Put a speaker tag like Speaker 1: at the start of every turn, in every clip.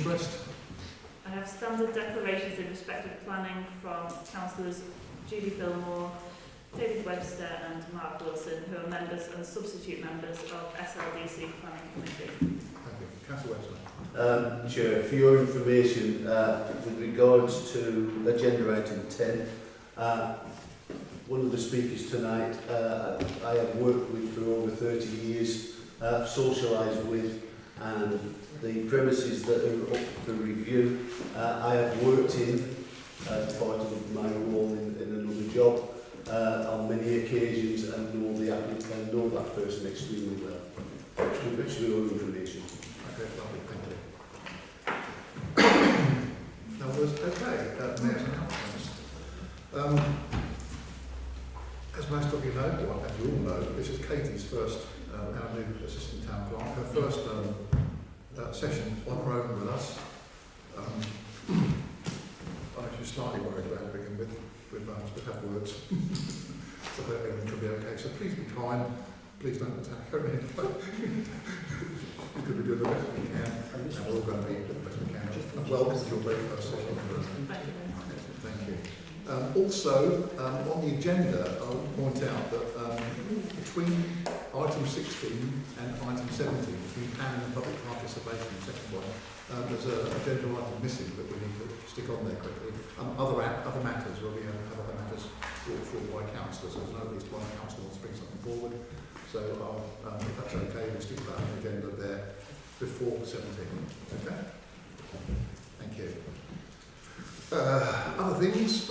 Speaker 1: interest?
Speaker 2: I have standard declarations in respect of planning from councillors Julie Fillmore, David Webster and Mark Wilson, who are members and substitute members of SLDC Planning Committee.
Speaker 1: Thank you. Councillor Webster.
Speaker 3: Chair, for your information, with regards to agenda item 10, one of the speakers tonight I have worked with for over 30 years, socialised with, and the premises that are up for review I have worked in as part of my role in another job on many occasions, and know the applicant and know that person extremely well. Which for your information.
Speaker 1: Okay, lovely, thank you. That was okay. Mayor's announcements. As most of you know, or as you all know, this is Katie's first, our new assistant town clerk, her first session on her own with us. I'm actually slightly worried about to begin with have words. So I hope everything will be okay. So please be kind. Please don't attack her. We could be doing the best we can, and we're all going to be doing the best we can. And welcome to your very first session.
Speaker 2: Thank you very much.
Speaker 1: Thank you. Also, on the agenda, I'll point out that between item 16 and item 17, between planning and public participation, the second one, there's an agenda item missing that we need to stick on there quickly. Other matters, where we have other matters brought forward by councillors. There's no at least one councillor wants to bring something forward. So if that's okay, we'll stick that on the agenda there before 17. Okay? Thank you. Other things,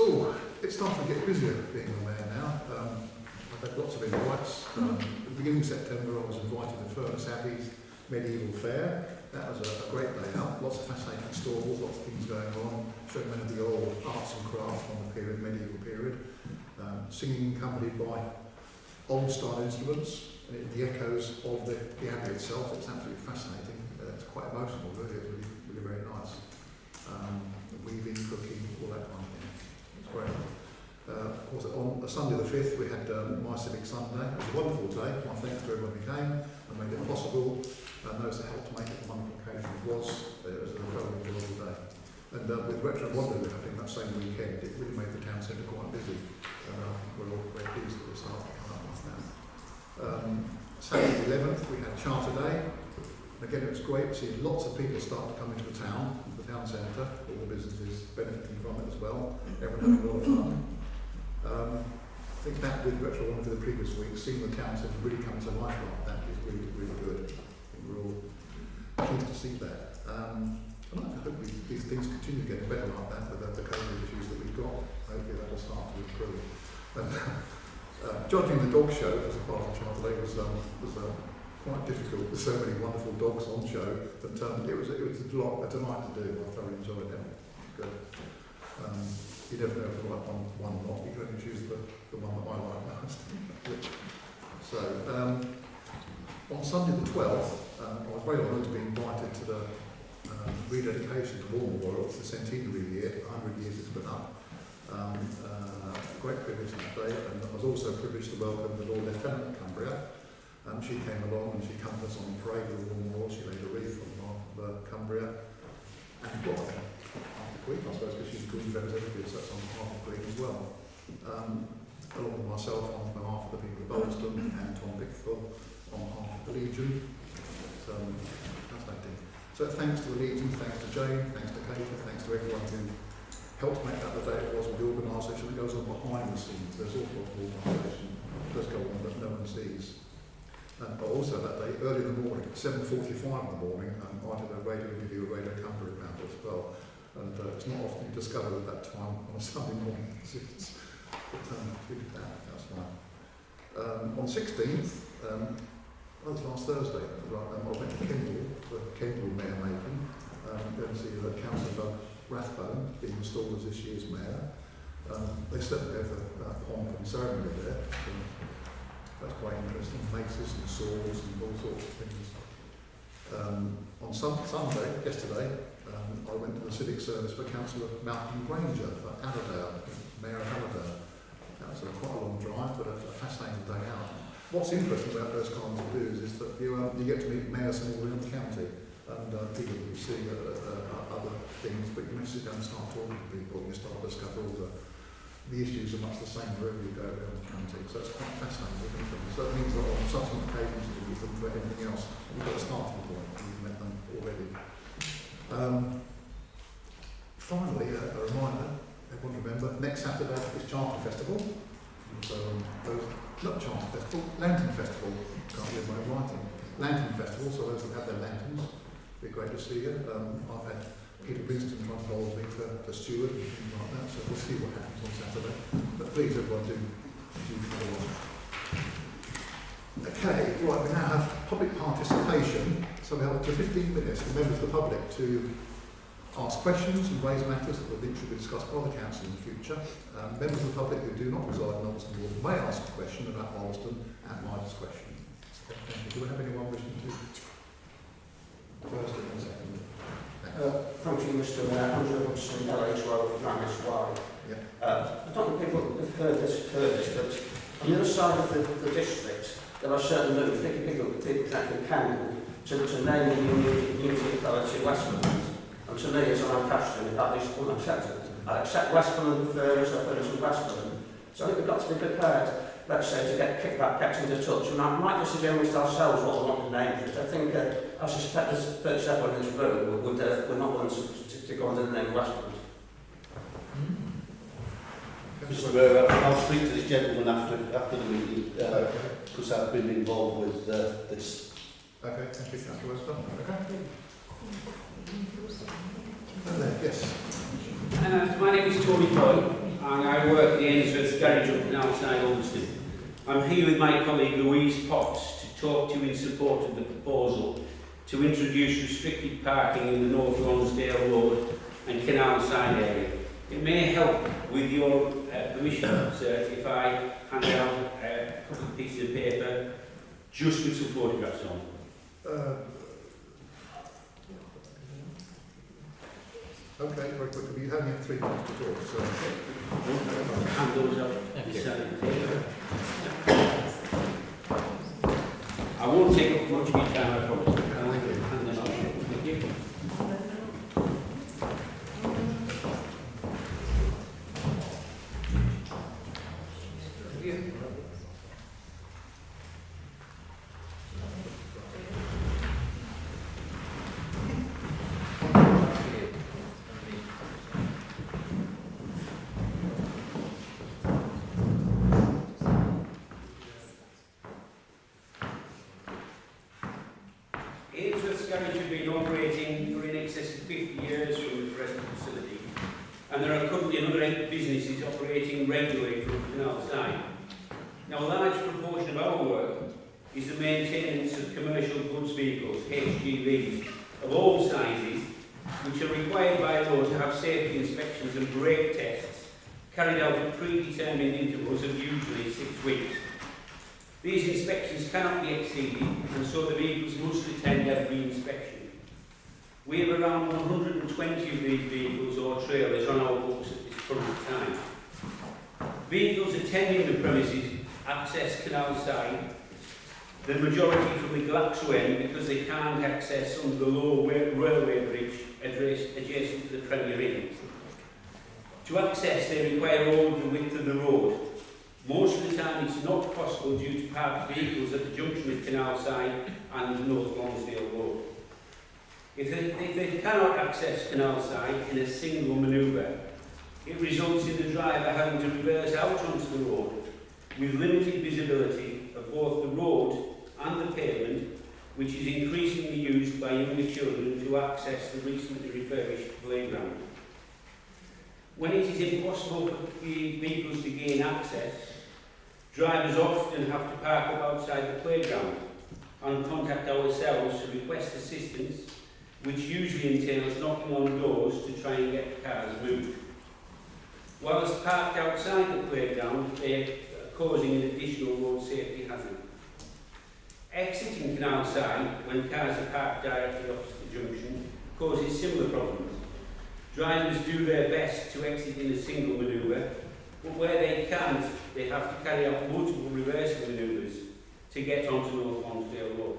Speaker 1: it's starting to get busier being the mayor now. I've had lots of invites. At the beginning of September I was invited to Furness Abbey's medieval fair. That was a great day out, lots of fascinating stalls, lots of things going on, showing many of the old arts and crafts from the medieval period. Singing accompanied by old style instruments, and the echoes of the abbey itself. It's absolutely fascinating. It's quite emotional, really. It's really very nice. Weaving, cooking, all that kind of thing. It's great. Of course, on Sunday the 5th, we had My Civic Sunday. It was a wonderful day. My thanks to everyone who came and made it possible. Those that helped to make it a wonderful occasion it was an incredibly enjoyable day. And with Retro Wonder happening that same weekend, it really made the town centre quite busy. We're all very pleased with the start coming up with that. Saturday the 11th, we had Charter Day. Again, it was great to see lots of people start to come into the town centre, all the businesses benefiting from it as well. Everyone had a lot of fun. I think that with Retro Wonder for the previous week, seeing the town centre really come to life like that is really, really good. We're all pleased to see that. And I hope these things continue getting better like that with the COVID issues that we've got. Hopefully that will start to improve. Judging the dog show as a part of Charter Day was quite difficult with so many wonderful dogs on show, but it was a delight to do. I thoroughly enjoyed it. Good. You never know if you like one or not. You can only choose the one that I like most. So on Sunday the 12th, I was very honoured to be invited to the rededication of all Memorial. It's the centenary year, 100 years it's been up. Great privilege that day, and I was also privileged to welcome the Lord Lieutenant of Cumbria. She came along and she accompanied us on the parade with the Memorial. She laid a wreath on behalf of Cumbria. And half the Queen, I suppose, because she's the Queen's representative, so that's on behalf of the Queen as well. Along with myself on behalf of the people of Ulverston and Tom Bickford on behalf of the Legion. So, fascinating. So thanks to the Legion, thanks to Jane, thanks to Katie, thanks to everyone who helped make that the day it was with the organisation that goes on behind the scenes. There's an awful lot of organisation that does go on that no one sees. But also that day, early in the morning, 7:45 in the morning, I did a radio interview with Radio Cumbria about it as well. And it's not often you discover at that time on a Sunday morning. But we did that, that's fine. On 16th, that was last Thursday, I went to Kendal, for Kendal mayor making, going to see Councillor Doug Rathbone being installed as this year's mayor. They set there for pomp and ceremony there. So that's quite interesting. Maces and swords and all sorts of things. On Sunday, yesterday, I went to the civic service for Councillor Malcolm Granger for Allerdale, Mayor of Allerdale. That was quite a long drive, but a fascinating day out. What's interesting about those kinds of do's is that you get to meet mayors from all around the county, and people you see things, but you must sit down and start talking to people, and you start to discover all the issues are much the same wherever you go around the county. So it's quite fascinating, isn't it? So it means that on subsequent occasions that you can for anything else, you've got a starting point, you've met them already. Finally, a reminder, everyone remember, next Saturday is Charter Festival. So not Charter Festival, Lantern Festival, can't hear my writing. Lantern Festival, so those that have their lanterns, it'd be great to see you. I've had Peter Winston trying to hold me for steward and things like that, so we'll see what happens on Saturday. But please everyone do follow on. Okay, right, we now have public participation, so we have up to 15 minutes for members of the public to ask questions and raise matters that will eventually be discussed by the council in the future. Members of the public who do not reside in Ulverston Ward may ask a question about Ulverston at my discretion. Okay, thank you. Do we have anyone wishing to? First and second.
Speaker 4: Thank you, Mr. Mayor. Andrew Hudson, LH12, Dragon's Y.
Speaker 1: Yeah.
Speaker 4: I don't think people have heard this, but on the other side of the district, there are certain moves people exactly can to name the community authority Westmoreland. And to me, as an Lancastrian, that is unacceptable. I accept Westmoreland for as reference to Westmoreland. So I think we've got to be prepared, let's say, to get kickback, get into touch. And I might disagree amongst ourselves what we want to name for it. I think, I suspect there's virtually everyone in this room would not want to go under the name Westmoreland.
Speaker 3: Mr. Mayor, I'll speak to this gentleman after the meeting, because I've been involved with this.
Speaker 1: Okay, thank you, Councillor Weston. Okay. Yes.
Speaker 5: My name is Tony Floyd, and I work at the Ainsworth Garage up outside Ulverston. I'm here with my colleague Louise Potts to talk to you in support of the proposal to introduce restricted parking in the North Lonsdale Road and Canal Side area. It may help with your permission, sir, if I hand out a couple of pieces of paper just with some photographs on.
Speaker 1: Okay, very quickly. You only have 3 minutes to talk, so...
Speaker 5: Hand those up.
Speaker 1: Thank you.
Speaker 5: I won't take up much of your time, I promise.
Speaker 1: Thank you.
Speaker 5: Hand them up. Thank you. Ainsworth's Garage has been operating for in excess of 50 years from the present facility, and there are currently another 8 businesses operating regularly from the canal side. Now, a large proportion of our work is the maintenance of commercial goods vehicles, HGVs, of all sizes, which are required by law to have safety inspections and brake tests carried out at predetermined intervals of usually 6 weeks. These inspections cannot be exceeded, and so the vehicles must attend every inspection. We have around 120 of these vehicles or trailers on our books at this current time. Vehicles attending the premises access Canal Side, the majority from the Glaxo end because they can't access under the low railway bridge adjacent to the Premier Inn. To access, they require all the width of the road. Most of the time it's not possible due to parked vehicles at the junction with Canal Side and North Lonsdale Road. If they cannot access Canal Side in a single manoeuvre, it results in the driver having to reverse out onto the road with limited visibility of both the road and the pavement, which is increasingly used by younger children to access the recently refurbished playground. When it is impossible for vehicles to gain access, drivers often have to park up outside the playground and contact ourselves to request assistance, which usually entails knocking on doors to try and get the cars moved. Whilst parked outside the playground, they are causing an additional road safety hazard. Exiting Canal Side, when cars are parked directly opposite the junction, causes similar problems. Drivers do their best to exit in a single manoeuvre, but where they can't, they have to carry out multiple reversing manoeuvres to get onto North Lonsdale Road.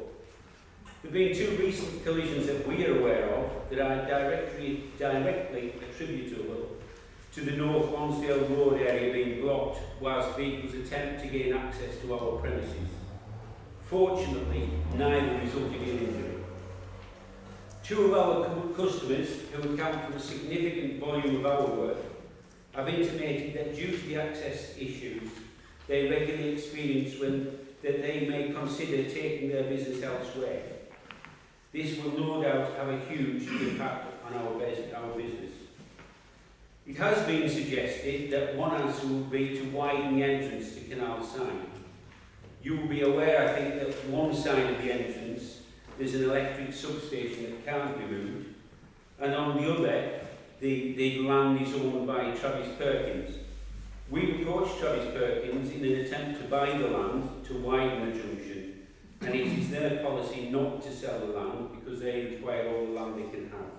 Speaker 5: There have been 2 recent collisions that we are aware of that are directly attributable to the North Lonsdale Road area being blocked whilst vehicles attempt to gain access to our premises. Fortunately, neither resulted in injury. 2 of our customers, who account for a significant volume of our work, have intimated that due to the access issues they regularly experience that they may consider taking their business elsewhere. This will no doubt have a huge impact on our business. It has been suggested that one answer would be to widen the entrance to Canal Side. You will be aware, I think, that one side of the entrance there's an electric substation that can't be moved, and on the other, the land is owned by Travis Perkins. We approached Travis Perkins in an attempt to buy the land to widen the junction, and it is their policy not to sell the land because they require all the land they can have.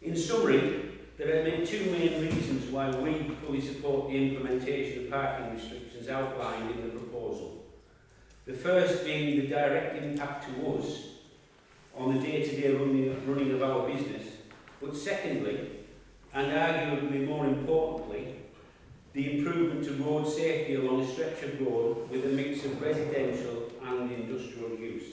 Speaker 5: In summary, there are 2 main reasons why we fully support the implementation of parking restrictions outlined in the proposal. The first being the direct impact to us on the day-to-day running of our business, but secondly, and arguably more importantly, the improvement to road safety along a stretch of road with a mix of residential and industrial use.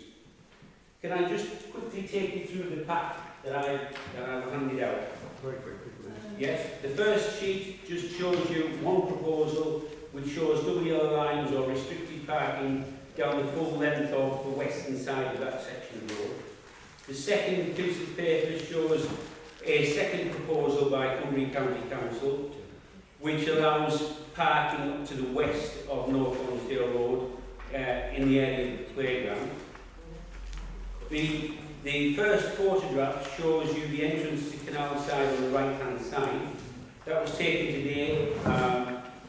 Speaker 5: Can I just quickly take you through the pack that I've handed out?
Speaker 1: Very quickly, please.
Speaker 5: Yes, the first sheet just shows you one proposal which shows double yellow lines or restricted parking down the full length of the western side of that section of road. The second piece of paper shows a second proposal by Cumbria County Council which allows parking up to the west of North Lonsdale Road in the area of the playground. The first photograph shows you the entrance to Canal Side on the right hand side. That was taken today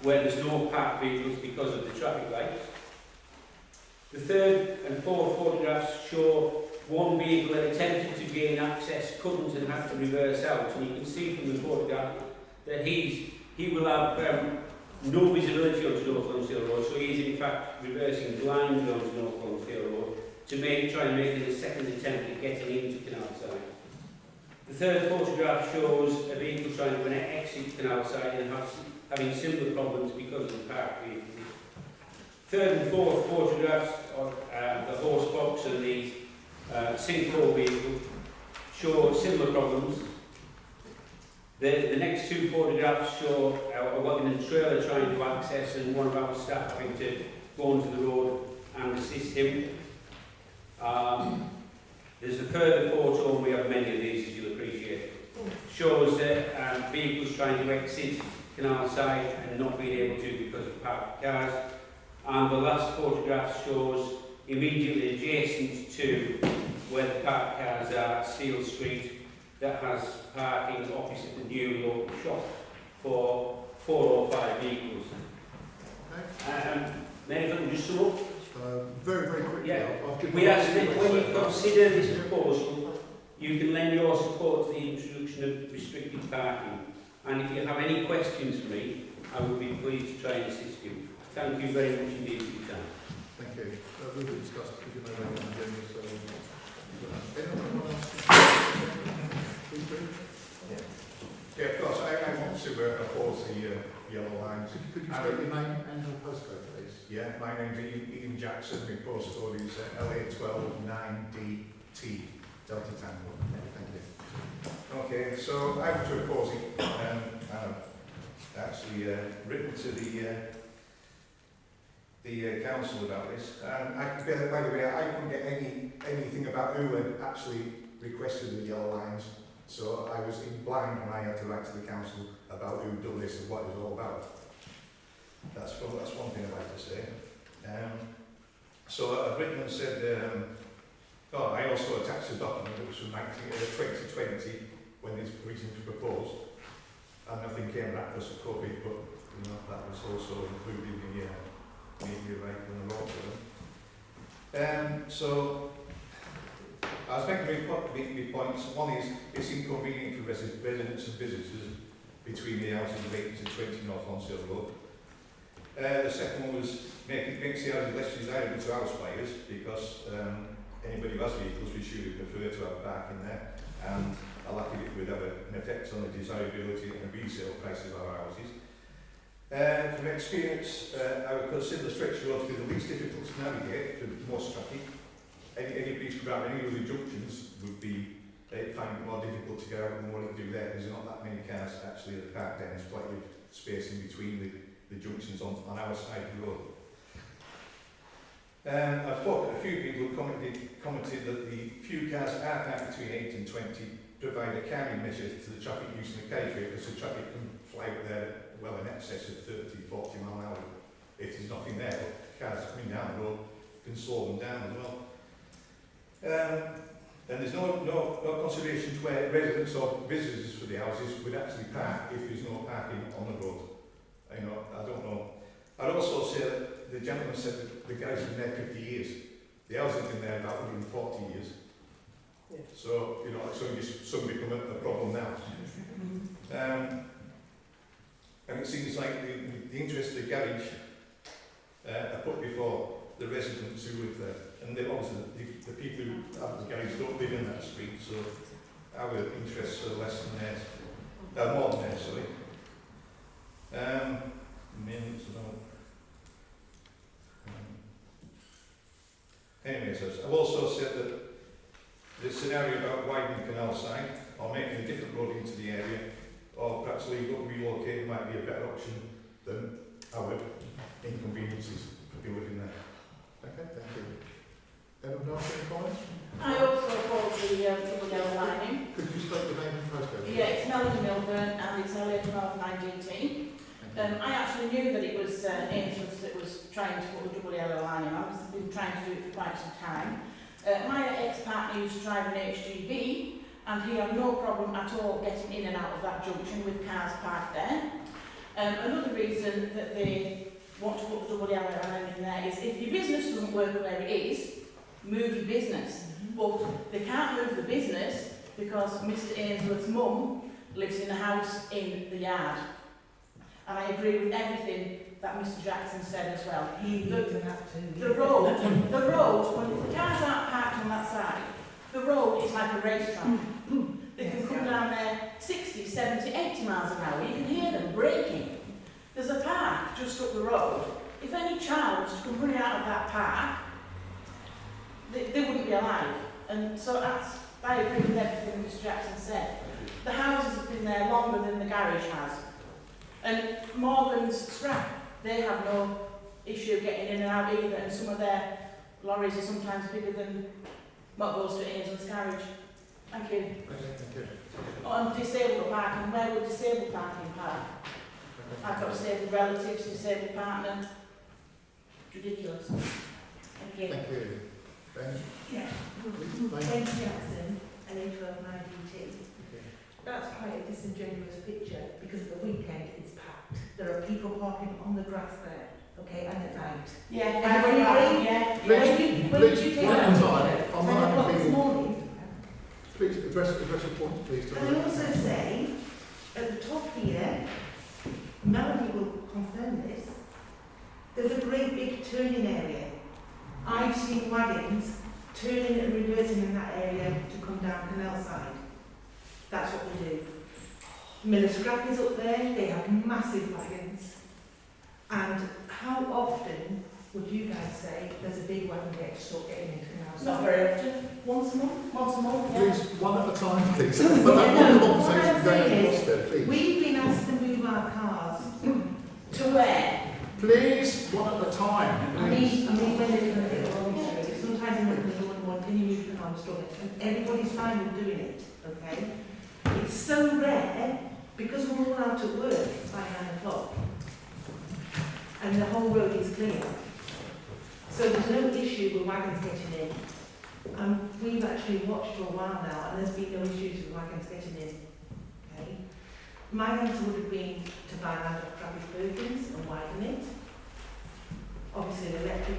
Speaker 5: where there's no parked vehicles because of the traffic lights. The third and fourth photographs show one vehicle that attempted to gain access, couldn't, and had to reverse out. And you can see from the photograph that he will have no visibility onto North Lonsdale Road, so he is in fact reversing blind onto North Lonsdale Road to try and make it a second attempt at getting into Canal Side. The third photograph shows a vehicle trying to exit Canal Side and having similar problems because of the parked vehicles. Third and fourth photographs of the horse box and the sinkhole vehicle show similar problems. The next 2 photographs show a wagon and trailer trying to access and one of our staff having to go onto the road and assist him. There's a further photo, and we have many of these as you'll appreciate. Shows that vehicles trying to exit Canal Side and not being able to because of parked cars. And the last photograph shows immediately adjacent to where the parked cars are, Steel Street, that has parking opposite the new local shop for 4 or 5 vehicles.
Speaker 1: Okay.
Speaker 5: Then if I can just sum up.
Speaker 1: Very, very quickly.
Speaker 5: Yeah.
Speaker 1: I'll give
Speaker 5: We
Speaker 1: you
Speaker 5: ask that when you
Speaker 1: so far.
Speaker 5: consider this proposal, you can lend your support to the introduction of restricted parking. And if you have any questions for me, I will be pleased to try and assist you. Thank you very much indeed for your time.
Speaker 1: Thank you. We'll be discussed, if you know where I'm going, so... anyone else? Please do.
Speaker 6: Yeah, of course, I want to oppose the yellow lines.
Speaker 1: Could you state your name and your postcode, please?
Speaker 6: Yeah, my name's Ian Jackson, my postcode is LA12 9DT, Delta Tango.
Speaker 1: Thank you.
Speaker 6: Okay, so I want to oppose it, I've actually written to the council about this. By the way, I couldn't get anything about who had actually requested the yellow lines, so I was in blind when I had to write to the council about who'd done this and what it was all about. That's one thing I'd like to say. So I've written and said, I also attached a document that was from 2020 when this reason was proposed, and nothing came back because of COVID, but you know, that was also included in the media right when I wrote to them. So I was making my points. One is it's inconvenient for residents and visitors between the houses of 8 and 20 North Lonsdale Road. The second one was makes the houses less desirable to house buyers because anybody who has vehicles, we surely prefer to have parking there, and I like it would have an effect on the desirability and the resale price of our houses. From experience, I would consider the stretch road to be the least difficult to navigate for most traffic. Anybody who's around any of the junctions would be find it more difficult to get out than what to do there. There's not that many cars actually that park there. There's plenty of space in between the junctions on our side of the road. I've spoken to a few people who commented that the few cars that are parked between 8 and 20 provide a calming measure to the traffic use in the carriageway, because the traffic can fly up there well in excess of 30, 40 mile an hour. If there's nothing there, but cars coming down the road can slow them down as well. And there's no consideration to where residents or visitors for the houses would actually park if there's no parking on the road. I don't know. I'd also say that the gentleman said that the garage has been there 50 years. The house has been there about 140 years.
Speaker 4: Yeah.
Speaker 6: So, it's suddenly become a problem now. And it seems like the interest of the garage are put before the residents who live there. And obviously the people who have the garage don't live in that street, so our interests are less than theirs. More than theirs, sorry. Anyways, I've also said that the scenario about widening Canal Side or making a different road into the area, or perhaps relocating might be a better option than our inconveniences for people living there.
Speaker 1: Okay, thank you. Anyone else any comments?
Speaker 7: I also oppose the double yellow lining.
Speaker 1: Could you state your name and postcode?
Speaker 7: Yeah, it's Melanie Milburn and it's LA12 I actually knew that it was Ainsworth that was trying to put the double yellow lining on, because they've been trying to do it for quite some time. My ex-partner used to drive an HGV and he had no problem at all getting in and out of that junction with cars parked there. Another reason that they want to put the double yellow line in there is if your business doesn't work where it is, move your business. But they can't move the business because Mr. Ainsworth's mum lives in a house in the yard. And I agree with everything that Mr. Jackson said as well. The road, when the cars aren't parked on that side, the road is like a racetrack. They can come down there 60, 70, 80 miles an hour. You can hear them braking. There's a park just up the road. If any child was to come running out of that park, they wouldn't be alive. And so I agree with everything Mr. Jackson said. The houses have been there longer than the garage has. And Morgan's Scrap, they have no issue getting in and out either, and some of their lorries are sometimes bigger than what goes to Ainsworth's garage. Thank you.
Speaker 1: Okay, thank you.
Speaker 7: On disabled parking, where would disabled parking park? I've got disabled relatives, disabled partner. It's ridiculous. Thank you.
Speaker 1: Thank you. Ben?
Speaker 8: Yeah.
Speaker 1: Ben?
Speaker 8: James Jackson, LA12 That's quite a disingenuous picture because at the weekend it's packed. There are people parking on the grass there, okay, and at night.
Speaker 7: Yeah,
Speaker 8: And when you rain,
Speaker 7: yeah.
Speaker 8: when you take
Speaker 1: one
Speaker 8: that
Speaker 1: at a
Speaker 8: picture,
Speaker 1: time.
Speaker 8: 10
Speaker 1: I'm not
Speaker 8: o'clock
Speaker 1: having
Speaker 8: this
Speaker 1: people-
Speaker 8: morning,
Speaker 1: Please address your point, please. To
Speaker 8: and I also say, at the top here, Melanie will confirm this, there's a great big turning area. I've seen wagons turning and reversing in that area to come down Canal Side. That's what they do. Miller Scrap is up there, they have massive wagons. And how often would you guys say there's a big wagon get stuck getting into Canal Side?
Speaker 7: Not very often.
Speaker 8: Once a month?
Speaker 7: Once a month, yeah.
Speaker 1: Please, one at a time, please. But
Speaker 8: Yeah,
Speaker 1: that
Speaker 8: no,
Speaker 1: one
Speaker 8: what
Speaker 1: conversation
Speaker 8: I'm
Speaker 1: going
Speaker 8: saying
Speaker 1: across there, please.
Speaker 8: We've been asked to move our cars.
Speaker 7: To where?
Speaker 1: Please, one at a time.
Speaker 8: I
Speaker 1: Please.
Speaker 8: mean when they're doing it on the street, sometimes in the one, can you move the arms doing it? And everybody's fine with doing it, okay? It's so rare because we're all out at work by 9 o'clock and the whole road is clear. So there's no issue with wagons getting in. We've actually watched for a while now and there's been no issues with wagons getting in. Okay? My answer would have been to buy land of Travis Perkins and widen it. Obviously the electric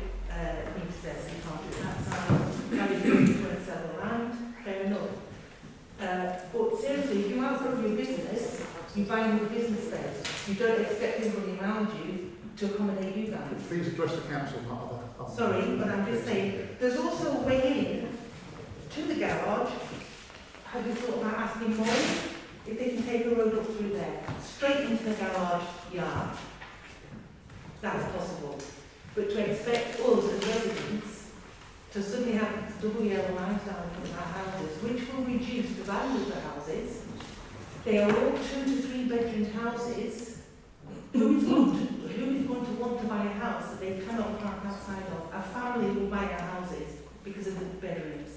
Speaker 8: meter says you can't do that side. Travis Perkins won't sell around, fair enough. But seriously, if you outgrow your business, you buy new business space. You don't expect everybody around you to accommodate you guys.
Speaker 1: Please address the council, not other.
Speaker 8: Sorry, but I'm just saying, there's also a way in to the garage, have you thought about asking more? If they can take a road up through there, straight into the garage yard, that's possible. But to expect us as residents to suddenly have double yellow lines down from our houses, which will reduce the value of the houses. They are all 2 to 3 bedroom houses. Who is going to want to buy a house that they cannot park outside of? A family will buy our houses because of the bedrooms.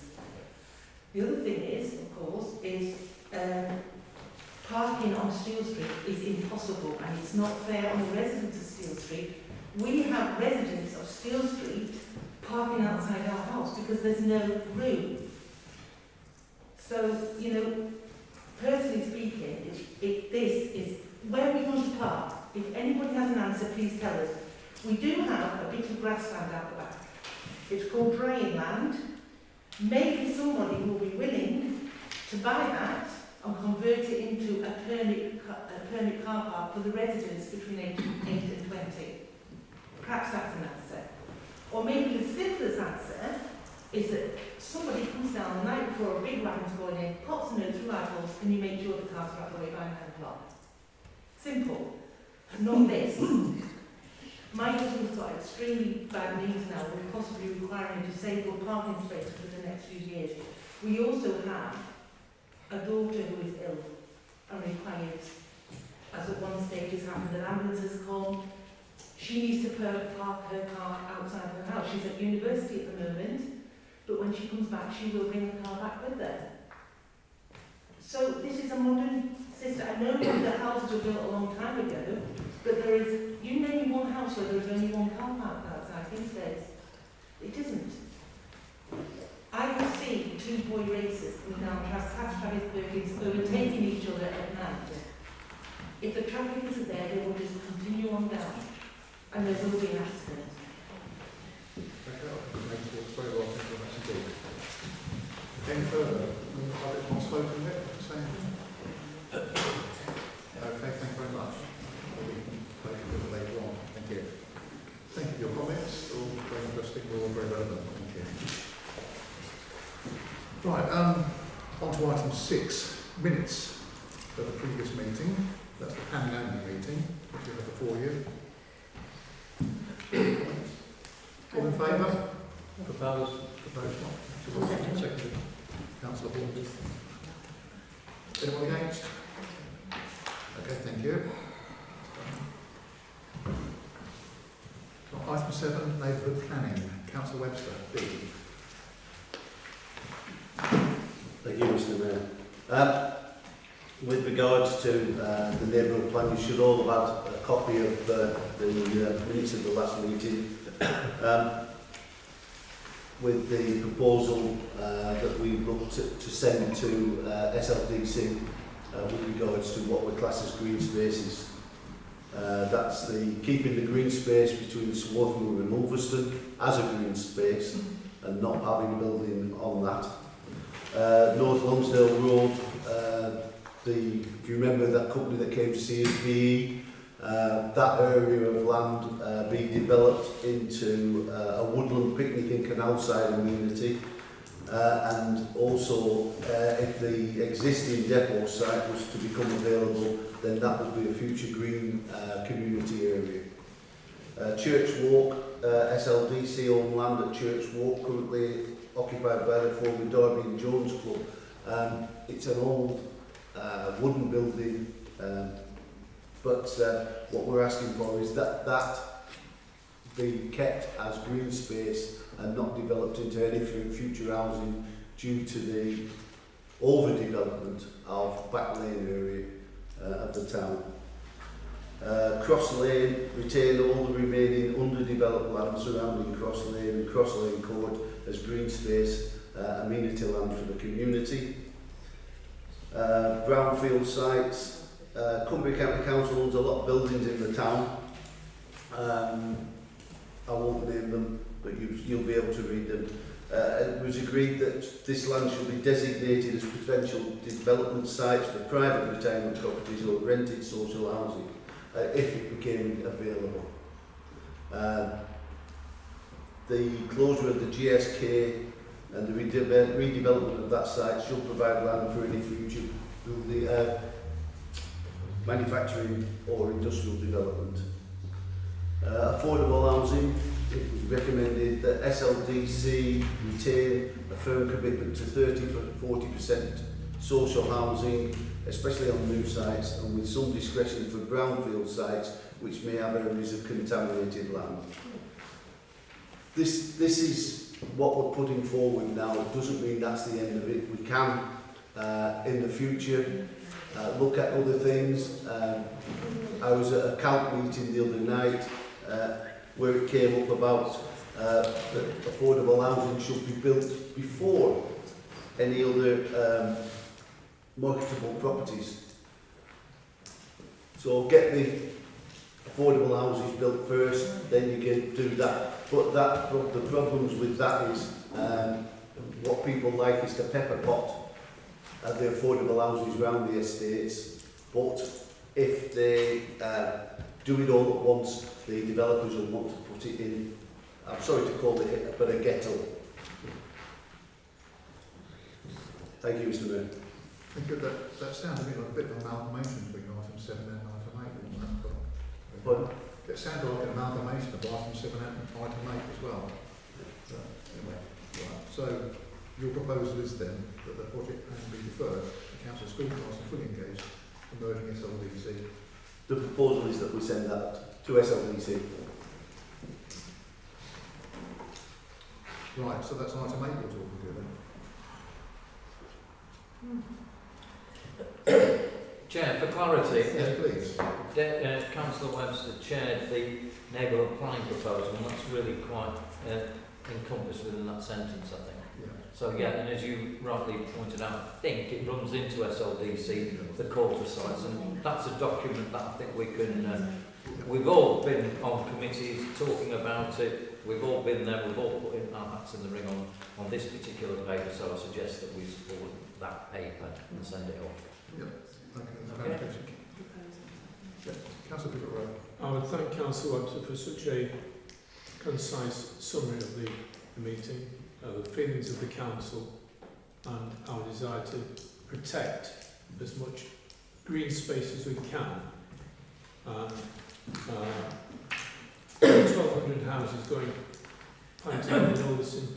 Speaker 8: The other thing is, of course, is parking on Steel Street is impossible, and it's not fair on the residents of Steel Street. We have residents of Steel Street parking outside our house because there's no room. So, you know, personally speaking, if this is where we want to park, if anybody has an answer, please tell us. We do have a bit of grassland out the back. It's called drying land. Maybe somebody will be willing to buy that and convert it into a permit car park for the residents between 8 and 20. Perhaps that's an answer. Or maybe the simplest answer is that somebody comes down the night before a big wagon's going in, pops a note through our doors, can you make sure the cars are out the way by 9 o'clock? Simple. Not this. My husband's got extremely bad knees now, we're possibly requiring a disabled parking space for the next few years. We also have a daughter who is ill and requires, as at one stage has happened, an ambulance has come. She needs to park her car outside her house. She's at university at the moment, but when she comes back, she will bring the car back with her. So this is a modern system. I know that the houses were built a long time ago, but there is, you name one house where there is only one car park outside these days. It isn't. I have seen 2 boy racers coming down past Travis Perkins overtaking each other at night. If the traffic isn't there, they will just continue on down, and there will be an accident.
Speaker 1: Very well, thank you very much indeed. Any further? Are there not spoken yet? Say anything? Okay, thank you very much. We can take a bit later on. Thank you. Thank you for your comments. All very interesting, all very relevant. Thank you. Right, on to item 6, minutes of the previous meeting. That's the Pan-Andy meeting, which you have before you. All in favour? Proposed one. Seconded. Councillor Hall. Anyone against? Okay, thank you. Item 7, neighbourhood planning. Councillor Webster, B.
Speaker 3: Thank you, Mr. Mayor. With regards to the neighbourhood plan, you should all have had a copy of the minutes of the last meeting with the proposal that we looked to send to SLDC with regards to what we class as green spaces. That's the keeping the green space between Swarthmoor and Ulverston as a green space and not having a building on that. North Lonsdale Road, if you remember that company that came to see us, PE, that area of land being developed into a woodland picnic and canal-side amenity, and also if the existing depot site was to become available, then that would be a future green community area. Church Walk, SLDC owned land at Church Walk, currently occupied by the former Derby and Jones Club. It's an old wooden building, but what we're asking for is that be kept as green space and not developed into any future housing due to the overdevelopment of Back Lane area of the town. Cross Lane, retain all the remaining underdeveloped land surrounding Cross Lane and Cross Lane Court as green space, amenity land for the community. Brownfield sites, Cumbria County Council owns a lot of buildings in the town. I won't name them, but you'll be able to read them. It was agreed that this land should be designated as potential development sites for private retirement properties or rented social housing if it became available. The closure of the GSK and the redevelopment of that site should provide land for any future through the manufacturing or industrial development. Affordable housing, it was recommended that SLDC retain a firm commitment to 30–40% social housing, especially on new sites, and with some discretion for brownfield sites which may have areas of contaminated land. This is what we're putting forward now. It doesn't mean that's the end of it. We can, in the future, look at other things. I was at a CALP meeting the other night where it came up about that affordable housing should be built before any other marketable properties. So get the affordable houses built first, then you can do that. But the problems with that is what people like is to pepper pot the affordable houses around the estates. But if they do it all at once, the developers will want to put it in, I'm sorry to call it, but a ghetto. Thank you, Mr. Mayor.
Speaker 1: I think that sounds a bit like a bit of an amalgamation between item 7 and item 8. Wouldn't it?
Speaker 3: But
Speaker 1: It sounded like an amalgamation of item 7 and item 8 as well. Anyway, right. So your proposal is then that the project can be deferred, the council school council fully engaged in merging SLDC.
Speaker 3: the proposal is that we send that to SLDC.
Speaker 1: Right, so that's item 8 we're talking about then.
Speaker 9: Chair, for clarity,
Speaker 1: Yes, please.
Speaker 9: Councillor Webster chaired the neighbourhood planning proposal, and that's really quite encompassed within that sentence, I think.
Speaker 1: Yeah.
Speaker 9: So yeah, and as you rightly pointed out, I think it runs into SLDC, the quarter sites, and that's a document that I think we can, we've all been on committees talking about it, we've all been there, we've all put in our hats in the ring on this particular paper, so I suggest that we support that paper and send it off.
Speaker 1: Yep. Okay.
Speaker 9: Okay.
Speaker 1: Yeah. Councillor Pickett-Rowe.
Speaker 10: I would thank Councillor Webster for such a concise summary of the meeting, the feelings of the council and our desire to protect as much green space as we can. 1,200 houses going Pinetown and Ulverston,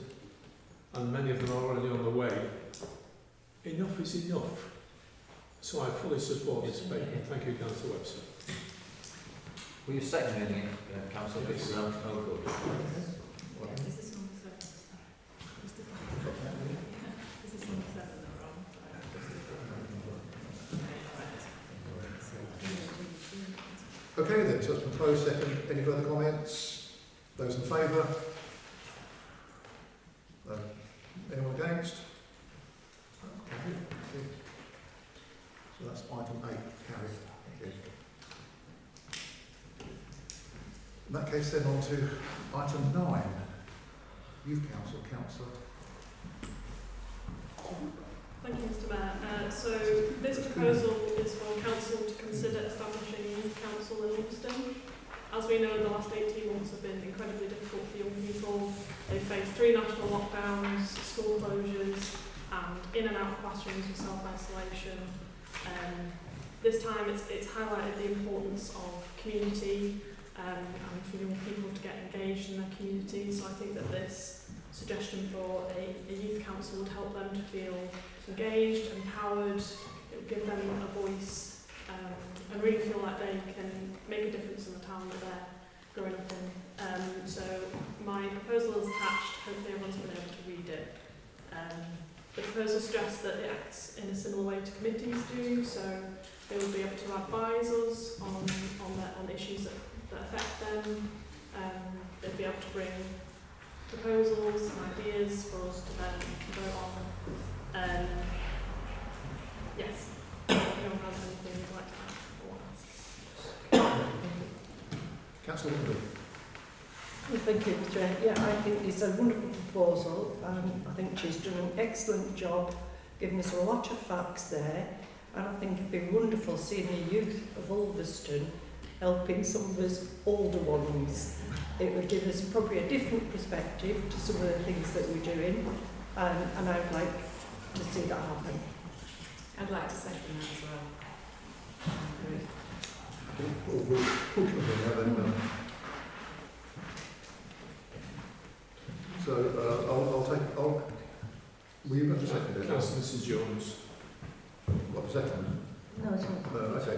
Speaker 10: and many of them are already on the way. Enough is enough. So I fully support this paper. Thank you, Councillor Webster.
Speaker 9: Will you second anything, Councillor
Speaker 10: Yes.
Speaker 9: Pickett-Rowe? Oh, good.
Speaker 2: Is this on the 7th? Is this on the 7th or wrong?
Speaker 1: Okay then, so it's proposed second. Any further comments? Those in favour? Anyone against? Okay. So that's item 8 carried. Thank you. In that case then on to item 9. Youth Council, Councillor.
Speaker 11: Thank you, Mr. Mayor. So this proposal is for council to consider establishing a youth council in Ulverston. As we know, the last 18 months have been incredibly difficult for young people. They've faced 3 national lockdowns, school closures, and in and out of classrooms with self-isolation. This time it's highlighted the importance of community and for young people to get engaged in their community. So I think that this suggestion for a youth council would help them to feel engaged, empowered. It would give them a voice and really feel like they can make a difference in the town that they're growing up in. So my proposal is attached. Hopefully everyone's been able to read it. The proposal suggests that it acts in a similar way to committees do, so they will be able to advise us on issues that affect them. They'll be able to bring proposals and ideas for us to then vote on. Yes, if anyone has anything you'd like to add or ask.
Speaker 1: Councillor Wimble.
Speaker 12: Well, thank you, Chair. Yeah, I think it's a wonderful proposal. I think she's done an excellent job, giving us a lot of facts there. And I think it'd be wonderful seeing the youth of Ulverston helping some of us older ones. It would give us probably a different perspective to some of the things that we're doing. and I'd like to see that happen.
Speaker 2: I'd like to second that as well.
Speaker 1: We'll come in now then. So I'll take. Were you going to second it?
Speaker 10: Councillor Mrs Jones.
Speaker 1: What, the second?
Speaker 12: No, it's not.
Speaker 1: Okay.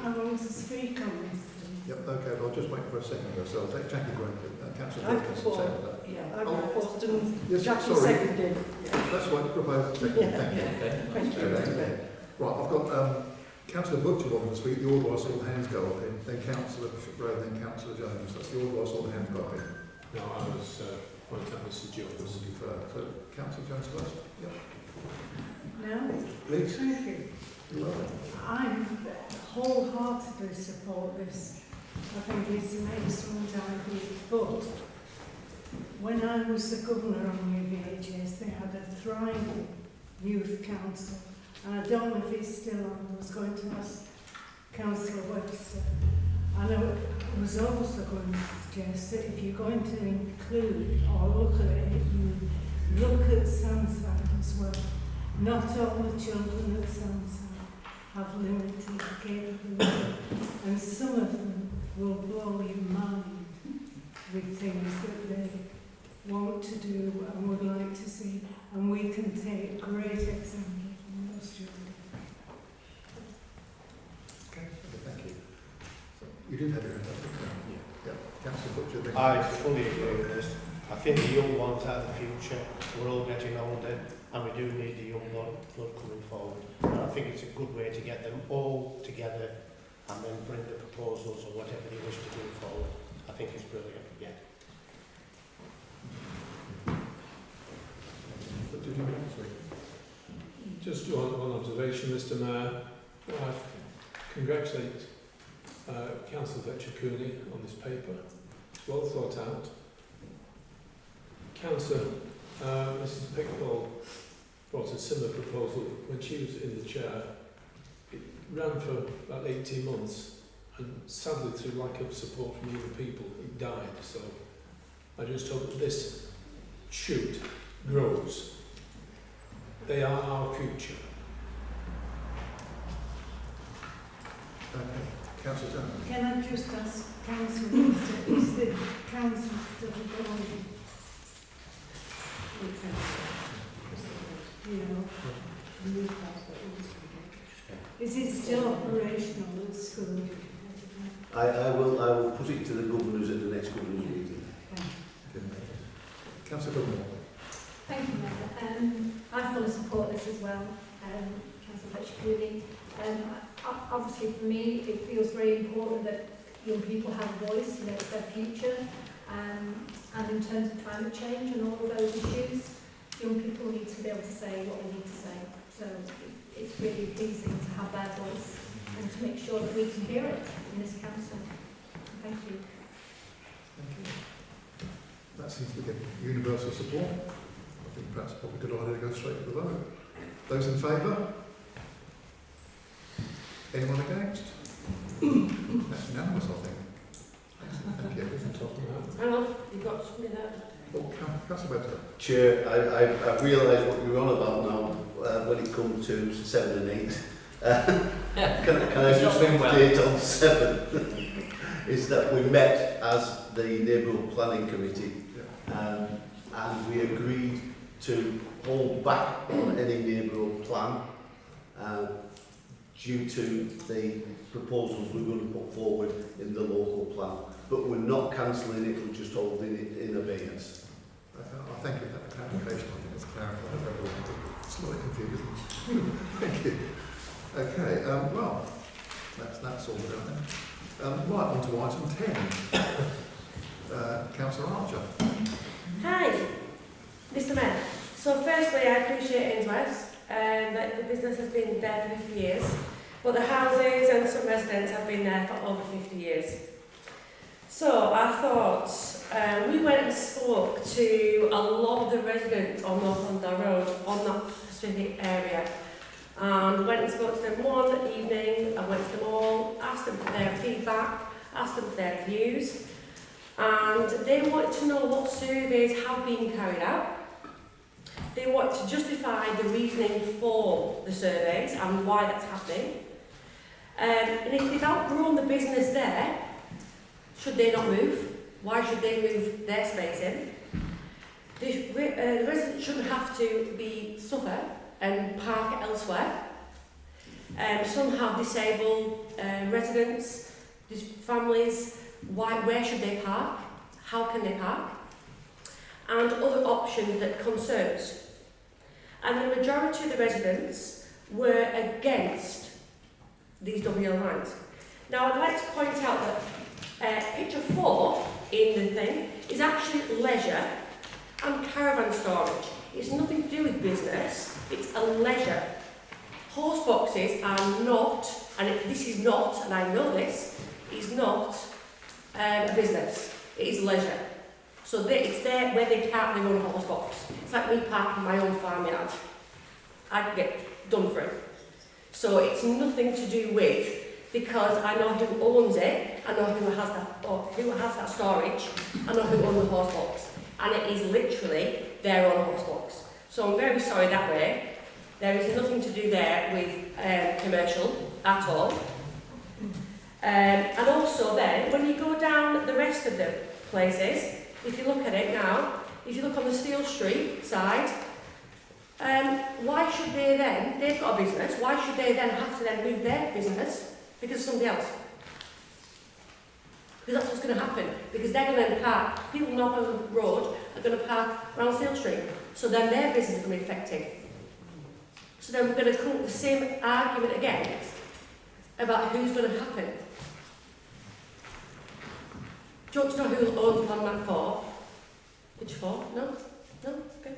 Speaker 12: I want to speak on this.
Speaker 1: Yep, okay, well, I'll just wait for a second or so. I'll take Jackie Grantham, Councillor
Speaker 12: I
Speaker 1: Wilkins,
Speaker 12: propose-
Speaker 1: second that.
Speaker 12: Yeah, I proposed and
Speaker 1: Yes,
Speaker 12: Jackie
Speaker 1: sorry.
Speaker 12: seconded.
Speaker 1: That's what I proposed. Thank you.
Speaker 12: Yeah,
Speaker 1: Thank you.
Speaker 9: Okay.
Speaker 12: Thank you.
Speaker 1: Okay. Right, I've got Councillor Butcher wanting to speak. The order I saw the hands go up in, then Councillor Rowe, then Councillor Jones. That's the order I saw the hands go up in.
Speaker 10: No, I was pointing out Mr Jones.
Speaker 1: So, Councillor Jones first. Yep.
Speaker 12: No,
Speaker 1: Please.
Speaker 12: thank you.
Speaker 1: You're welcome.
Speaker 12: I wholeheartedly support this. I think it's an excellent idea. But when I was the governor on UVHS, they had a thriving youth council. And I don't know if it's still on. I was going to ask Councillor Webster. I know it was also going to suggest that if you're going to include or look at it, you look at Sanside as well. Not all the children at Sanside have limited capability, and some of them will blow your mind with things that they want to do and would like to see, and we can take great examples from those children.
Speaker 1: Okay, thank you. So, you did have your hand up, didn't you? Yeah. Councillor Butcher, then.
Speaker 13: I fully agree with this. I think the young ones are the future. We're all getting older and we do need the young blood coming forward. And I think it's a good way to get them all together and then bring the proposals or whatever they wish to do forward. I think it's brilliant, yeah.
Speaker 1: But did you want to speak?
Speaker 10: Just one observation, Mr Mayor. I congratulate Councillor Fletcher Cooney on this paper. It's well thought out. Councillor Mrs Pickball brought a similar proposal when she was in the chair. It ran for about 18 months and sadly through lack of support from other people it died. So I just hope that this shoot grows. They are our future.
Speaker 1: Okay. Councillor Jones.
Speaker 12: Can I just ask Councillor, is the council still going? You know, is it still operational at school?
Speaker 3: I will put it to the governors at the next governors meeting.
Speaker 1: Councillor Fillmore.
Speaker 14: Thank you, Mayor. I fully support this as well, Councillor Fletcher Cooney. Obviously for me it feels very important that young people have a voice, you know, it's their future. And in terms of climate change and all of those issues, young people need to be able to say what they need to say. So it's really pleasing to have their voice and to make sure that we can hear it in this council. Thank you.
Speaker 1: Thank you. That seems to get universal support. I think perhaps probably a good idea to go straight to the vote. Those in favour? Anyone against? That's unanimous, I think. Excellent, thank you.
Speaker 7: Hang on, you've got something there.
Speaker 1: Oh, Councillor Webster.
Speaker 3: Chair, I've realised what you're on about now when it comes to 7 and 8. Can I just update on 7? Is that we met as the Neighbourhood Planning Committee and we agreed to hold back on any neighbourhood plan due to the proposals we're going to put forward in the local plan. But we're not cancelling it, we're just holding it in abeyance.
Speaker 1: I thank you for that clarification. I think it's clarified for everyone. It's slightly confusing. Thank you. Okay, well, that's all we're doing then. Right, on to item 10. Councillor Archer.
Speaker 15: Hi, Mr Mayor. So firstly, I appreciate Ainsworth that the business has been there for 50 years, but the houses and some residents have been there for over 50 years. So I thought we went and spoke to a lot of the residents on Northampton Road on that specific area. And went and spoke to them one evening, I went to them all, asked them for their feedback, asked them for their views, and they wanted to know what surveys have been carried out They want to justify the reasoning for the surveys and why that's happening. And if they've outgrown the business there, should they not move? Why should they move their space in? The residents shouldn't have to suffer and park elsewhere. Some have disabled residents, families. Where should they park? How can they park? And other options that concerns. And the majority of the residents were against these WL lines. Now I'd like to point out that picture 4 in the thing is actually leisure and caravan storage. It's nothing to do with business, it's a leisure. Horse boxes are not, and this is not, and I know this, is not a business, it is leisure. So it's there where they park their own horse box. It's like me parking my own farmyard. I can get done for it. So it's nothing to do with, because I know who owns it, I know who has that, or who has that storage, I know who owns the horse box. And it is literally their own horse box. So I'm very sorry that way. There is nothing to do there with commercial at all. And also then, when you go down the rest of the places, if you look at it now, if you look on the Steel Street side, why should they then, they've got a business, why should they then have to then move their business because of somebody else? Because that's what's going to happen. Because they're going to then park, people not on the road are going to park around Steel Street. So then their business is going to be affected. So then we're going to come up with the same argument again about who's going to happen. Do you want to know who owns Plan Map 4? Which 4? No? No? Okay.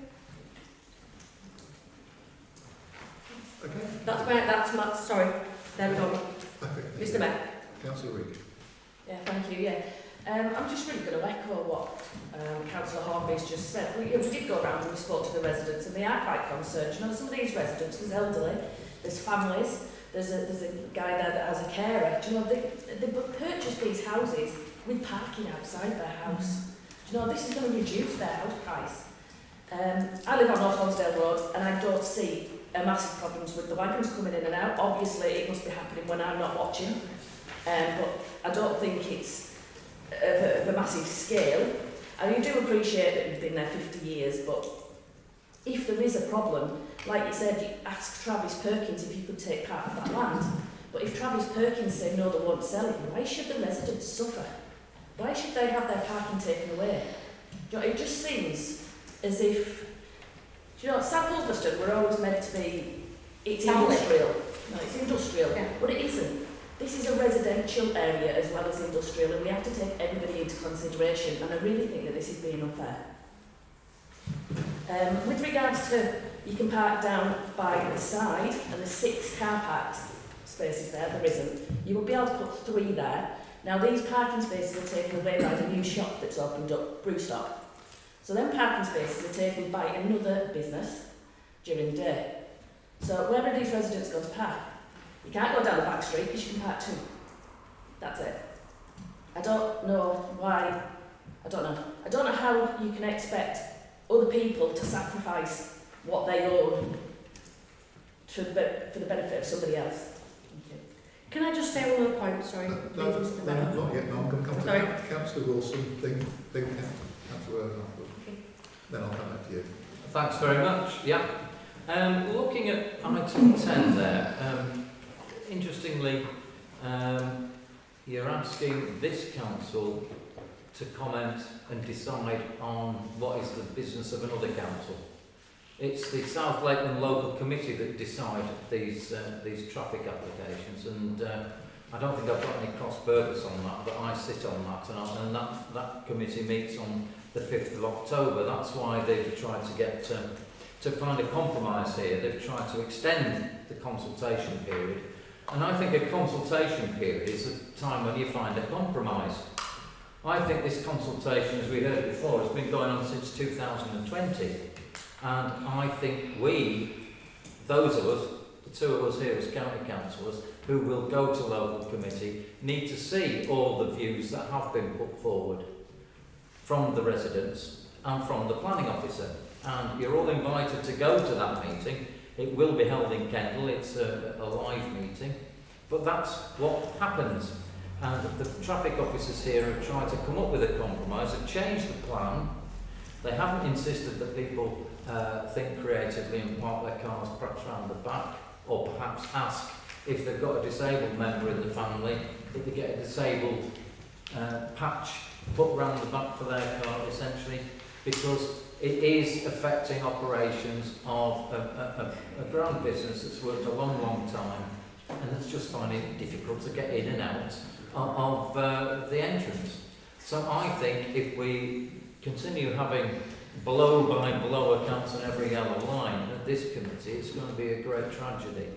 Speaker 1: Okay.
Speaker 15: That's my, sorry. There we go.
Speaker 1: Okay.
Speaker 15: Mr. Mayor.
Speaker 1: Councillor Reid.
Speaker 7: Yeah, thank you, yeah. I'm just really going to echo what Councillor Harvey's just said. We did go around and we spoke to the residents and they are quite concerned. You know, some of these residents, there's elderly, there's families, there's a guy there that has a carer. Do you know, they purchased these houses with parking outside their house. Do you know, this is going to reduce their house price. I live on North Lonsdale Road and I don't see massive problems with the wagons coming in and out. Obviously, it must be happening when I'm not watching. But I don't think it's of a massive scale. And you do appreciate that you've been there 50 years, but if there is a problem, like you said, you ask Travis Perkins if you could take part of that land. But if Travis Perkins say no, they won't sell it, why should the residents suffer? Why should they have their parking taken away? Do you know, it just seems as if, do you know, South Ulverston, we're always meant to be, it's industrial. No, it's industrial, yeah. But it isn't. This is a residential area as well as industrial, and we have to take everybody into consideration, and I really think that this is being unfair. With regards to, you can park down by the side, and there's 6 car parks spaces there isn't. You will be able to put 3 there. Now these parking spaces are taken away by the new shop that's opened up, Brewstock. So then parking spaces are taken by another business during the day. So where are these residents going to park? You can't go down the back street because you can park 2. That's it. I don't know why, I don't know how you can expect other people to sacrifice what they own for the benefit of somebody else.
Speaker 15: Can I just say one other point? Sorry.
Speaker 1: No, not yet. No, I'm going to come to Councillor Wilson, then Councillor Irvine. Then I'll come back to you.
Speaker 9: Thanks very much. Yeah. Looking at item 10 there, interestingly, you're asking this council to comment and decide on what is the business of another council. It's the South Lakeland Local Committee that decide these traffic applications, and I don't think I've got any cross purpose on that, but I sit on that, and that committee meets on the 5th of October. That's why they've tried to get to find a compromise here. They've tried to extend the consultation period, and I think a consultation period is a time when you find a compromise. I think this consultation, as we heard before, has been going on since 2020. And I think those of us, the 2 of us here as county councillors, who will go to local committee, need to see all the views that have been put forward from the residents and from the planning officer. and you're all invited to go to that meeting. It will be held in Kendal, it's a live meeting, but that's what happens. And the traffic officers here have tried to come up with a compromise, have changed the plan. They haven't insisted that people think creatively and park their cars perhaps round the back, or perhaps ask if they've got a disabled member in the family, if they get a disabled patch put round the back for their car, essentially, because it is affecting operations of a ground business that's worked a long, long time, and that's just finding it difficult to get in and out of the entrance. So I think if we continue having blow by blow accounts on every yellow line at this committee, it's going to be a great tragedy.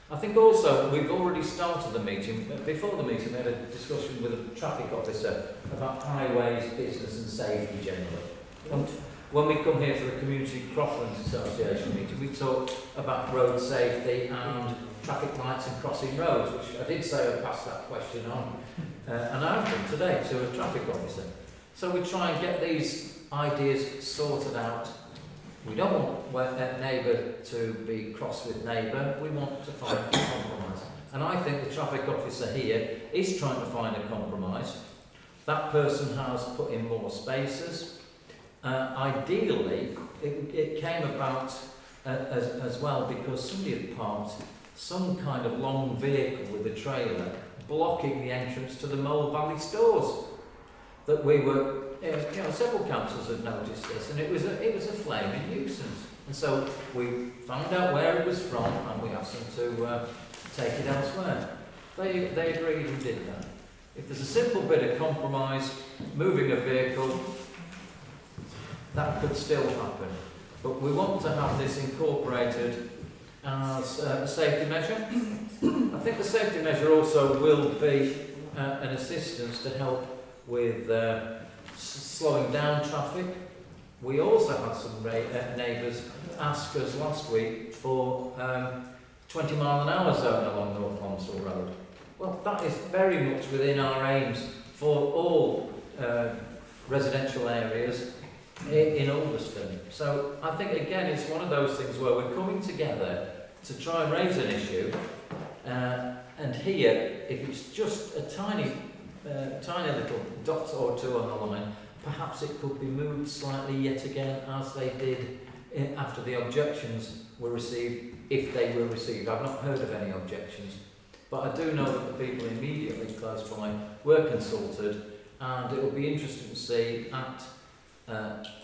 Speaker 9: I think also we've already started the meeting. Before the meeting we had a discussion with a traffic officer about highways, business and safety generally. And when we come here for the Community Crosslands Association meeting, we talk about road safety and traffic lights and crossing roads, which I did say I'd pass that question on, and I've done today to a traffic officer. So we try and get these ideas sorted out. We don't want a neighbour to be cross with neighbour, we want to find a compromise. And I think the traffic officer here is trying to find a compromise. That person has put in more spaces. Ideally, it came about as well because somebody had parked some kind of long vehicle with a trailer blocking the entrance to the Mole Valley stores. That we were, several councils had noticed this, and it was a flaming nuisance. And so we found out where it was from, and we asked them to take it elsewhere. They agreed and did that. If there's a simple bit of compromise, moving a vehicle, that could still happen. But we want to have this incorporated as a safety measure. I think the safety measure also will be an assistance to help with slowing down traffic. We also had some neighbours ask us last week for 20 mile an hour zone along North Lonsdale Road. Well, that is very much within our aims for all residential areas in Ulverston. So I think again it's one of those things where we're coming together to try and raise an issue, and here, if it's just a tiny little dot or two on the line, perhaps it could be moved slightly yet again, as they did after the objections were received, if they were received. I've not heard of any objections, but I do know that the people immediately close by were consulted, and it will be interesting to see at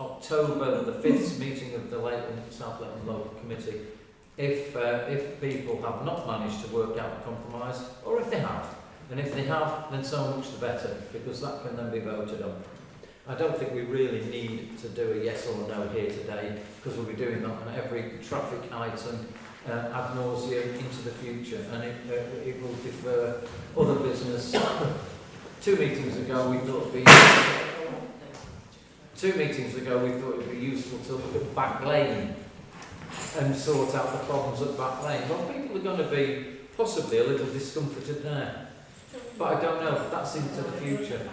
Speaker 9: October the 5th meeting of the South Leighton Local Committee if people have not managed to work out a compromise, or if they have. And if they have, then so much the better, because that can then be voted on. I don't think we really need to do a yes or no here today, because we'll be doing that on every traffic item ad nauseum into the future, and it will defer other business. 2 meetings ago we thought it would be useful to look at Back Lane and sort out the problems at Back Lane. Well, people are going to be possibly a little discomforted there. But I don't know if that's into the future.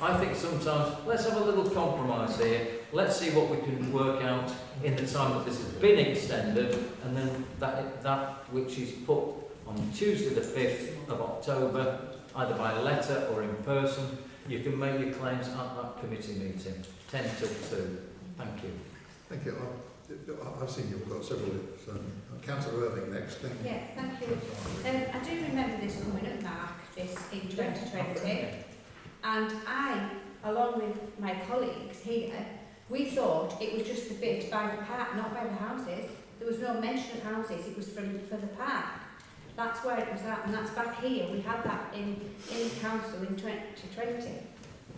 Speaker 9: I think sometimes let's have a little compromise here. Let's see what we can work out in the time that this has been extended, and then that which is put on Tuesday the 5th of October, either by letter or in person, you can make your claims at that committee meeting, 10 till 2. Thank you.
Speaker 1: Thank you. I've seen you've got several. Councillor Irving next. Thank you.
Speaker 16: Yeah, thank you. I do remember this coming at Mark, this in 2020, and I, along with my colleagues here, we thought it was just a bit by the park, not by the houses. There was no mention of houses, it was for the park. That's where it was at, and that's back here. We had that in council in 2020,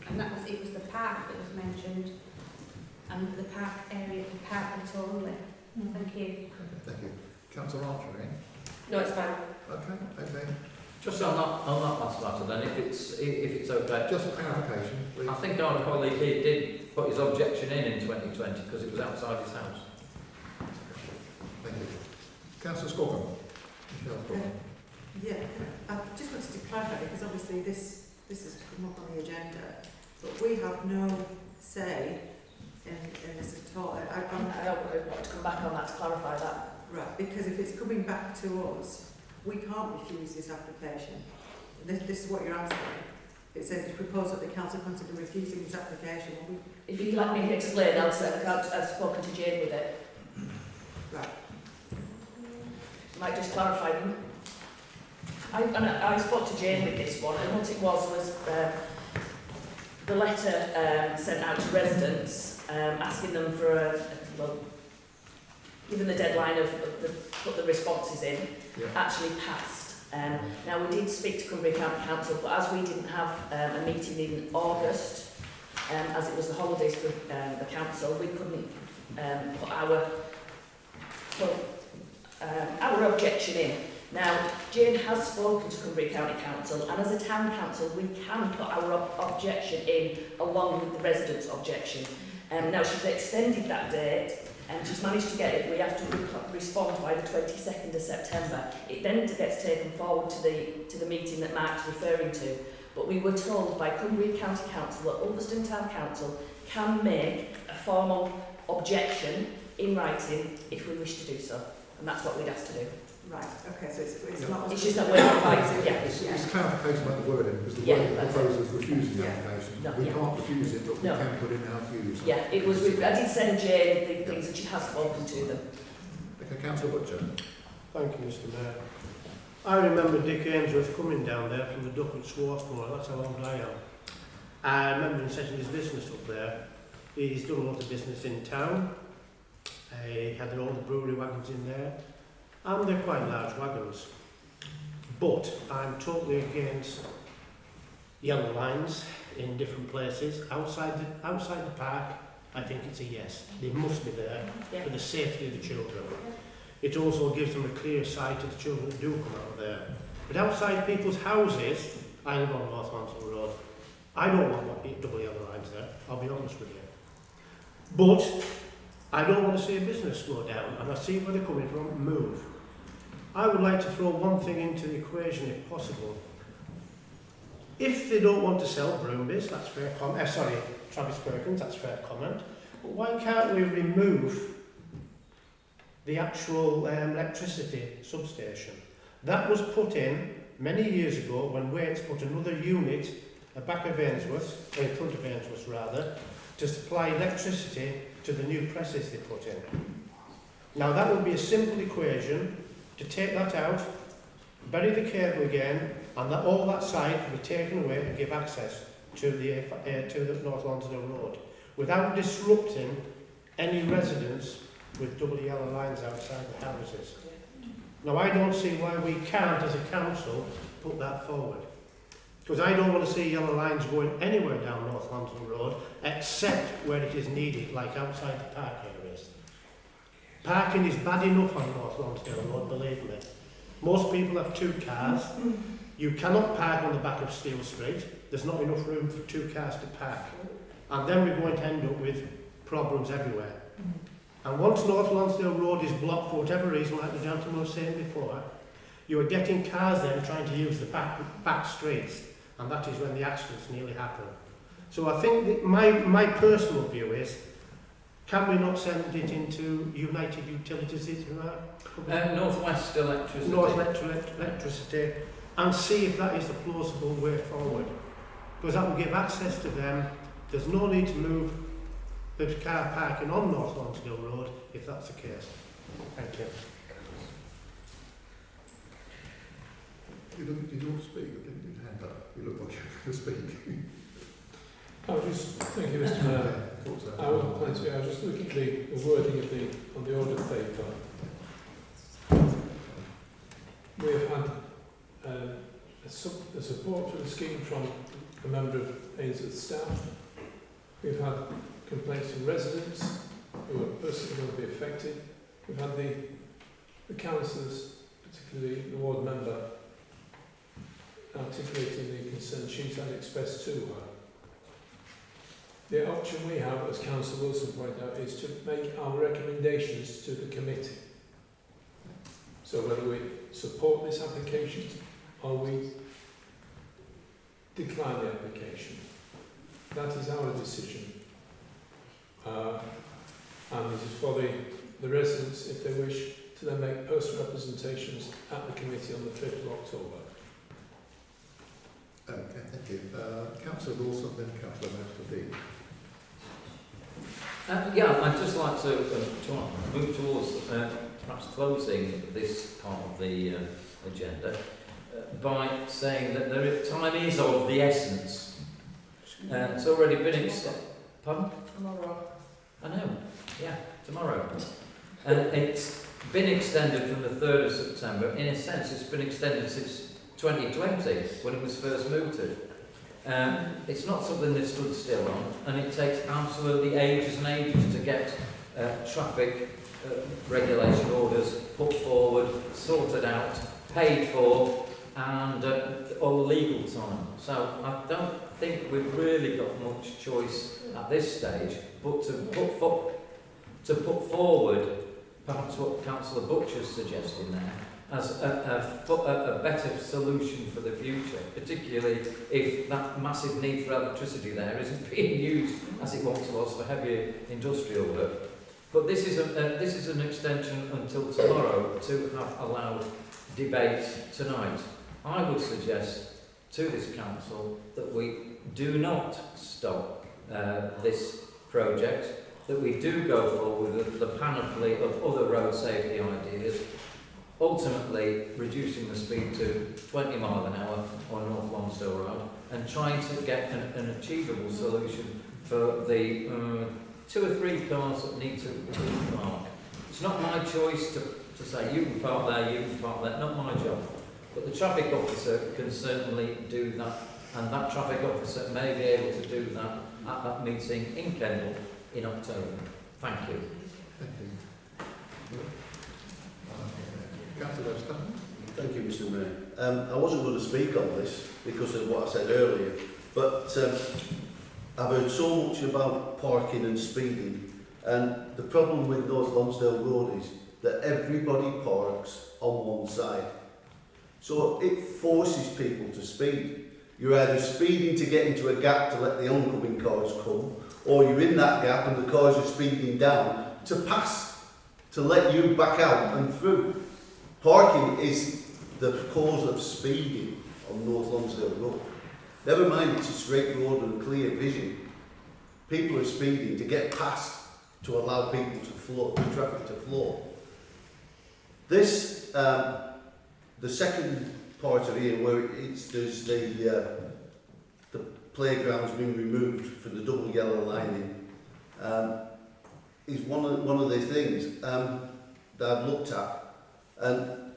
Speaker 16: and it was the park that was mentioned, and the park area, the park bit only. Thank you.
Speaker 1: Thank you. Councillor Archer again?
Speaker 15: No, it's fine.
Speaker 1: Okay.
Speaker 9: Just on that last matter then, if it's okay.
Speaker 1: Just for clarification, please.
Speaker 9: I think our colleague here did put his objection in 2020 because it was outside his house.
Speaker 1: Thank you. Councillor Scoggin.
Speaker 8: Yeah, I just wanted to clarify, because obviously this has come up on the agenda, but we have no say
Speaker 17: in this at all.
Speaker 7: I don't want to come back on that to clarify that.
Speaker 17: Right, because if it's coming back to us, we can't refuse this application. This is what you're asking. It says to propose that the council consider refusing this application. Well,
Speaker 7: If you'd like me to explain, I've spoken to Jane with it.
Speaker 17: Right.
Speaker 7: Might just clarify. I spoke to Jane with this one, and what it was the letter sent out to residents asking them for given the deadline of put the responses in, actually passed. Now we did speak to Cumbria County Council, but as we didn't have a meeting in August, as it was the holidays for the council, we couldn't put our objection in. Now, Jane has spoken to Cumbria County Council, and as a town council, we can put our objection in along with the residents' objection. Now, she's extended that date, and she's managed to get it. We have to respond by the 22nd of September. It then gets taken forward to the meeting that Mark's referring to. But we were told by Cumbria County Council that Ulverston Town Council can make a formal objection in writing if we wish to do so. And that's what we'd asked to do.
Speaker 17: Right, okay, so it's not...
Speaker 7: It's just that we're advising,
Speaker 1: It's clarification about the wording, because the wording proposes refusing the application. We can't refuse it, but we can put in our views.
Speaker 7: Yeah, it was. I did send Jane the things, and she has spoken to them.
Speaker 1: Okay, Councillor Butcher.
Speaker 13: Thank you, Mr Mayor. I remember Dick Ainsworth coming down there from the Duck at Swarthmore. That's how old I am. I remember him setting his business up there. He's done a lot of business in town. He had all the brewery wagons in there. And they're quite large wagons. But I'm totally against yellow lines in different places. Outside the park, I think it's a yes. They must be there for the safety of the children. It also gives them a clear sight of the children that do come out there. But outside people's houses, I live on North Lansel Road, I don't want double yellow lines there, I'll be honest with you. But I don't want to see a business slow down, and I see where they're coming from, move. I would like to throw one thing into the equation if possible. If they don't want to sell Broombys, that's fair comment. Travis Perkins, that's fair comment. But why can't we remove the actual electricity substation? That was put in many years ago when Waits put another unit at the back of Ainsworth, in front of Ainsworth rather, to supply electricity to the new presses they put in. Now that would be a simple equation to take that out, bury the cable again, and that all that side can be taken away and give access to the North Lonsdale Road without disrupting any residents with double yellow lines outside the houses. Now I don't see why we can't as a council put that forward, because I don't want to see yellow lines going anywhere down North Lonsdale Road except where it is needed, like outside the park areas. Parking is bad enough on North Lonsdale Road, believe me. Most people have 2 cars. You cannot park on the back of Steel Street. There's not enough room for 2 cars to park. And then we're going to end up with problems everywhere. And once North Lonsdale Road is blocked for whatever reason, like the gentleman was saying before, you are getting cars then trying to use the back streets, and that is when the accidents nearly happen. So I think that my personal view is, can we not send it into United Utilities,
Speaker 9: North West Electricity.
Speaker 13: North Electricity, and see if that is a plausible way forward. Because that will give access to them. There's no need to move the car parking on North Lonsdale Road if that's the case. Thank you.
Speaker 1: Did you want to speak? I didn't do hand up. You look like you were going to speak.
Speaker 10: Thank you, Mr. Mayor. I was just looking at the wording on the order paper. We have had a support for the scheme from a member of Ainsworth staff. We've had complaints from residents who are personally going to be affected. We've had the councillors, particularly the ward member, articulating the concern she's had expressed to her. The option we have, as Councillor Wilson pointed out, is to make our recommendations to the committee. So whether we support this application or we decline the application, that is our decision. and it is for the residents, if they wish, to then make personal representations at the committee on the 5th of October.
Speaker 1: Okay, thank you. Councillor Wilson, then Councillor Master
Speaker 9: Yeah, I'd just like to move towards perhaps closing this part of the agenda by saying that time is of the essence. It's already been extended. Pardon?
Speaker 7: Tomorrow.
Speaker 9: I know, yeah, tomorrow. It's been extended from the 3rd of September. In a sense, it's been extended since 2020, when it was first mooted. It's not something they've stood still on, and it takes absolutely ages and ages to get traffic regulation orders put forward, sorted out, paid for, and all legal time. So I don't think we've really got much choice at this stage, but to put forward perhaps what Councillor Butcher's suggesting there as a better solution for the future, particularly if that massive need for electricity there isn't being used as it once was for heavy industrial work. But this is an extension until tomorrow to have allowed debate tonight. I would suggest to this council that we do not stop this project, that we do go forward with the panoply of other road safety ideas, ultimately reducing the speed to 20 mile an hour on North Lonsdale Road and trying to get an achievable solution for the 2 or 3 cars that need to park. It's not my choice to say you can park there, you can park there, not my job. But the traffic officer can certainly do that, and that traffic officer may be able to do that at that meeting in Kendal in October. Thank you.
Speaker 1: Thank you. Councillor Webster.
Speaker 3: Thank you, Mr. Mayor. I wasn't going to speak on this because of what I said earlier, but I've heard so much about parking and speeding, and the problem with North Lonsdale Road is that everybody parks on one side. So it forces people to speed. You're either speeding to get into a gap to let the oncoming cars come, or you're in that gap and the cars are speeding down to pass, to let you back out and through. Parking is the cause of speeding on North Lonsdale Road. Never mind it's a straight road and clear vision. People are speeding to get past, to allow people to flow, the traffic to flow. This, the second part of here where there's the playground's been removed for the double yellow lining, is one of the things that I've looked at. And,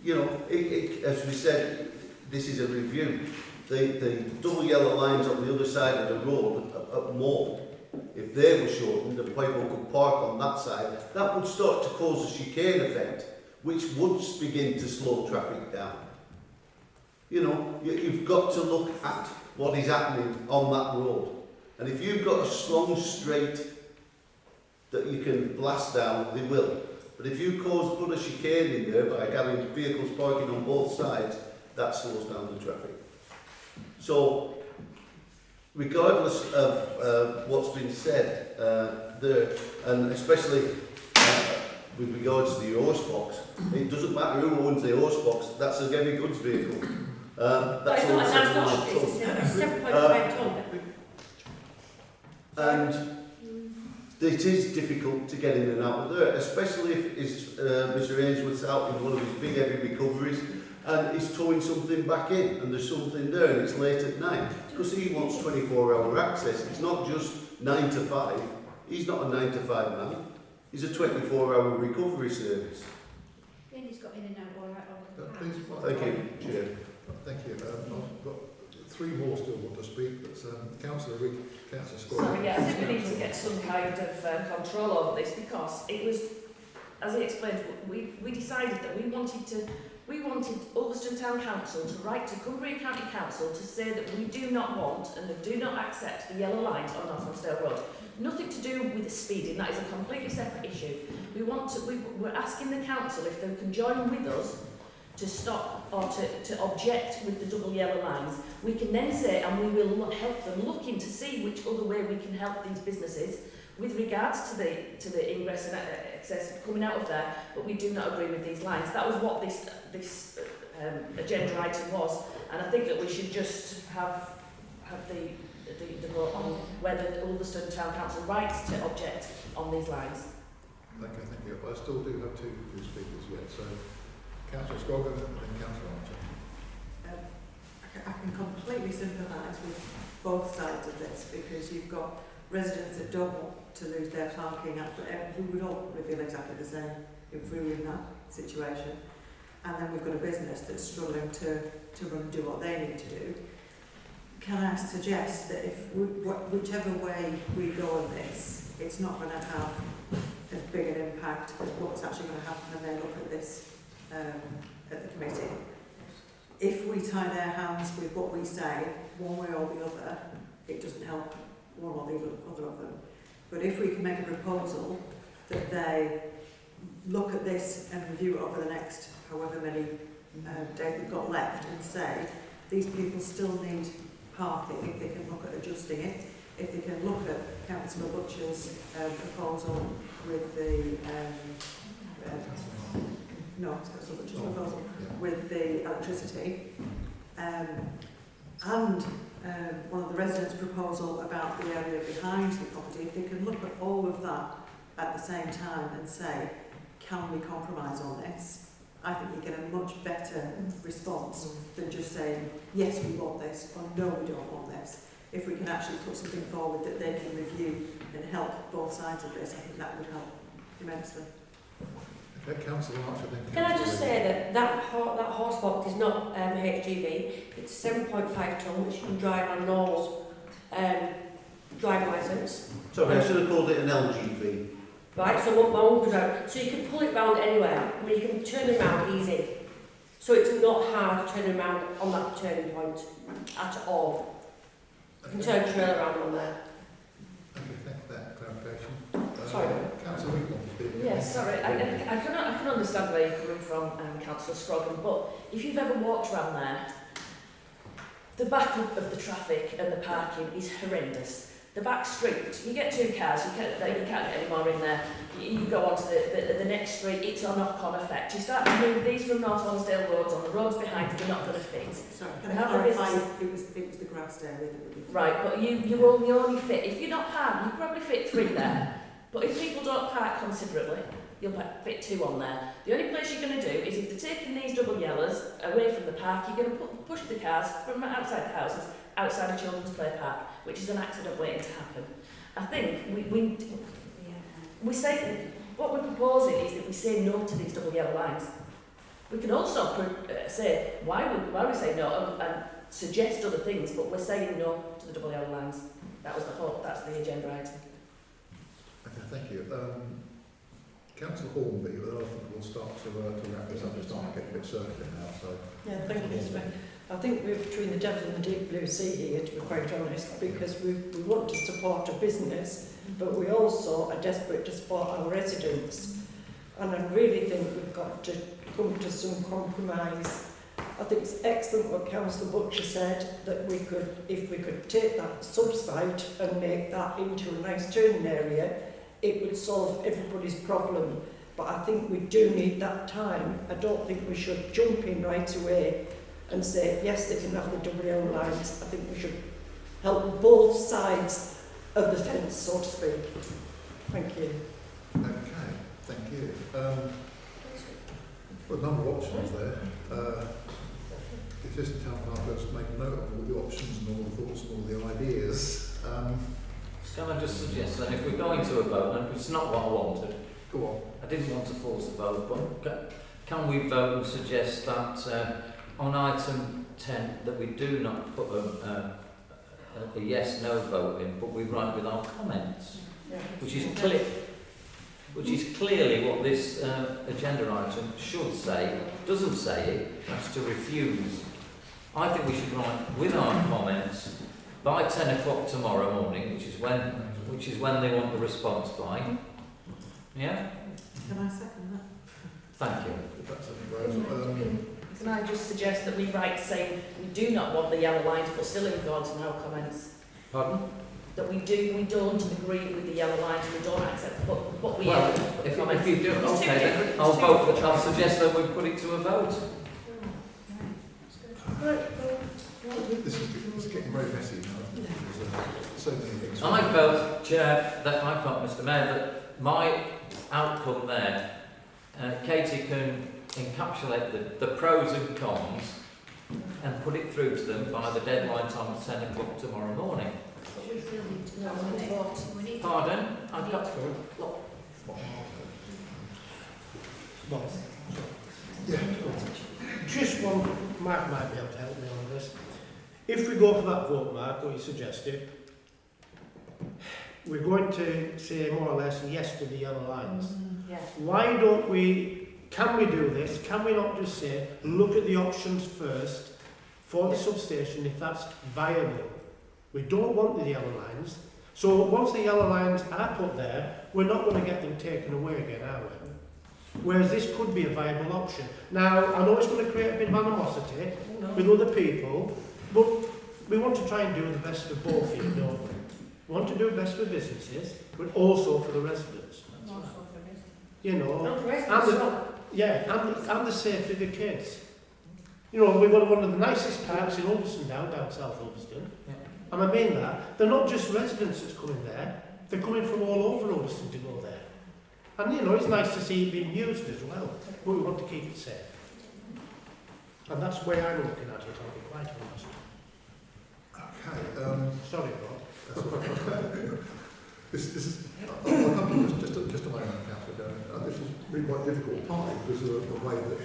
Speaker 3: you know, as we said, this is a review. The double yellow lines on the other side of the road at Moor, if they were shortened and people could park on that side, that would start to cause a chicane effect, which would begin to slow traffic down. You know, you've got to look at what is happening on that road. And if you've got a strong straight that you can blast down, they will. But if you put a chicane in there by having vehicles parking on both sides, that slows down the traffic. So, regardless of what's been said there, and especially with regards to the horse box, it doesn't matter who owns the horse box, that's a heavy goods vehicle. That's all 7.5 tonne. And it is difficult to get in and out of there, especially if Mr. Ainsworth's out in one of his big heavy recoveries and he's towing something back in and there's something there and it's late at night, because he wants 24-hour access. It's not just 9 to 5. He's not a 9 to 5 man. He's a 24-hour recovery service.
Speaker 16: He's got in and out all right.
Speaker 1: Please,
Speaker 3: Thank you, Chair.
Speaker 1: Thank you. I've got 3 more still want to speak, but Councillor Rick, Councillor Scott.
Speaker 2: Sorry, yeah, I think we need to get some kind of control over this, because it was, as he explained, we decided that we wanted Ulverston Town Council to write to Cumbria County Council to say that we do not want and do not accept the yellow lines on North Lonsdale Road. Nothing to do with the speeding, that is a completely separate issue. We're asking the council if they can join with us
Speaker 18: to stop or to object with the double yellow lines, we can then say, and we will help them look into see which other way we can help these businesses with regards to the ingress and access coming out of there, but we do not agree with these lines. That was what this agenda item was, and I think that we should just have the vote on whether Ulverston Town Council rights to object on these lines.
Speaker 1: Okay, thank you. I still do have two speakers yet, so Councillor Scroggan and then Councillor Archer.
Speaker 17: I can completely sympathise with both sides of this, because you've got residents that don't want to lose their parking, we would all probably feel exactly the same if we were in that situation. And then we've got a business that's struggling to run and do what they need to do. Can I suggest that if whichever way we go on this, it's not going to have as big an impact as what's actually going to happen when they look at this at the committee. If we tie their hands with what we say, one way or the other, it doesn't help one or the other of them. But if we can make a proposal that they look at this and review it over the next however many days we've got left, and say these people still need parking, if they can look at adjusting it, if they can look at Councillor Butcher's proposal with the with the electricity, and one of the residents' proposal about the area behind the property, if they can look at all of that at the same time and say, can we compromise on this? I think you get a much better response than just saying, yes, we want this, or no, we don't want this. If we can actually put something forward that they can review and help both sides of this, I think that would help immensely.
Speaker 1: Okay, Councillor Archer, then
Speaker 15: Can I just say that horse box is not HGV, it's 7.5 tonne, which you can drive on normal driving licence.
Speaker 3: Sorry, I should have called it an LGV.
Speaker 15: Right, so what my uncle drive, so you can pull it round anywhere, I mean you can turn it round easy. So it's not hard to turn it round on that turning point at all. You can turn a trailer around on there.
Speaker 1: Okay, thank you for that clarification.
Speaker 15: Sorry.
Speaker 1: Councillor Winkle, speaking.
Speaker 18: Yes, sorry, I can understand where you're coming from, Councillor Scroggan, but if you've ever walked around there, the back of the traffic and the parking is horrendous. The back street, you get two cars, you can't get any more in there. You go on to the next street, it's a knock-on effect. You start to move these from North Lonsdale roads on, the roads behind they're not going to fit.
Speaker 17: Sorry, can I clarify? It was the grass area that we...
Speaker 18: Right, but you only fit, if you're not parked, you probably fit 3 there. But if people don't park considerably, you'll fit 2 on there. The only place you're going to do is if they're taking these double yellows away from the park, you're going to push the cars from outside the houses, outside a children's play park, which is an accident waiting to happen. I think we say, what we're proposing is that we say no to these double yellow lines. We can also say why we say no and suggest other things, but we're saying no to the double yellow lines. That's the agenda item.
Speaker 1: Okay, thank you. Councillor Hornby, I think we'll start to wrap this up. It's starting to get a bit circular now, so...
Speaker 12: Yeah, thank you, Mr. Mayor. I think we're between the devil and the deep blue sea here, to be quite honest, because we want to support a business, but we also are desperate to support our residents. And I really think we've got to come to some compromise. I think it's excellent what Councillor Butcher said, that we could, if we could take that sub-site and make that into a nice turning area, it would solve everybody's problem. But I think we do need that time. I don't think we should jump in right away and say, yes, they can have the double yellow lines. I think we should help both sides of the fence, so to speak. Thank you.
Speaker 1: Okay, thank you. Well, a number of options there. The assistant town clerk has made a note of all the options and all the thoughts and all the ideas.
Speaker 9: Can I just suggest that if we're going to a vote, and it's not what I wanted,
Speaker 1: go on.
Speaker 9: I didn't want to force a vote, but can we vote and suggest that on item 10 that we do not put a yes/no vote in, but we write with our comments, which is clearly what this agenda item should say. Doesn't say it, that's to refuse. I think we should write with our comments by 10 o'clock tomorrow morning, which is when they want the response by. Yeah?
Speaker 17: Can I second that?
Speaker 9: Thank you.
Speaker 1: If that's any
Speaker 18: I just suggest that we write saying we do not want the yellow lines, but still in regards to our comments.
Speaker 9: Pardon?
Speaker 18: That we don't agree with the yellow lines, we don't accept, but we
Speaker 9: Well,
Speaker 18: put the
Speaker 9: if
Speaker 18: comments.
Speaker 9: you do,
Speaker 18: It's too
Speaker 9: okay,
Speaker 18: different,
Speaker 9: then
Speaker 18: it's
Speaker 9: I'll
Speaker 18: too
Speaker 9: vote
Speaker 18: different.
Speaker 9: for, I'll suggest that we put it to a vote.
Speaker 1: This is getting very messy now. There's so many things.
Speaker 9: I felt, Chair, Mr Mayor, that my outcome there, Katie can encapsulate the pros and cons and put it through to them by the deadline time at 10 o'clock tomorrow morning.
Speaker 16: But we still need to know on it. We need to-
Speaker 9: Pardon? I've got
Speaker 13: Well,
Speaker 1: Yeah.
Speaker 13: just one, Mark might be able to help me on this. If we go for that vote, Mark, what you suggested, we're going to say more or less yes to the yellow lines.
Speaker 18: Yeah.
Speaker 13: Why don't we, can we do this? Can we not just say, look at the options first for the substation if that's viable? We don't want the yellow lines. So once the yellow lines are put there, we're not going to get them taken away again, are we? Whereas this could be a viable option. Now, I know it's going to create a bit of animosity with other people, but we want to try and do the best for both of you, don't we? We want to do the best for businesses, but also for the residents. You know, and the safety of the kids. You know, we've got one of the nicest parks in Ulverston down south Ulverston.
Speaker 9: Yeah.
Speaker 13: And I mean that. They're not just residents that's coming there, they're coming from all over Ulverston to go there. And you know, it's nice to see it being used as well, but we want to keep it safe. And that's the way I'm looking at it, I'll be quite honest.
Speaker 1: Okay.
Speaker 13: Sorry, Rob.
Speaker 1: That's all right. This is. I'll come to this just a moment, Councillor Dolan. This is really quite difficult, partly because of the way that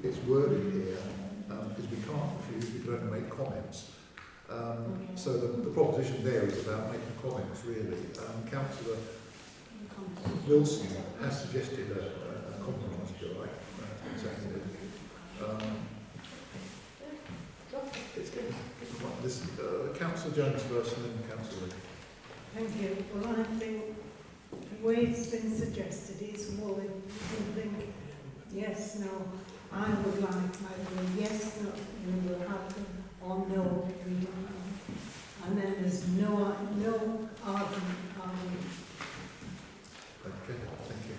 Speaker 1: it's worded here. Because we can't refuse, we can only make comments. So the proposition there is about making comments, really. Councillor Wilson has suggested a compromise, if you like. It's getting this. Councillor Jones first, and then Councillor Lee.
Speaker 8: Thank you. Well, I think the way it's been suggested is more than you can think, yes, no. I would like either a yes, no, we will have them, or no, we don't have. And then there's no argument.
Speaker 1: Okay, thank you.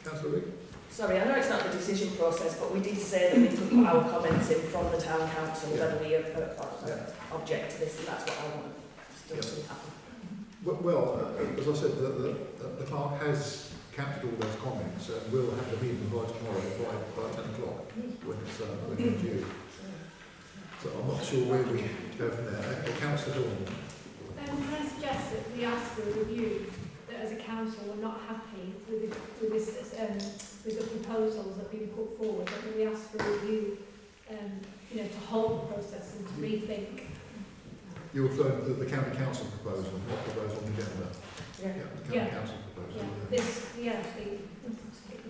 Speaker 1: Councillor Lee?
Speaker 18: Sorry, I know it's not the decision process, but we did say that we could put our comments in from the town council, whether we object to this, and that's what I want still to happen.
Speaker 1: Well, as I said, the clerk has captured all those comments, and we'll have the meeting by tomorrow by 10 o'clock when it's due. So I'm not sure where we go from there. Councillor Dawn.
Speaker 14: Can I suggest that we ask for a review, that as a council we're not happy with the proposals that have been put forward, that we ask for a review, to halt the process and to rethink.
Speaker 1: You're referring to the county council proposal, not proposal on the agenda.
Speaker 14: Yeah.
Speaker 1: The county council proposal.
Speaker 14: The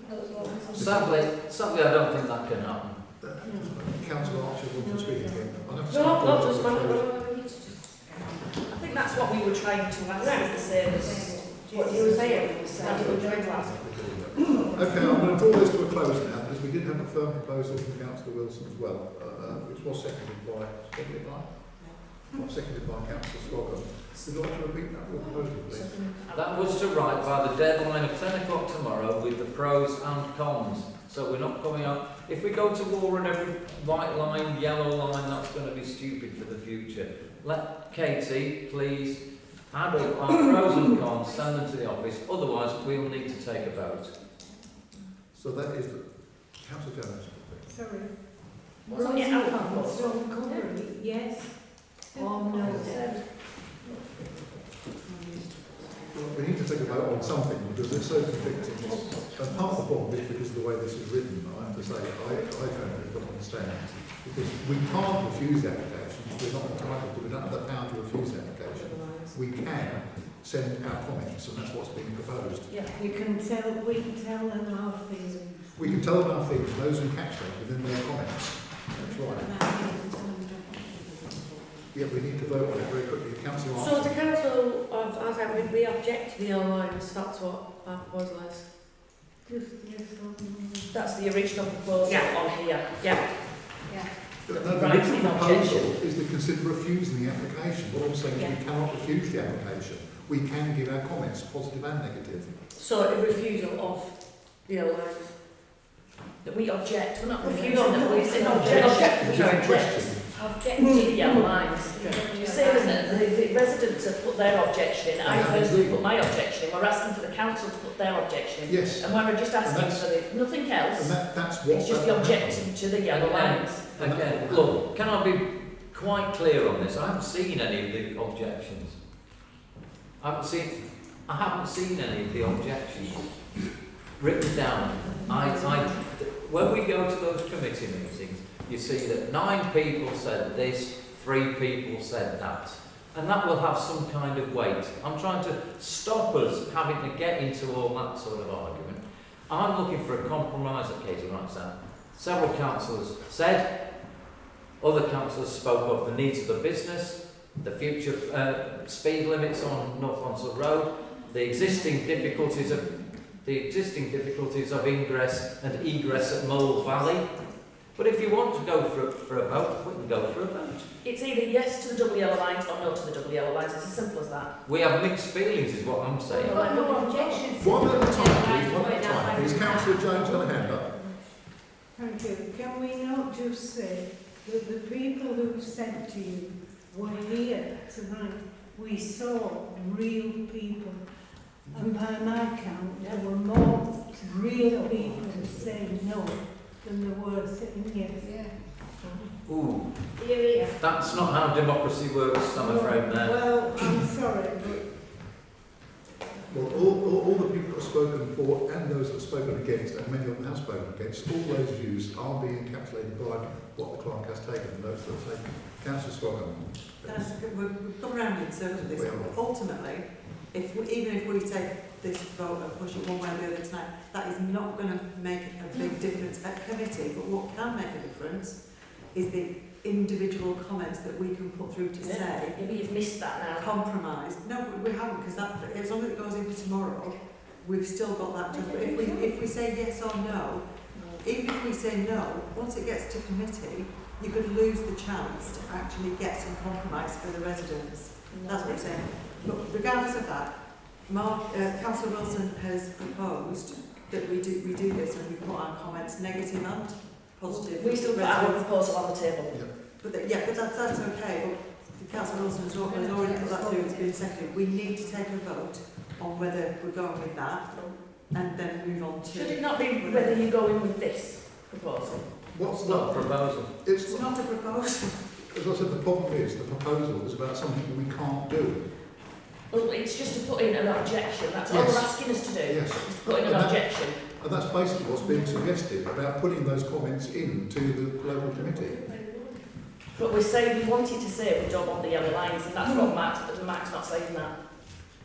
Speaker 14: proposal.
Speaker 9: Sadly, I don't think that can happen.
Speaker 1: Councillor Archer wants to speak again.
Speaker 18: I think that's what we were trying to ask, is the same as what you were saying. That's what we were trying to ask.
Speaker 1: Okay, I'm going to draw this to a close now, because we did have a firm proposal from Councillor Wilson as well, which was seconded by Councillor Scotland. Would you like to repeat that proposal, please?
Speaker 9: That was to write by the deadline of 10 o'clock tomorrow with the pros and cons. So we're not coming up. If we go to war on every white line, yellow line, that's going to be stupid for the future. Let Katie, please, add up our pros and cons, send them to the office. Otherwise, we'll need to take a vote.
Speaker 1: So that is Councillor Jones.
Speaker 8: Sorry.
Speaker 18: What's on your
Speaker 8: yes or no?
Speaker 1: Well, we need to take a vote on something because it's so conflicting. And part of the problem is because of the way this is written, I have to say, I don't understand. Because we can't refuse the application. We're not entitled to, we don't have the power to refuse the application. We can send our comments, and that's what's being proposed.
Speaker 8: Yeah, we can tell them our feelings.
Speaker 1: We can tell them our feelings, those who catch them within their comments. That's right. Yeah, we need to vote on it very quickly. Councillor
Speaker 15: So
Speaker 1: Archer.
Speaker 15: the council of Alzheimer, we object to the yellow lines, that's what our proposal is.
Speaker 18: That's the original proposal on here. Yeah.
Speaker 1: No, the
Speaker 18: Right,
Speaker 1: original
Speaker 18: in
Speaker 1: proposal
Speaker 18: objection.
Speaker 1: is to consider refusing the application. What I'm saying is
Speaker 18: Yeah.
Speaker 1: we cannot refuse the application. We can give our comments, positive and negative.
Speaker 18: So a refusal of the yellow lines. That we object. We're not refusing
Speaker 12: No,
Speaker 18: that. We're saying objection.
Speaker 1: It's a different question.
Speaker 18: Object to the yellow lines. You say that the residents have put their objection in. I
Speaker 1: Yeah,
Speaker 18: personally
Speaker 1: indeed.
Speaker 18: put my objection in. We're asking for the council to put their objection in.
Speaker 1: Yes.
Speaker 18: And we're just asking
Speaker 1: And
Speaker 18: for the, nothing else.
Speaker 1: And that's what...
Speaker 18: It's just the objecting to the yellow lines.
Speaker 9: Again, look, can I be quite clear on this? I haven't seen any of the objections. I haven't seen any of the objections written down. When we go to those committee meetings, you see that 9 people said this, 3 people said that. And that will have some kind of weight. I'm trying to stop us having to get into all that sort of argument. I'm looking for a compromise that Katie writes down. Several councillors said, other councillors spoke of the needs of the business, the future speed limits on North Lonsdale Road, the existing difficulties of ingress and egress at Mole Valley. But if you want to go for a vote, we can go for a vote.
Speaker 18: It's either yes to the double yellow lines or no to the double yellow lines. It's as simple as that.
Speaker 9: We have mixed feelings is what I'm saying.
Speaker 16: No objections.
Speaker 1: One at a time, please. One at a time, please. Councillor Jones got a hand up.
Speaker 19: Thank you. Can we not just say that the people who sent to you were here tonight? We saw real people. And by my count, there were more real people saying no than there were saying yes.
Speaker 16: Yeah.
Speaker 9: Ooh,
Speaker 16: Here.
Speaker 9: that's not how democracy works, I'm afraid there.
Speaker 19: Well, I'm sorry, but
Speaker 1: Well, all the people that have spoken for and those that have spoken against, and many of them have spoken against, all those views are being encapsulated by what the clerk has taken and those that have taken. Councillor Scotland.
Speaker 17: We've come around in circles with this. Ultimately, even if we take this vote and push it one way or the other tonight, that is not going to make a big difference at committee. But what can make a difference is the individual comments that we can put through to say.
Speaker 18: Maybe you've missed that now.
Speaker 17: Compromise. No, we haven't, because that as long as it goes in for tomorrow, we've still got that chance. But if we say yes or no, even if we say no, once it gets to committee, you could lose the chance to actually get some compromise for the residents. That's what I'm saying. But regardless of that, Councillor Wilson has proposed that we do this and we put our comments negative and positive.
Speaker 18: We still put our proposal on the table.
Speaker 1: Yeah.
Speaker 17: But that's okay. But Councillor Wilson has already put that through. It's been seconded. We need to take a vote on whether we're going with that and then move on to.
Speaker 18: Should it not be whether you go in with this proposal?
Speaker 1: What's
Speaker 9: It's not a proposal.
Speaker 17: It's not a proposal.
Speaker 1: As I said, the problem is the proposal is about something that we can't do.
Speaker 18: Well, it's just to put in an objection. That's all
Speaker 1: Yes.
Speaker 18: we're asking us to do.
Speaker 1: Yes.
Speaker 18: Is to put in an
Speaker 1: And that-
Speaker 18: objection.
Speaker 1: And that's basically what's being suggested about putting those comments into the local committee.
Speaker 18: But we're saying we wanted to say we don't want the yellow lines, and that's what Mark's not saying that.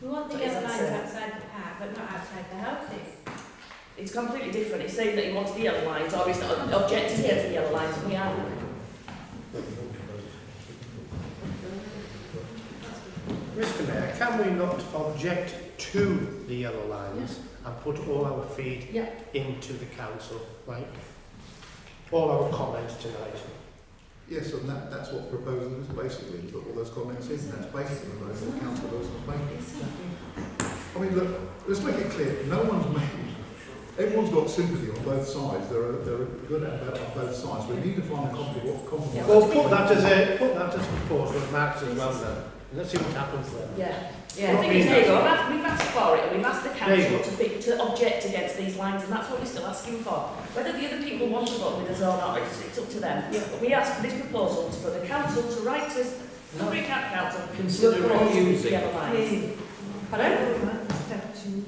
Speaker 16: We want the
Speaker 18: But
Speaker 16: yellow
Speaker 18: isn't
Speaker 16: lines
Speaker 18: it?
Speaker 16: outside the park, but not outside the houses.
Speaker 18: It's completely different. He's saying that he wants the yellow lines, or he's not objecting against the yellow lines, and we are.
Speaker 13: Mr Mayor, can we not object to the yellow lines and put all our feed into the council, right? All our comments tonight.
Speaker 1: Yes, and that's what the proposal is basically, to put all those comments in. That's basically the proposal that Councillor Wilson's making. I mean, look, let's make it clear. No one's making... Everyone's got sympathy on both sides. There are good and bad on both sides. We need to find a compromise.
Speaker 13: Well, put that as a proposal of Mark's as well then. Let's see what happens then.
Speaker 18: Yeah. The thing is, there you go. We've asked for it, and we've asked the council to object against these lines, and that's what we're still asking for. Whether the other people want to vote with us or not, it's up to them. But we ask for this proposal for the council to write to us, Cumbria Council,
Speaker 9: Consider refusing.
Speaker 18: yellow lines. Pardon?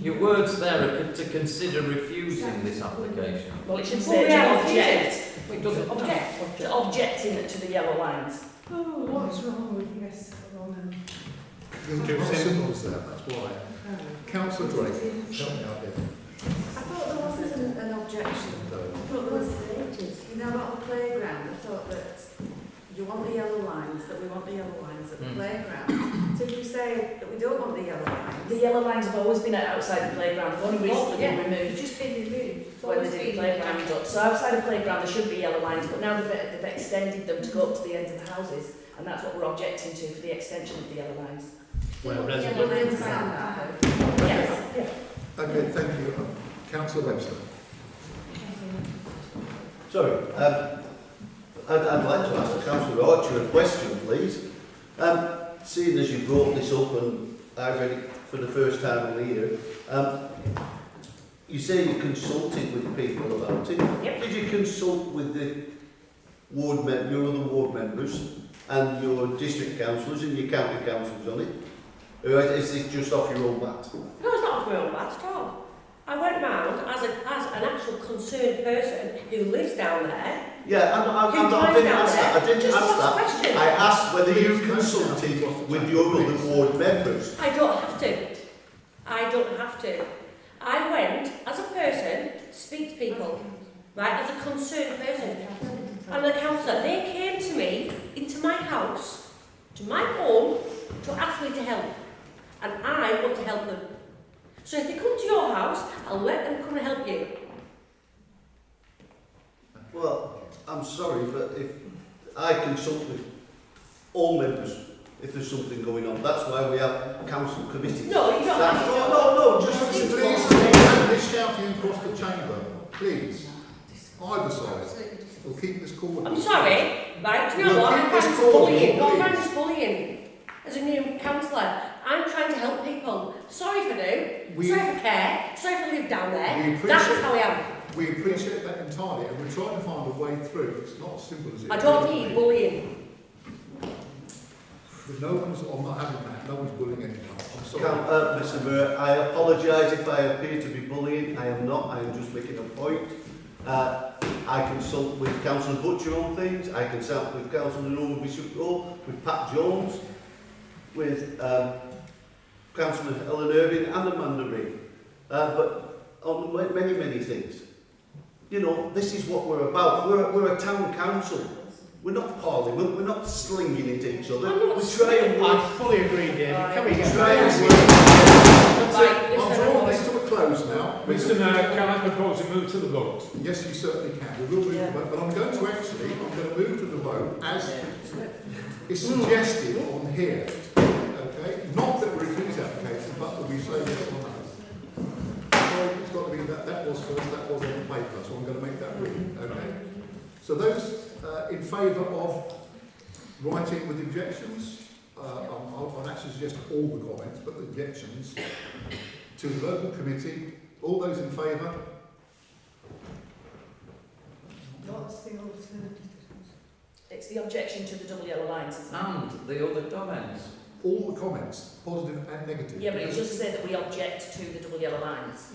Speaker 9: Your words there are to consider refusing this application.
Speaker 18: Well, it should say to object.
Speaker 9: It doesn't
Speaker 18: Object. To objecting to the yellow lines.
Speaker 19: oh, what's wrong with yes or no?
Speaker 1: It's not as simple as that, that's why. Councillor Drake, help me out here.
Speaker 17: I thought there wasn't an objection. I thought there was, you know, about the playground. I thought that
Speaker 18: you want the yellow lines, that we want the yellow lines at the playground. So if you say that we don't want the yellow lines... The yellow lines have always been outside the playground, they've only recently been removed.
Speaker 14: Just been removed.
Speaker 18: When they did the playground up. So outside the playground there should be yellow lines, but now they've extended them to go up to the end of the houses, and that's what we're objecting to for the extension of the yellow lines.
Speaker 13: Where
Speaker 14: Yellow lines are.
Speaker 18: Yes.
Speaker 1: Okay, thank you. Councillor Webster.
Speaker 3: Sorry, I'd like to ask Councillor Archer a question, please. Seeing as you brought this up and I read it for the first time in the year, you say you consulted with people about it.
Speaker 18: Yep.
Speaker 3: Did you consult with the your other ward members and your district councillors and your county councillors on it? Or is it just off your own bat?
Speaker 15: No, it's not off my own bat at all. I went round as an actual concerned person who lives down there.
Speaker 3: Yeah, I didn't ask that. I didn't ask that. I asked whether you consulted with your other ward members.
Speaker 15: I don't have to. I don't have to. I went as a person to speak to people, right, as a concerned person. And the councillor, they came to me, into my house, to my home, to ask me to help. And I want to help them. So if they come to your house, I'll let them come and help you.
Speaker 3: Well, I'm sorry, but if I consult with all members if there's something going on, that's why we have council committees.
Speaker 15: No, you don't have to.
Speaker 3: No, just
Speaker 1: Please, this shouting across the chamber, please. Either side. We'll keep this call.
Speaker 15: I'm sorry, right? Do you know what? I find this bullying. I find this bullying. As a new councillor, I'm trying to help people. Sorry if I do. Sorry if I care. Sorry if I live down there. That's how I am.
Speaker 1: We appreciate that entirely, and we're trying to find a way through. It's not as simple as it is.
Speaker 15: I don't need bullying.
Speaker 1: No one's, I'm not having that. No one's bullying anyone. I'm sorry.
Speaker 3: Mr. Mayor, I apologise if I appear to be bullying. I am not. I am just making a point. I consult with Councillor Butcher on things. I consult with Councillor Norman Bishop Hall, with Pat Jones, with Councillor Ellen Irving and Amanda Reid. But on many things. You know, this is what we're about. We're a town council. We're not parliament. We're not slinging at each other. We try and work.
Speaker 13: I fully agree, David. Can we get
Speaker 3: try and
Speaker 1: I'm drawing this to a close now.
Speaker 10: Mr. Mayor, can I propose to move to the vote?
Speaker 1: Yes, you certainly can. We will move to the vote, but I'm going to move to the vote as is suggested on here. Okay? Not that we refuse the application, but that we say yes or no. So it's got to be that was first, that was on the paper, so I'm going to make that read. Okay? So those in favour of writing with objections, I'll actually suggest all the comments, but the objections to the local committee. All those in favour?
Speaker 19: What's the alternative?
Speaker 18: It's the objection to the double yellow lines, isn't it?
Speaker 9: And the other comments.
Speaker 1: All the comments, positive and negative.
Speaker 18: Yeah, but it just said that we object to the double yellow lines.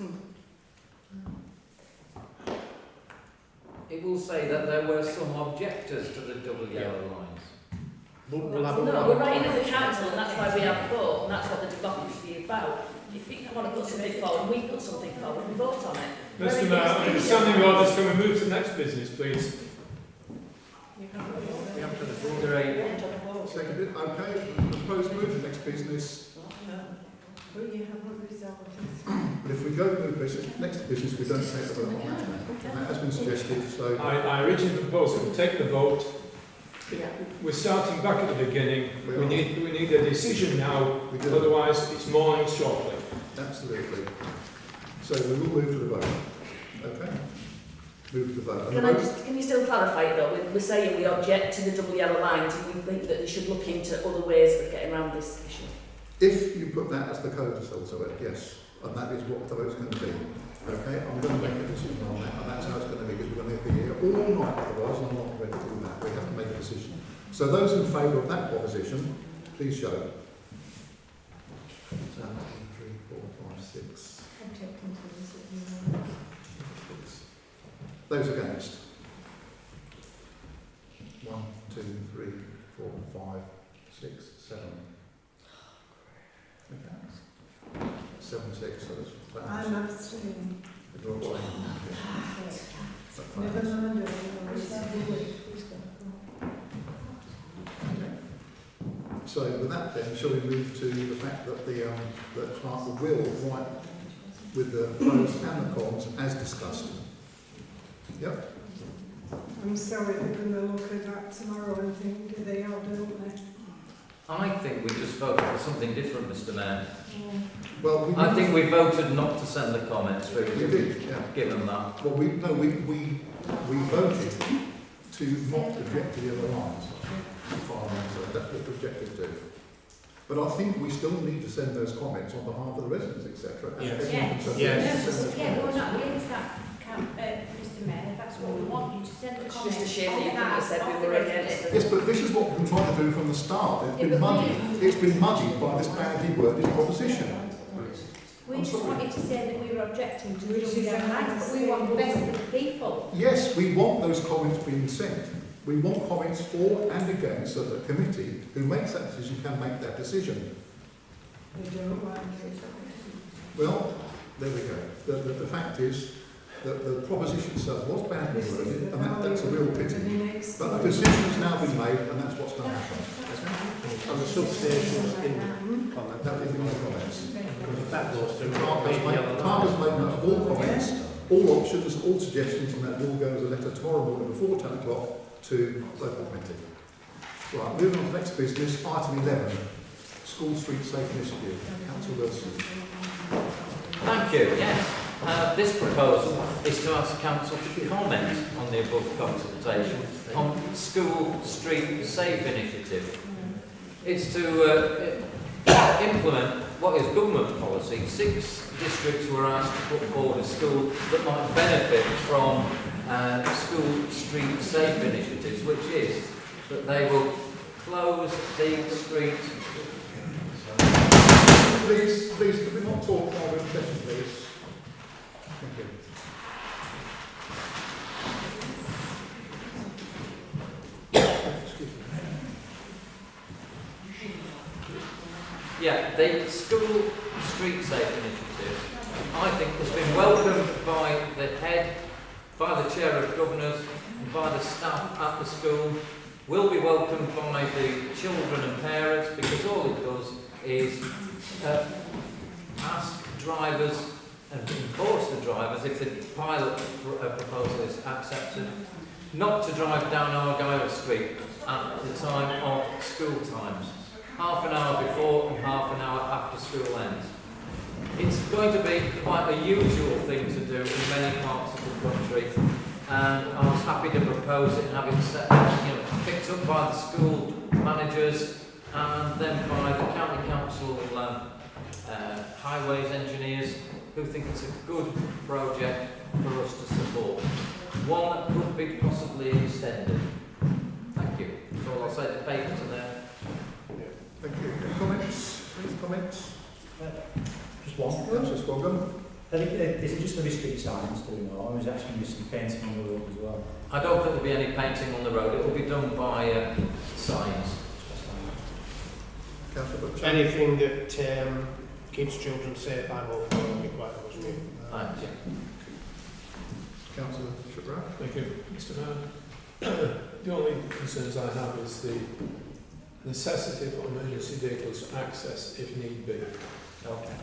Speaker 9: It will say that there were some objectors to the double yellow lines.
Speaker 13: We'll have a
Speaker 18: No, we're writing as a council, and that's why we have a vote, and that's what the democracy is about. If you want to put something forward, we put something forward, we vote on it.
Speaker 10: Mr. Mayor, under standing orders, can we move to the next business, please?
Speaker 1: Seconded. Okay. Proposed move to the next business.
Speaker 19: But you haven't resolved it.
Speaker 1: But if we go to the business, next business, we don't take the vote on that. And that has been suggested. So
Speaker 10: I originally proposed that we take the vote. We're starting back at the beginning. We need a decision now, otherwise it's morning shortly.
Speaker 1: Absolutely. So we will move to the vote. Okay. Move to the vote.
Speaker 18: Can you still clarify it though? We're saying we object to the double yellow lines, and we think that they should look into other ways of getting around this issue.
Speaker 1: If you put that as the code also, yes, and that is what the vote's going to be. Okay, I'm going to make a decision on that, and that's how it's going to be, because we're going to be here all night otherwise, and I'm not ready to do that. We have to make a decision. So those in favour of that proposition, please show. 1, 2, 3, 4, 5, 6. Those against? 1, 2, 3, 4, 5, 6, 7. Okay. 7, 6. So that's
Speaker 19: I'm abstaining.
Speaker 1: You're abstaining.
Speaker 19: Never mind.
Speaker 1: So with that then, shall we move to the fact that the clerk will write with the pros and the cons as discussed? Yep.
Speaker 19: I'm sorry, they're going to look at that tomorrow and think they are, don't they?
Speaker 9: I think we just voted for something different, Mr Mayor.
Speaker 1: Well,
Speaker 9: I think we voted not to send the comments through.
Speaker 1: We did, yeah.
Speaker 9: Given that.
Speaker 1: Well, we voted to not object to the other lines. That's what we objected to. But I think we still need to send those comments on behalf of the residents, etc.
Speaker 16: Yeah, we're not against that, Mr Mayor. That's what we want you to send the
Speaker 18: It's
Speaker 16: comments.
Speaker 18: just a shame that you couldn't have said we were against it.
Speaker 1: Yes, but this is what we've been trying to do from the start. It's been muddied by this badly worded proposition.
Speaker 16: We just wanted to say that we were objecting to the rights, but we want the best for the people.
Speaker 1: Yes, we want those comments being sent. We want comments for and against, so that the committee who makes that decision can make that decision.
Speaker 19: They don't like it.
Speaker 1: Well, there we go. The fact is that the proposition itself was badly worded, and that's a real pity. But the decision has now been made, and that's what's going to happen.
Speaker 13: And the substations in the comment,
Speaker 1: That is in the comments.
Speaker 13: because if that goes through,
Speaker 1: Clerk has made note of all comments, all options, all suggestions, and that will go as a letter tomorrow morning before 10 o'clock to local committee. Right, moving on to the next business, item 11, School Street Safe Initiative. Councillor Wilson.
Speaker 9: Thank you. Yes. This proposal is to ask Council to comment on the above consultation on School Street Safe Initiative. It's to implement what is government policy. 6 districts were asked to put forward a school that might benefit from School Street Safe initiatives, which is that they will close the street.
Speaker 1: Please, could we not talk while we're in session, please? Thank you. Excuse me.
Speaker 9: Yeah, the School Street Safe initiative, I think, has been welcomed by the head, by the chair of governors, and by the staff at the school. Will be welcomed by the children and parents, because all it does is ask drivers and enforce the drivers, if the pilot proposal is accepted, not to drive down Argyle Street at the time of school times. Half an hour before and half an hour after school ends. It's going to be quite a usual thing to do in many parts of the country, and I was happy to propose it and have it set, picked up by the school managers and then by the county council highways engineers, who think it's a good project for us to support. One that could be possibly extended. Thank you. That's all I'll say. The papers are there.
Speaker 1: Thank you. Any comments? Any comments?
Speaker 20: Just one.
Speaker 1: Councillor Scoggin.
Speaker 20: Is it just going to be street signs doing it, or is it actually going to be some painting on the road as well?
Speaker 9: I don't think there'll be any painting on the road. It will be done by signs.
Speaker 1: Councillor Butcher.
Speaker 13: anything that keeps children safe, I'm all for, will be quite good.
Speaker 9: Thank you.
Speaker 1: Councillor Shabrat.
Speaker 10: Thank you, Mr Mayor. The only concerns I have is the necessity for emergency vehicles to access if need be.
Speaker 9: Okay.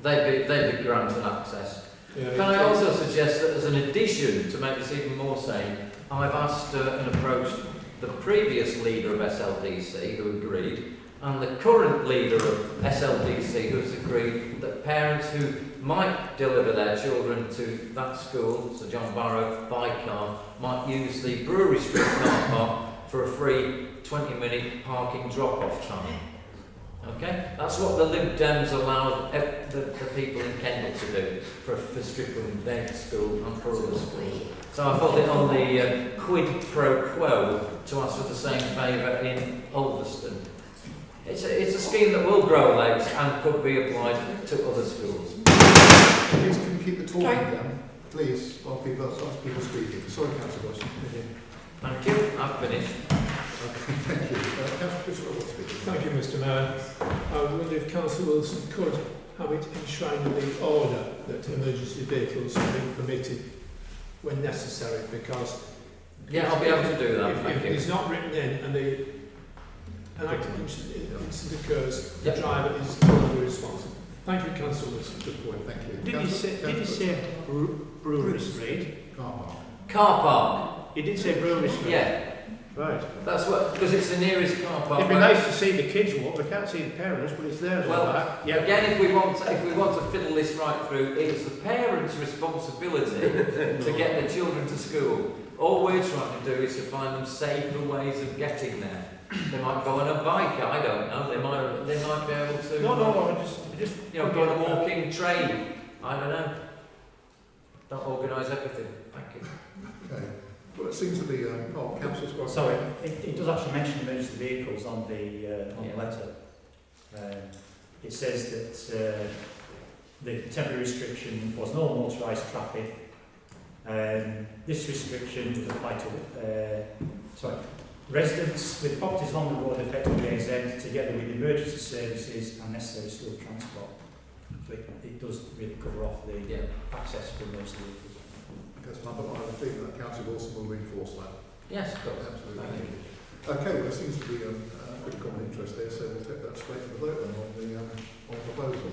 Speaker 9: They'd be granted access.
Speaker 10: Yeah,
Speaker 9: Can I also suggest that as an addition, to make this even more sane, I've asked and approached the previous leader of SLDC, who agreed, and the current leader of SLDC, who has agreed that parents who might deliver their children to that school, Sir John Barrow, by car, might use the Brewery Street car park for a free 20-minute parking drop-off time. Okay? That's what the Lib Dems allowed the people in Kendal to do for Strickland Bent School and for other schools. So I thought it on the quid pro quo to ask for the same favour in Ulverston. It's a scheme that will grow legs and could be applied to other schools.
Speaker 1: Please, can you keep the talking down, please, while people speaking. Sorry, Councillor Wilson.
Speaker 9: Thank you. I've finished.
Speaker 1: Okay, thank you. Councillor Bishop will speak.
Speaker 10: Thank you, Mr Mayor. I wonder if Councillor Wilson could have it enshrined in the order that emergency vehicles are being permitted when necessary, because
Speaker 9: yeah, I'll be able to do that.
Speaker 10: If it's not written in and incident occurs, the driver is totally responsible. Thank you, Councillor Wilson. Good point.
Speaker 1: Thank you.
Speaker 20: Did you say Brewery Street?
Speaker 1: Car park.
Speaker 9: Car park.
Speaker 20: You did say Brewery Street?
Speaker 9: Yeah.
Speaker 20: Right.
Speaker 9: That's what, because it's the nearest car park.
Speaker 20: It'd be nice to see the kids walk. We can't see the parents, but it's theirs.
Speaker 9: Well,
Speaker 20: yeah.
Speaker 9: again, if we want to fiddle this right through, it's the parents' responsibility to get their children to school. All we're trying to do is to find them safer ways of getting there. They might go on a bike. I don't know. They might be able to.
Speaker 20: No. Just
Speaker 9: go on a walking train. I don't know. Don't organise everything. Thank you.
Speaker 1: Okay. Well, it seems to be. Councillor Scott.
Speaker 20: Sorry, it does actually mention emergency vehicles on the letter. It says that the temporary restriction was no motorised traffic. This restriction would apply to residents with properties on the road effectively exempt, together with emergency services and necessary school transport. So it does really cover off the access for most vehicles.
Speaker 1: That's fine, but I have a feeling that Councillor Wilson will reinforce that.
Speaker 9: Yes, of course.
Speaker 1: Absolutely. Okay, well, there seems to be a pretty common interest there, so we'll take that straight to the vote then on the proposal.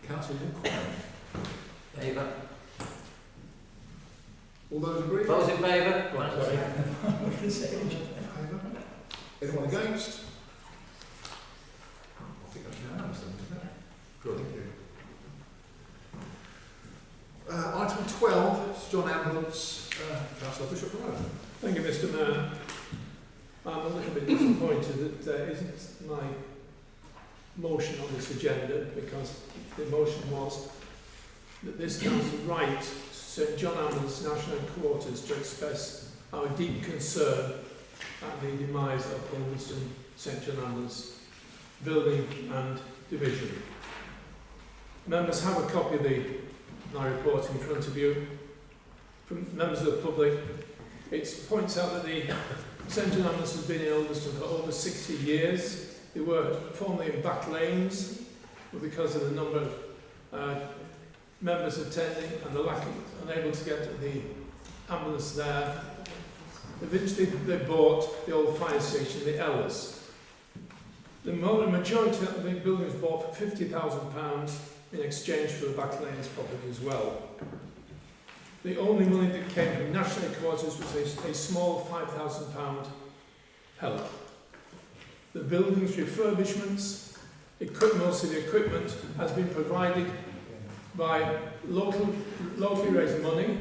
Speaker 1: Councillor Wilson.
Speaker 9: Favour.
Speaker 1: All those agree?
Speaker 9: Those in favour?
Speaker 1: Anyone against? I think that's unanimous then, isn't it? Good, thank you. Item 12, John Ambulance, Councillor Bishop Road.
Speaker 10: Thank you, Mr. Mayor. I'm a little bit disappointed that there isn't my motion on this agenda, because the motion was that this council write St John Ambulance National Headquarters to express our deep concern at the demise of Ulverston St John Ambulance building and division. Members have a copy of my report in front of you. From members of the public, it points out that the St John Ambulance has been in Ulverston for over 60 years. They were formerly in back lanes, but because of the number of members attending and the lack of unable to get the ambulance there, eventually they bought the old fire station, the Ellis. The majority of the building was bought for £50,000 in exchange for the back lanes property as well. The only money that came from national headquarters was a small £5,000 help. The building's refurbishments, most of the equipment has been provided by locally raised money,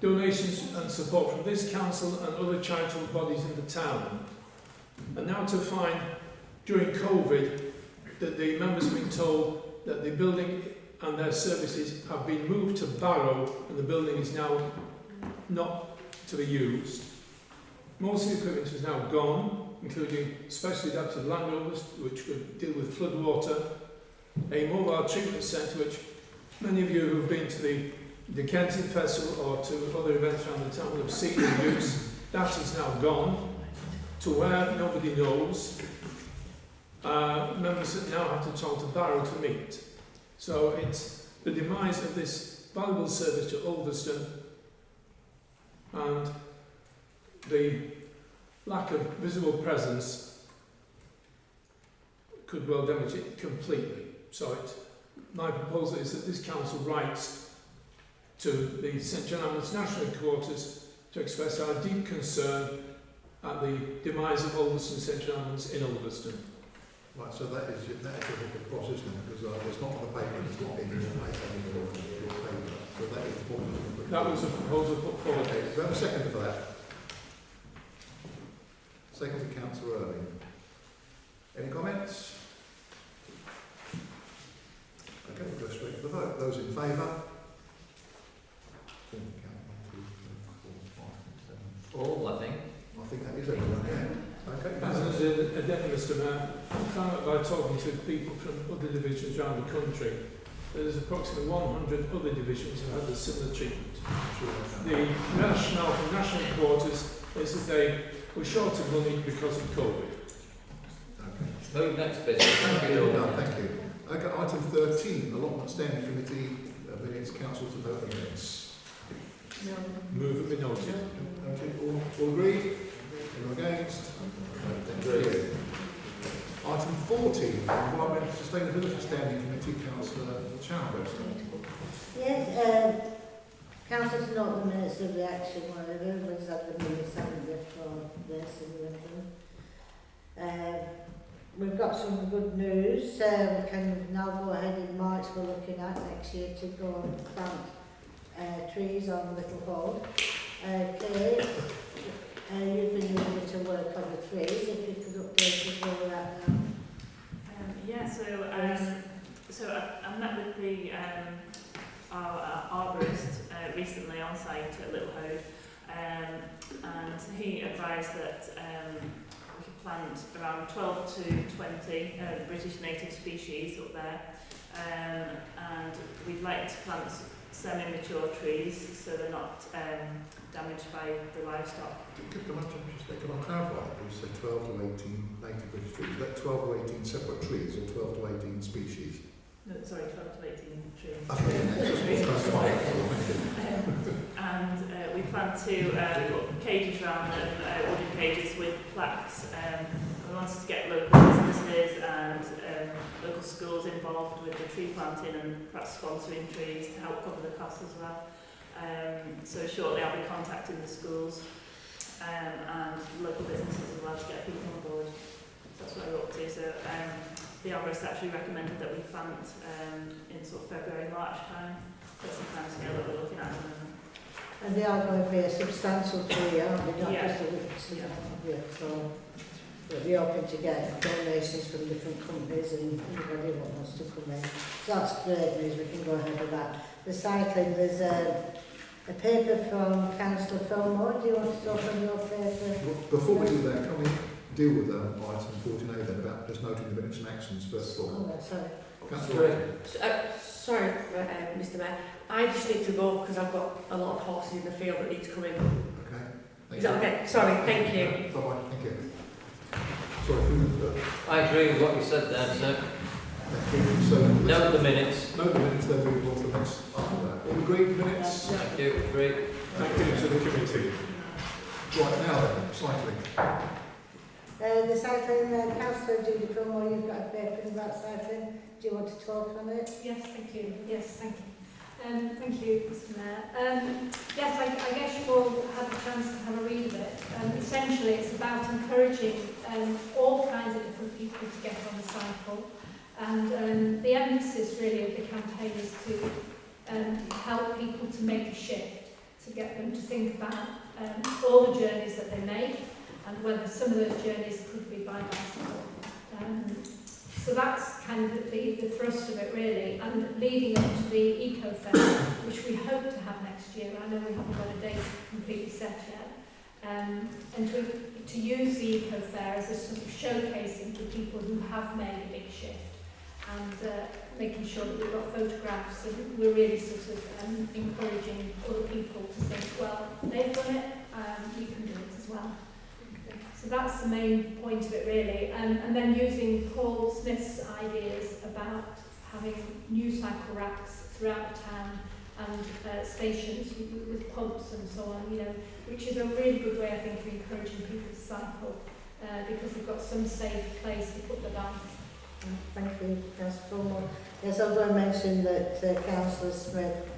Speaker 10: donations and support from this council and other charitable bodies in the town. And now to find, during COVID, that the members have been told that the building and their services have been moved to Barrow and the building is now not to be used. Most of the equipment is now gone, including specially adapted Land Rovers, which would deal with flood water, a mobile treatment centre, which many of you who have been to the Kensington Festival or to other events around the town will have seen in use. That is now gone to where nobody knows. Members now have to travel to Barrow to meet. So it's the demise of this valuable service to Ulverston and the lack of visible presence could well damage it completely. So my proposal is that this council writes to the St John Ambulance National Headquarters to express our deep concern at the demise of Ulverston St John Ambulance in Ulverston.
Speaker 1: Right, so that is your cross, isn't it? Because it's not on the paper, it's not in your paper. So that is the proposal.
Speaker 10: That was a proposal put forward.
Speaker 1: Okay, do we have a second for that? Second to Councillor Irving. Any comments? Okay, we'll go straight to the vote. Those in favour?
Speaker 9: All, I think.
Speaker 1: I think that is everyone, yeah. Okay.
Speaker 10: As an addendum, Mr Mayor, I found out by talking to people from other divisions around the country that there's approximately 100 other divisions who had a similar treatment. The rationale from national headquarters is that they were short of money because of COVID.
Speaker 1: Okay.
Speaker 9: Move next business.
Speaker 1: Thank you. No, thank you. Okay, item 13, allotment standing committee minutes, council to vote minutes.
Speaker 10: No. Move and be noted.
Speaker 1: Okay, all agreed? Anyone against? Thank you. 14, Environmental Sustainability Standing Committee, Councillor Chambers.
Speaker 21: Yes, Council to note the minutes of the action, one of them was at the minutes, haven't they, for this and everything. We've got some good news. We can now go ahead in March, we're looking at next year to go and plant trees on Little Hall. Kate, you've been able to work on the trees, if you could update us where we're at now.
Speaker 2: So I met with the our arborist recently on site at Little Hode, and he advised that we could plant around 12 to 20 British native species up there, and we'd like to plant semi-mature trees so they're not damaged by the livestock.
Speaker 1: Can I clarify that? You say 12 to 18 native British trees. Is that 12 to 18 separate trees or 12 to 18 species?
Speaker 2: No, sorry, 12 to 18 trees. And we plan to put cages around them, wooden cages with plaques. We wanted to get local businesses and local schools involved with the tree planting and perhaps sponsoring trees to help cover the costs as well. So shortly I'll be contacting the schools and local businesses as well to get people on board. So that's what we're up to. So the arborist actually recommended that we plant in sort of February, March time. That's the time scale that we're looking at.
Speaker 21: And they are going to be a substantial tree, aren't they? Not
Speaker 2: Yeah.
Speaker 21: just a little tree. Yeah. So we'll be hoping to get donations from different companies and anybody who wants to come in. So that's great news, we can go ahead with that. The cycling, there's a paper from Councillor Fillmore. Do you want to talk on your paper?
Speaker 1: Well, before we do that, can we deal with item 14A then about just noting the minutes and actions first of all?
Speaker 21: Oh, sorry.
Speaker 18: Sorry, Mr Mayor. I just need to go because I've got a lot of horses in the field that need to come in.
Speaker 1: Okay.
Speaker 18: Is that okay? Sorry, thank you.
Speaker 1: Bye-bye, thank you. Sorry,
Speaker 9: I agree with what you said there, sir.
Speaker 1: thank you. So,
Speaker 9: Note the minutes.
Speaker 1: note the minutes, then move on to the next after that. All agreed, minutes?
Speaker 9: Thank you, agree.
Speaker 10: Thank you to the committee.
Speaker 1: Right, now then, cycling.
Speaker 21: The cycling, Councillor Judy Fillmore, you've got a paper about cycling. Do you want to talk on it?
Speaker 14: Yes, thank you. Yes, thank you. Thank you, Mr Mayor. Yes, I guess you all had a chance to have a read of it. Essentially, it's about encouraging all kinds of different people to get on the cycle. And the emphasis really of the campaign is to help people to make a shift, to get them to think about all the journeys that they make and whether some of those journeys could be by bicycle. So that's kind of the thrust of it really, and leading up to the Eco Fair, which we hope to have next year. I know we haven't got a date completely set yet. And to use the Eco Fair as a sort of showcasing to people who have made a big shift, and making sure that we've got photographs, and we're really sort of encouraging other people to think, well, they've done it, you can do it as well. So that's the main point of it really, and then using Paul Smith's ideas about having new cycle racks throughout the town and stations with pumps and so on, you know, which is a really good way I think of encouraging people to cycle because they've got some safe place to put their bikes.
Speaker 21: Thank you, Councillor Fillmore. Yes, I'm going to mention that Councillor Smith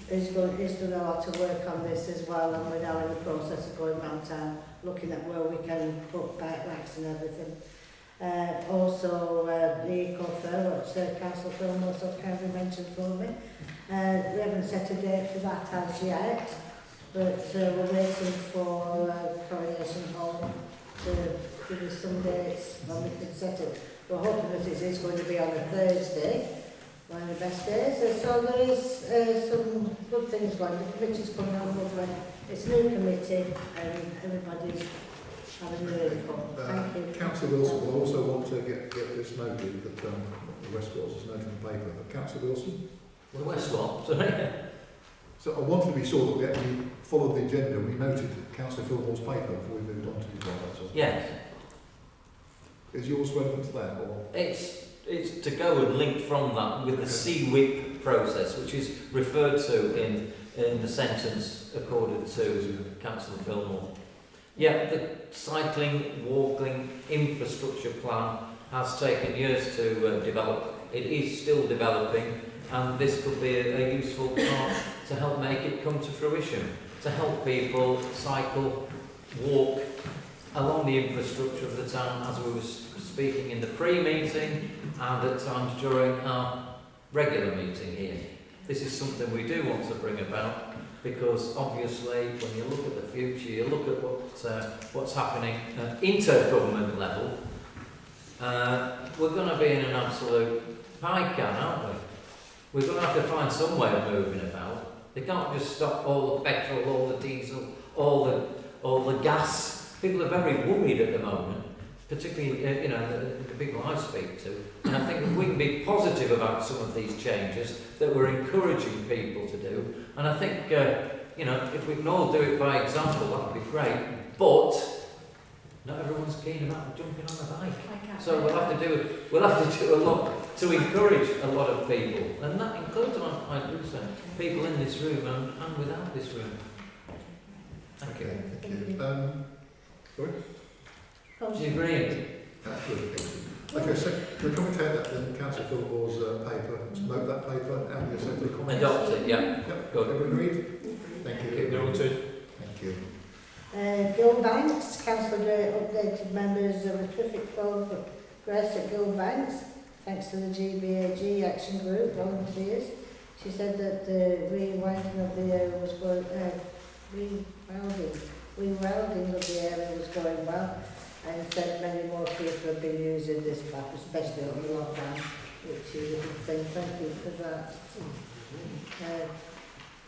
Speaker 21: is done a lot of work on this as well, and we're now in the process of going around town looking at where we can put bike racks and everything. Also, the Eco Fair, which Councillor Fillmore so kindly mentioned for me. We haven't set a date for that as yet, but we're waiting for Coronation Hall to give us some dates when we can set it. We're hoping that it is going to be on a Thursday, one of the best days. So there is some good things going. The committee's coming on board. It's a new committee and everybody's having a really fun. Thank you.
Speaker 1: Councillor Wilson will also want to get this noted, that the West Wales is noted in the paper. But Councillor Wilson?
Speaker 9: The West what? Sorry.
Speaker 1: So I wanted to be sure that we actually followed the agenda. We noted Councillor Fillmore's paper before we moved on to his one, that's all.
Speaker 9: Yes.
Speaker 1: Is yours relevant to that, or?
Speaker 9: It's to go and link from that with the CWIP process, which is referred to in the sentence according to Councillor Fillmore. Yeah, the cycling, walking infrastructure plan has taken years to develop. It is still developing, and this could be a useful part to help make it come to fruition, to help people cycle, walk along the infrastructure of the town, as we were speaking in the pre-meeting and at times during our regular meeting here. This is something we do want to bring about, because obviously when you look at the future, you look at what's happening at intergovernment level, we're going to be in an absolute pie can, aren't we? We're going to have to find some way of moving about. They can't just stop all the petrol, all the diesel, all the gas. People are very worried at the moment, particularly the people I speak to. And I think if we can be positive about some of these changes that we're encouraging people to do, and I think if we can all do it by example, that would be great. But not everyone's keen about jumping on a bike. So we'll have to do a lot to encourage a lot of people, and that includes, I do say, people in this room and without this room. Thank you.
Speaker 1: Thank you. Sorry?
Speaker 9: Do you agree?
Speaker 1: Absolutely. Okay, so can we take that then, Councillor Philbore's paper, note that paper, and the Assembly comments?
Speaker 9: Adopt it, yeah.
Speaker 1: Yep.
Speaker 9: Good.
Speaker 1: Everyone agreed? Thank you.
Speaker 10: Noted.
Speaker 1: Thank you.
Speaker 21: Gill Banks, Councillor Gray updated members of the traffic progress at Gill Banks, thanks to the GBAG Action Group volunteers. She said that the rewilding of the area was going, rewelding of the area was going well, and said many more people have been using this map, especially on the lockdown, which is a good thing. Thank you for that.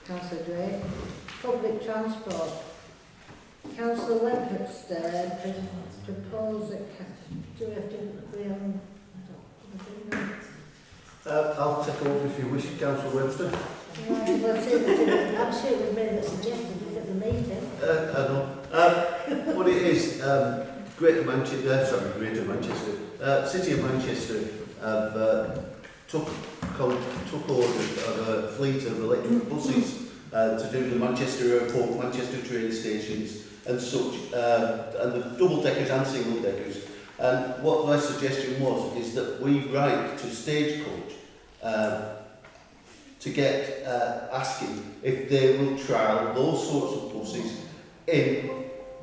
Speaker 21: Councillor Gray. Public transport. Councillor Webster proposed that, do we have to agree on?
Speaker 3: I'll take over if you wish, Councillor Webster.
Speaker 21: Right, well, I'm sure it was me that suggested it at the meeting.
Speaker 3: I know. What it is, Greater Manchester, City of Manchester have took order of a fleet of electric buses to do the Manchester Airport, Manchester train stations and such, and the double-deckers and single-deckers. And what my suggestion is that we write to Stagecoach to get asking if they will trial those sorts of buses in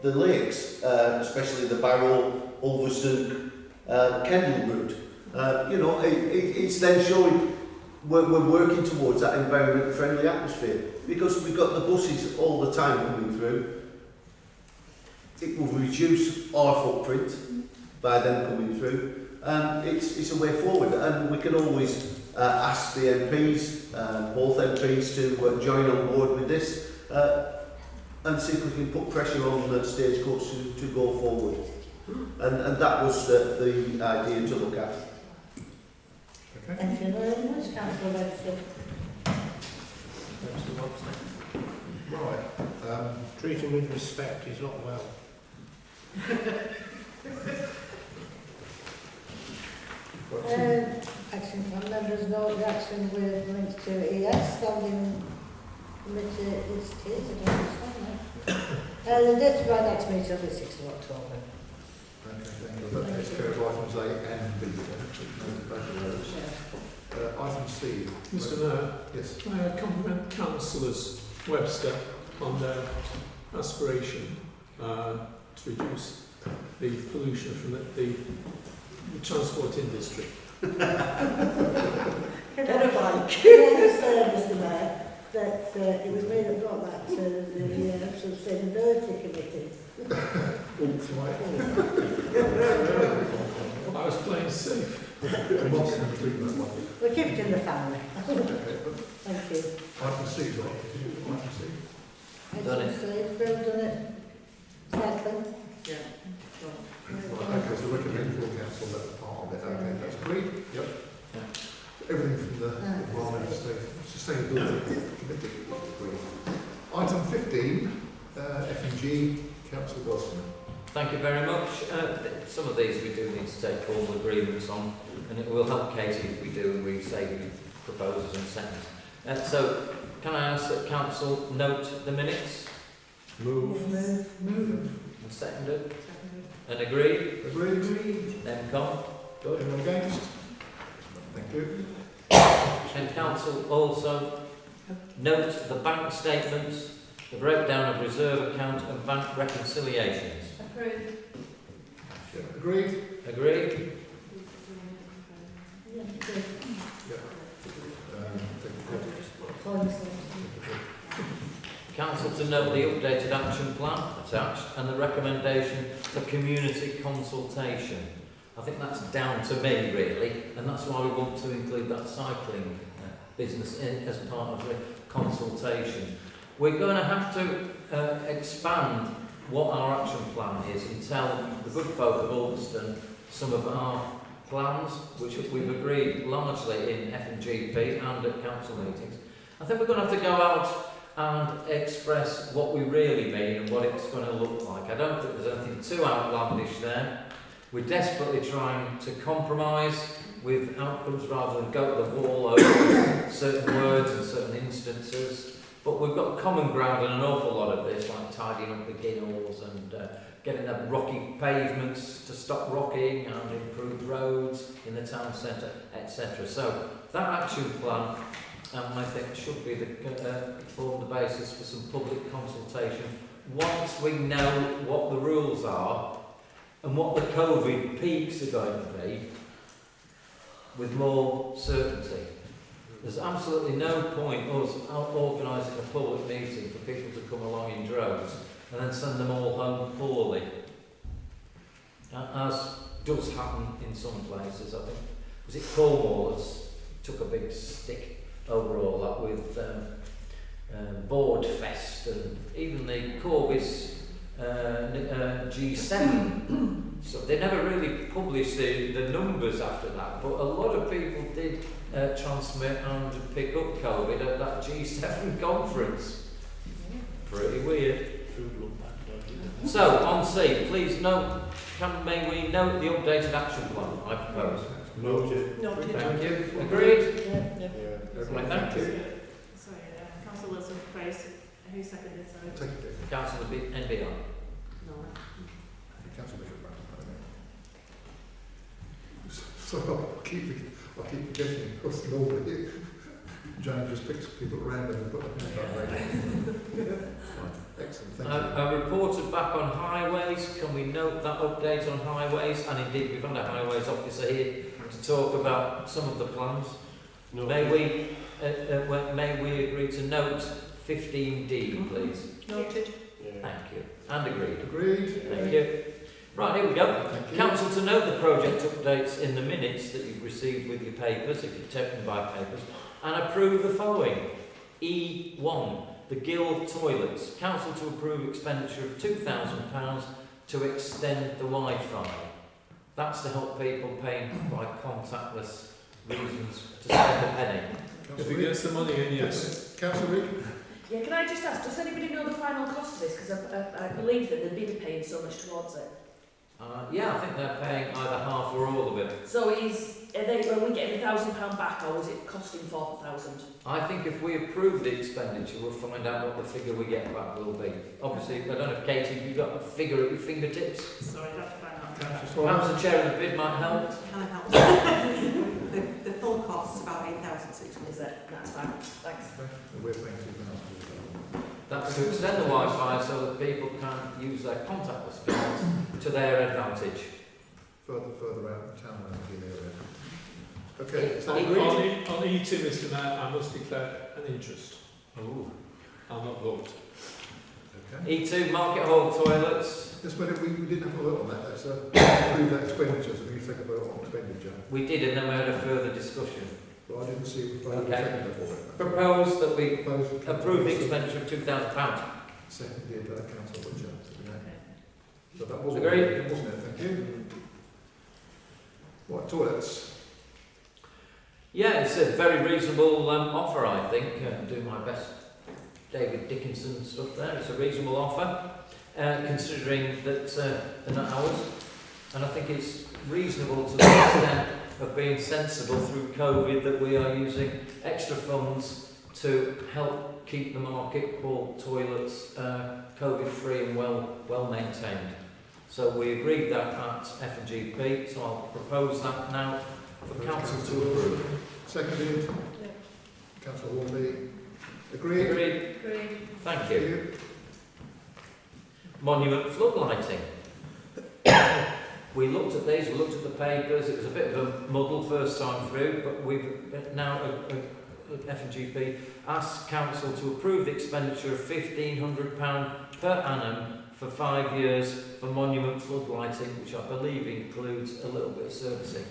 Speaker 3: the lakes, especially the Barrow, Ulverston, Kendal route. It's then showing we're working towards that environment-friendly atmosphere, because we've got the buses all the time coming through. It will reduce our footprint by them coming through, and it's a way forward. And we can always ask the MPs, both MPs, to join on board with this, and see if we can put pressure on the Stagecoach to go forward. And that was the idea to look at.
Speaker 1: Okay.
Speaker 21: Thank you very much, Councillor Webster.
Speaker 1: Right.
Speaker 13: Treat him with respect, he's not well.
Speaker 21: Action plan members note the action with links to ES standing committee is I don't understand that. The date of our next meeting will be 6th of October.
Speaker 1: Okay, thank you. That takes care of items A and B. Item C.
Speaker 10: Mr. Mayor,
Speaker 1: yes.
Speaker 10: I compliment Councillors Webster on their aspiration to reduce the pollution from the transport industry.
Speaker 21: Can I just say, Mr. Mayor, that it was me that brought that to the Sustainability Committee.
Speaker 10: I was playing safe.
Speaker 21: We'll keep it in the family. Thank you.
Speaker 1: Item C, Item C.
Speaker 9: Done it.
Speaker 21: Item C, Bill done it. Second.
Speaker 17: Yeah.
Speaker 1: Okay, so recommend full council that was part of it. Okay, that's agreed. Yep. Everything from the environment sustainability committee. Agreed. Item 15, F&G, Councillor Wilson.
Speaker 9: Thank you very much. Some of these we do need to take formal agreements on, and it will help Katie if we do and we say we proposes and seconds. So, can I ask that council note the minutes?
Speaker 1: Move.
Speaker 9: And seconded? And agreed?
Speaker 1: Agreed.
Speaker 9: Then come.
Speaker 1: Anyone against? Thank you.
Speaker 9: And council also note the bank statements, the breakdown of reserve account and bank reconciliations.
Speaker 16: Approved.
Speaker 1: Yeah. Agreed?
Speaker 9: Agreed?
Speaker 21: Yeah, good.
Speaker 1: Yeah.
Speaker 9: Council to note the updated action plan attached and the recommendation for community consultation. I think that's down to me really, and that's why we want to include that cycling business in as part of the consultation. We're going to have to expand what our action plan is and tell the good folk of Ulverston some of our plans, which we've agreed largely in F&GP and at council meetings. I think we're going to have to go out and express what we really mean and what it's going to look like. I don't think there's anything too outlandish there. We're desperately trying to compromise with outcomes rather than go to the wall over certain words and certain instances. But we've got common ground in an awful lot of this, like tidying up the ginnels and getting the rocky pavements to stop rocking and improve roads in the town centre, etc. So that action plan, I think, should be form the basis for some public consultation once we know what the rules are and what the COVID peaks are going to be with more certainty. There's absolutely no point us organising a public meeting for people to come along in droves and then send them all home poorly, as does happen in some places. I think, was it Cornwall that took a big stick over all that with Board Fest and even the Corbis G7. So they never really published the numbers after that, but a lot of people did transmit and pick up COVID at that G7 conference. Pretty weird. So, on C, please note, may we note the updated action plan, I propose.
Speaker 13: Noted.
Speaker 9: Thank you. Agreed?
Speaker 21: Yeah.
Speaker 9: Thank you.
Speaker 2: Sorry, Councillor Wilson proposed. Who seconded? Sorry.
Speaker 1: Take it.
Speaker 9: Councillor NBR.
Speaker 2: No.
Speaker 1: Councillor Bishop. So I keep forgetting, because normally Jane just picks people at random and put them in. Right, excellent, thank you.
Speaker 9: I reported back on highways. Can we note that update on highways? And indeed, we've had a highways officer here to talk about some of the plans.
Speaker 13: No.
Speaker 9: May we agree to note 15D, please?
Speaker 12: Noted.
Speaker 9: Thank you. And agreed.
Speaker 1: Agreed.
Speaker 9: Thank you. Right, here we go.
Speaker 1: Thank you.
Speaker 9: Council to note the project updates in the minutes that you've received with your papers, if you've taken them by papers, and approve the following. E1, the Gill toilets. Council to approve expenditure of £2,000 to extend the Wi-Fi. That's to help people paying by contactless reasons to spend a penny.
Speaker 10: If we get some money in, yes.
Speaker 1: Councillor Reid?
Speaker 18: Yeah, can I just ask, does anybody know the final cost of this? Because I believe that the bidder paying so much towards it.
Speaker 9: Yeah, I think they're paying either half or all of it.
Speaker 18: So are we getting £1,000 back, or was it costing £4,000?
Speaker 9: I think if we approve the expenditure, we'll find out what the figure we get back will be. Obviously, I don't know if Katie, have you got a figure at your fingertips?
Speaker 2: Sorry, I have to find out.
Speaker 9: Perhaps the chair of the bid might help.
Speaker 17: Can I help? the full cost is about 8,600.
Speaker 18: Is it? That's fine. Thanks.
Speaker 1: We're paying £2,000.
Speaker 9: That's to extend the Wi-Fi so that people can use their contactless cards to their advantage.
Speaker 1: Further out in the town around the area. Okay, is that
Speaker 10: On
Speaker 1: agreed?
Speaker 10: E2, Mr Mayor, I must declare an interest.
Speaker 9: Ooh.
Speaker 10: I'll not vote.
Speaker 1: Okay.
Speaker 9: E2 Market Hall toilets.
Speaker 1: Just a minute, we didn't have a vote on that, though, so approve that expenditure, so we can take a vote on expenditure.
Speaker 9: We did, and then we had a further discussion.
Speaker 1: But I didn't see it proposed
Speaker 9: Okay.
Speaker 1: second for it.
Speaker 9: Propose that we
Speaker 1: Proposed
Speaker 9: approve the expenditure of £2,000.
Speaker 1: Seconded Councillor Butcher.
Speaker 2: Okay.
Speaker 1: So that was
Speaker 9: Agreed.
Speaker 1: wasn't it? Thank you. Right, toilets.
Speaker 9: Yeah, it's a very reasonable offer, I think. Do my best David Dickinson stuff there. It's a reasonable offer, considering that they're not ours. And I think it's reasonable to the extent of being sensible through COVID that we are using extra funds to help keep the market hall toilets COVID-free and well maintained. So we agreed that at F&GP, so I'll propose that now for council to approve.
Speaker 1: Seconded.
Speaker 12: Yeah.
Speaker 1: Councillor Hornby. Agreed?
Speaker 9: Agreed.
Speaker 2: Agreed.
Speaker 9: Thank you. Monument floodlighting. We looked at these, we looked at the papers, it was a bit of a muddle first time through, but we've now, F&GP, asked council to approve the expenditure of £1,500 per annum for 5 years for monument floodlighting, which I believe includes a little bit of servicing.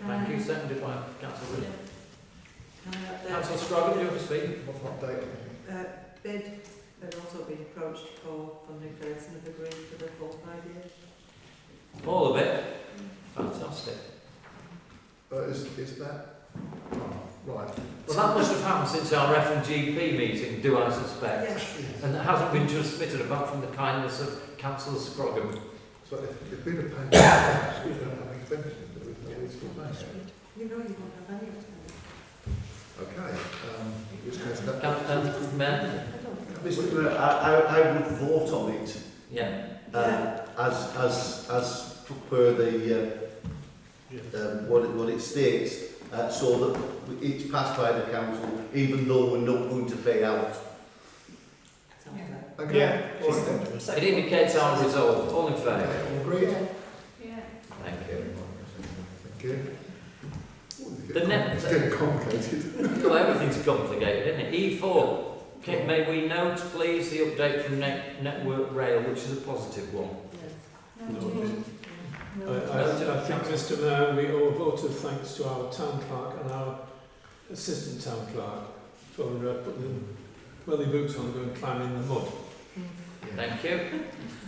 Speaker 9: Thank you, seconded by Councillor Williams. Councillor Scroggan, do you want to speak?
Speaker 1: What's update?
Speaker 17: Bid had also been approached for funding for this and have agreed for the full 5 years.
Speaker 9: All of it? Fantastic.
Speaker 1: Is that... Oh, right.
Speaker 9: Well, that must have happened since our F&GP meeting, do I suspect?
Speaker 17: Yes.
Speaker 9: And it hasn't been transmitted apart from the kindness of Councillor Scroggan.
Speaker 1: So if bid a payment, we don't have expenses, but we still pay.
Speaker 17: You know you won't have any expenditure.
Speaker 1: Okay. In which case that...
Speaker 9: Mayor?
Speaker 3: Mr. Mayor, I would vote on it.
Speaker 9: Yeah.
Speaker 3: As per the what it states, so that it's passed by the council, even though we're not going to pay out.
Speaker 1: Okay.
Speaker 9: Yeah. It indicates our resolve. All in favour?
Speaker 1: All agreed?
Speaker 2: Yeah.
Speaker 9: Thank you.
Speaker 1: Thank you. It's
Speaker 9: The
Speaker 1: getting complicated.
Speaker 9: Well, everything's complicated, isn't it? E4. Okay, may we note, please, the update from Network Rail, which is a positive one.
Speaker 10: I think, Mr. Mayor, we owe a vote of thanks to our town clerk and our assistant town clerk for putting welly boots on going climbing in the mud.
Speaker 9: Thank you.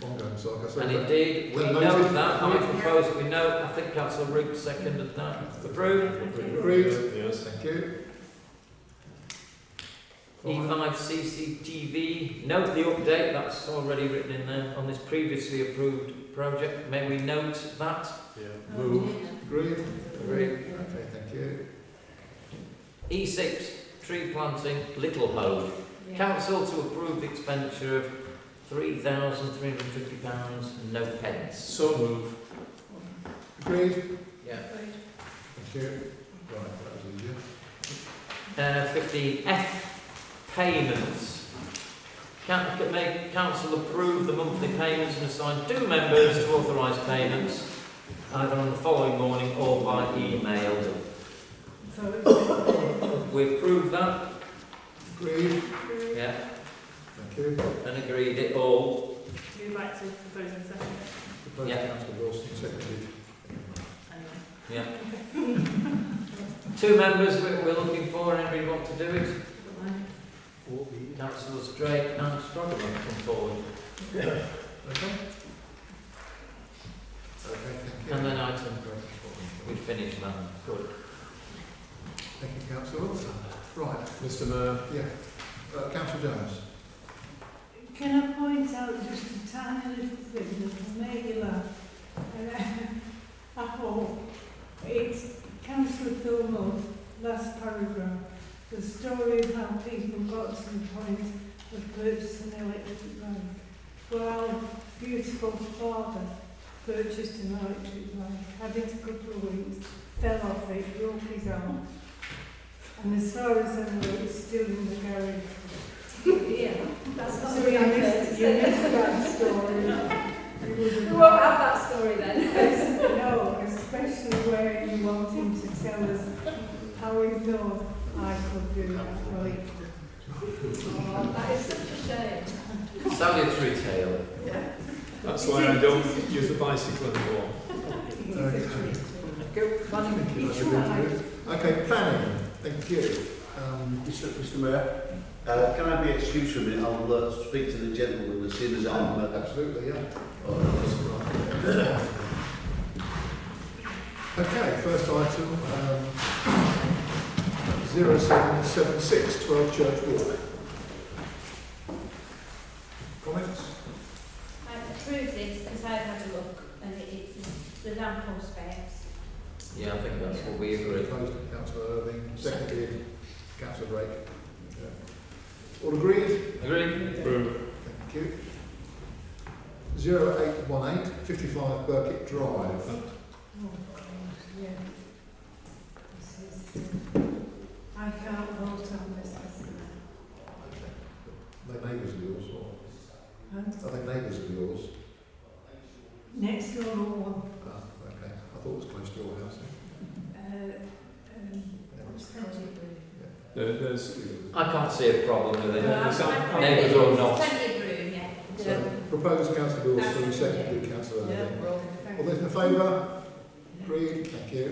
Speaker 1: Ongoing saga. So
Speaker 9: And
Speaker 1: that-
Speaker 9: indeed, we
Speaker 1: well
Speaker 9: know
Speaker 1: noted.
Speaker 9: that. I propose that we know. I think Councillor Rigg seconded that. Approved.
Speaker 1: Agreed.
Speaker 10: Yes.
Speaker 1: Thank you.
Speaker 9: E5 CCTV. Note the update. That's already written in there on this previously approved project. May we note that?
Speaker 10: Yeah.
Speaker 1: Move. Agreed.
Speaker 9: Agreed.
Speaker 1: Okay, thank you.
Speaker 9: E6 tree planting, Little Hove. Council to approve the expenditure of £3,350, no pence.
Speaker 10: So move.
Speaker 1: Agreed.
Speaker 9: Yeah.
Speaker 1: Thank you. Right, that was easier.
Speaker 9: 15F payments. May council approve the monthly payments and assign 2 members to authorise payments, either on the following morning or by email. We approve that.
Speaker 1: Agreed.
Speaker 9: Yeah.
Speaker 1: Thank you.
Speaker 9: And agreed it all.
Speaker 2: Would you like to propose and second it?
Speaker 1: Proposed
Speaker 9: Yeah.
Speaker 1: Councillor Wilson, seconded.
Speaker 2: Anyway.
Speaker 9: Yeah. 2 members we're looking for. Anybody want to do it? Councillors Drake and Struggle come forward.
Speaker 1: Okay. Okay, thank you.
Speaker 9: And then item we finished that. Good.
Speaker 1: Thank you, Councillor Wilson. Right.
Speaker 10: Mr. Mayor.
Speaker 1: Yeah. Councillor Jones.
Speaker 19: Can I point out just a tiny little thing that will make you laugh? I hope it's Councillor Philmore's last paragraph, the story of how people got to the point of purchasing an electric bike. Well, our beautiful father purchased an electric bike, had it a couple of weeks, fell off it, broke his arm, and as far as I know, it's still in the garage.
Speaker 14: Yeah, that's not
Speaker 19: So
Speaker 14: really
Speaker 19: you missed
Speaker 14: accurate.
Speaker 19: that story.
Speaker 14: We won't have that story then.
Speaker 19: No, especially where you want him to tell us how he thought I could do that. Well, he could.
Speaker 14: Oh, that is such a shame.
Speaker 9: Salutary tale.
Speaker 10: That's why I don't use the bicycle anymore.
Speaker 1: Okay, planning. Thank you.
Speaker 3: Mr. Mayor, can I be excused for a minute? I'll speak to the gentleman as soon as I'm...
Speaker 1: Absolutely, yeah.
Speaker 3: Oh, that's right.
Speaker 1: Okay, first item, 0776 12 Church Walk. Comments?
Speaker 16: I've approved this because I've had a look and there's ample space.
Speaker 9: Yeah, I think that's what we agree.
Speaker 1: Proposed by Councillor Irving, seconded Councillor Drake. Yeah. All agreed?
Speaker 9: Agreed.
Speaker 1: Thank you. 0818 55 Burkitt Drive.
Speaker 19: Oh, yeah. This is, I can't vote on this.
Speaker 1: Are they neighbours of yours? Or?
Speaker 19: Huh?
Speaker 1: Are they neighbours of yours?
Speaker 19: Next door one.
Speaker 1: Ah, okay. I thought it was close to your house.
Speaker 10: There's,
Speaker 9: I can't see a problem with it.
Speaker 10: there's
Speaker 9: Neighbours or not.
Speaker 16: Plenty of room, yeah.
Speaker 1: So, proposed Councillor Wilson, seconded Councillor Irving. All those in favour? Agreed, thank you.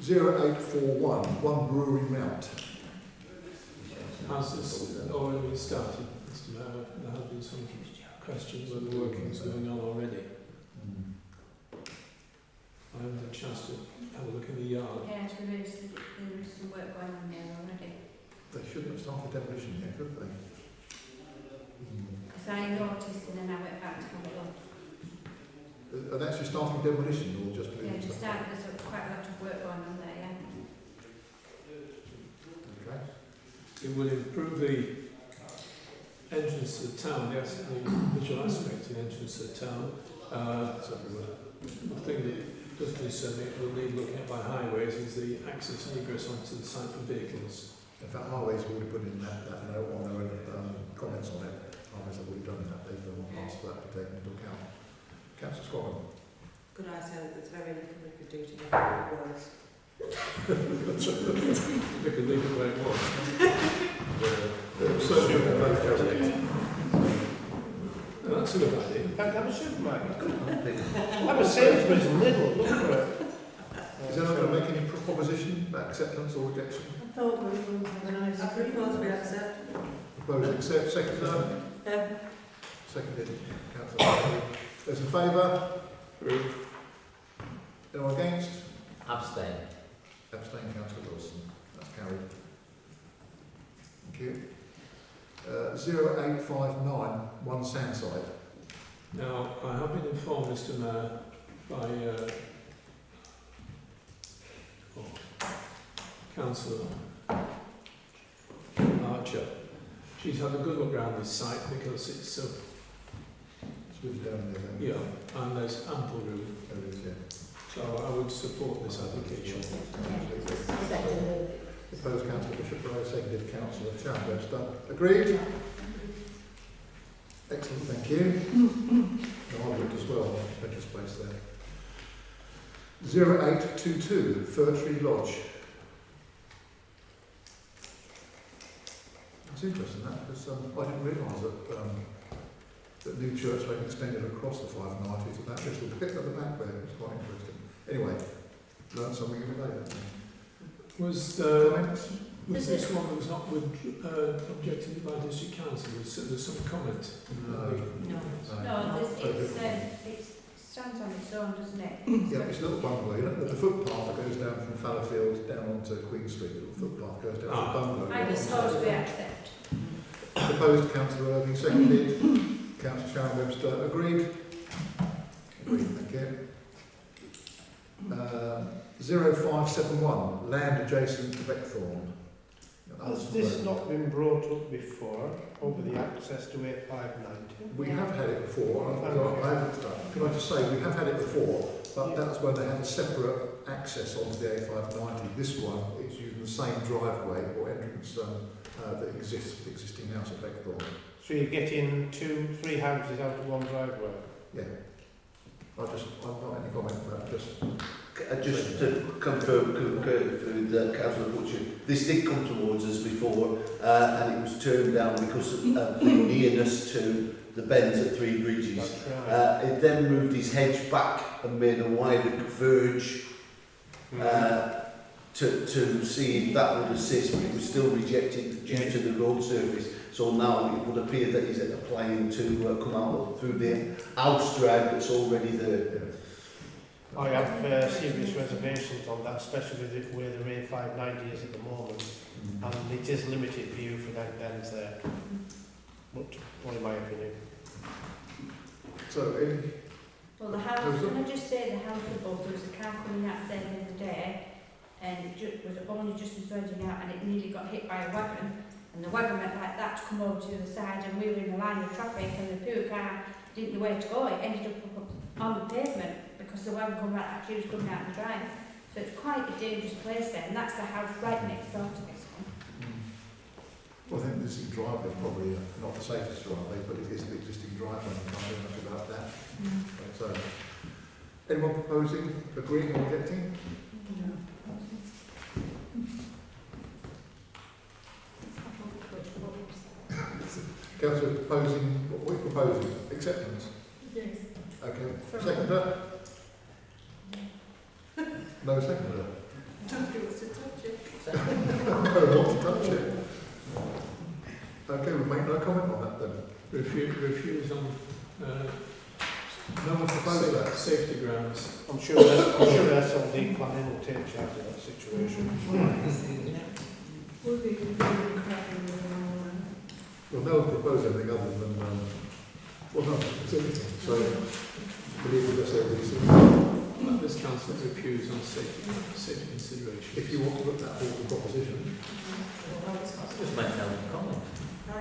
Speaker 1: 0841, One Brewery Mount.
Speaker 10: has this already been started, Mr Mayor? There have been some questions whether the working is going on already. I haven't had a chance to have a look in the yard.
Speaker 16: Yeah, there is some work going on there already.
Speaker 1: They shouldn't have started demolition yet, could they?
Speaker 16: Because I noticed and then I went back to have a look.
Speaker 1: Are they actually starting demolition or just
Speaker 16: Yeah,
Speaker 1: moving
Speaker 16: just
Speaker 1: stuff?
Speaker 16: there's quite a lot of work going on there, yeah.
Speaker 1: Okay.
Speaker 10: It will improve the entrance to the town, yes, the visual aspect of the entrance to the town. The thing that does concern me, will need looking at by highways, is the access and egress onto the site for vehicles.
Speaker 1: In fact, Highways have already put in that note on their comments on it. Highways have already done that. They've asked for that to be taken into account. Councillor Scotland.
Speaker 17: Could I say that there's very little we could do to get it worse?
Speaker 10: We could leave it where it was. That's a good idea.
Speaker 13: Can't have a supermarket. Have a Sainsbury's and Lidl, look for it.
Speaker 1: Is anyone going to make any proposition about acceptance or rejection?
Speaker 19: I thought we were going to have a nice.
Speaker 17: I propose we accept.
Speaker 1: Proposed accept, seconded. Seconded. Councillor. Those in favour? Approved. Anyone against?
Speaker 9: Abstain.
Speaker 1: Abstain, Councillor Wilson. That's carried. Thank you. 0859, One Sandside.
Speaker 10: Now, I have been informed, Mr Mayor, by Councillor Archer. She's had a good look around this site because it's
Speaker 1: It's moved down there then.
Speaker 10: yeah, and there's ample room.
Speaker 1: There is, yeah.
Speaker 10: So I would support this application.
Speaker 1: Proposed Councillor Bishop Rowe, seconded Councillor Sharon Webster. Agreed? Excellent, thank you. No, I would as well, plenty of space there. 0822, Fir Tree Lodge. That's interesting, that, because I didn't realise that New Church Lane extended across the 590s, and that little bit at the back there was quite interesting. Anyway, learned something every day, didn't we?
Speaker 10: Was this one that was not objected by district council? There's some comment.
Speaker 16: No, it stands on its own, doesn't it?
Speaker 1: Yeah, it's a little bungalow. You know, the footpath that goes down from Fallowfield down onto Queen Street, the little footpath goes down to the bungalow.
Speaker 16: I suppose we accept.
Speaker 1: Proposed Councillor Irving, seconded. Councillor Sharon Webster, agreed? Agreed, thank you. 0571, land adjacent to Beckthorne.
Speaker 13: Has this not been brought up before, over the access to A590?
Speaker 1: We have had it before. Can I just say, we have had it before, but that's when they had a separate access onto the A590. This one, it's using the same driveway or entrance that exists for the existing house at Beckthorne.
Speaker 13: So you're getting 2-3 houses out of one driveway?
Speaker 1: Yeah. I'm not any comment about just...
Speaker 3: Just to confirm with Councillor Butcher, this did come towards us before and it was turned down because of the nearness to the bends at Three Bridges.
Speaker 13: Right.
Speaker 3: It then moved his hedge back and made a wider verge to see if that would assist, but it was still rejected due to the road surface. So now it would appear that he's applying to come out through the house drive that's already there.
Speaker 13: I have serious reservations on that, especially with where the A590 is at the moment, and it is limited view for that bends there. But, well, in my opinion.
Speaker 1: So,
Speaker 16: Well, the house, can I just say the house above, there was a car coming out there the other day, and it was only just surging out, and it nearly got hit by a wagon, and the wagon went like that to come over to the side, and we were in the line of traffic, and the poor car didn't know where to go. It ended up on the pavement because the wagon come right after he was coming out of the drive. So it's quite a dangerous place there, and that's the house right next door to this one.
Speaker 1: Well, I think the existing driveway is probably not the safest driveway, but it is the existing driveway, and can't do much about that. So, anyone proposing, agreeing or rejecting? Councillor proposing, what are we proposing? Acceptance?
Speaker 14: Yes.
Speaker 1: Okay. Seconder? No seconder?
Speaker 17: Nobody wants to touch it.
Speaker 1: No one to touch it. Okay, we'll make no comment on that then.
Speaker 10: Refuse on
Speaker 1: No one proposed that.
Speaker 10: safety grounds.
Speaker 13: I'm sure SLD planning will take charge of that situation.
Speaker 19: We'll be cracking with them all.
Speaker 1: Well, no one proposed anything other than, well, no, it's everything. So, believe we just say
Speaker 10: Let this council refuse on safety considerations.
Speaker 1: if you want to look at that as a proposition.
Speaker 9: Just make no comment.
Speaker 17: I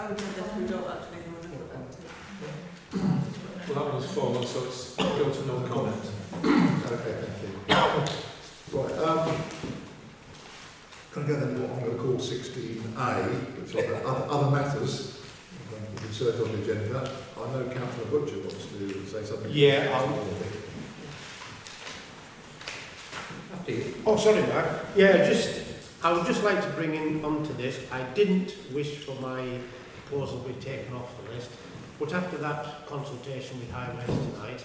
Speaker 17: would suggest we don't actually know enough about it.
Speaker 10: Well, that one's fallen, so it's go to no comment.
Speaker 1: Okay, thank you. Right, can I go then to what I'm going to call 16A, which are other matters inserted on the agenda. I know Councillor Butcher wants to say something.
Speaker 13: Yeah, oh, sorry, Mark. Yeah, I would just like to bring in onto this. I didn't wish for my proposal to be taken off the list, but after that consultation with Highways tonight,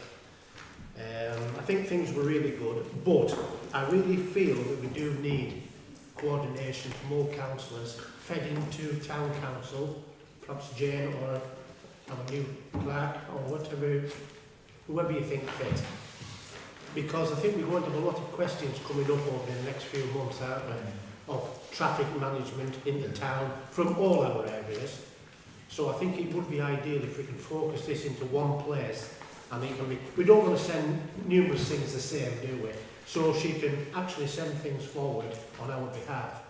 Speaker 13: I think things were really good, but I really feel that we do need coordination from all councillors fed into town council, perhaps Jane or our new clerk or whatever, whoever you think fit. Because I think we're going to have a lot of questions coming up over the next few months, aren't we, of traffic management in the town from all our areas. So I think it would be ideal if we can focus this into one place, and it can be, we don't want to send numerous things the same, do we? So she can actually send things forward on our behalf.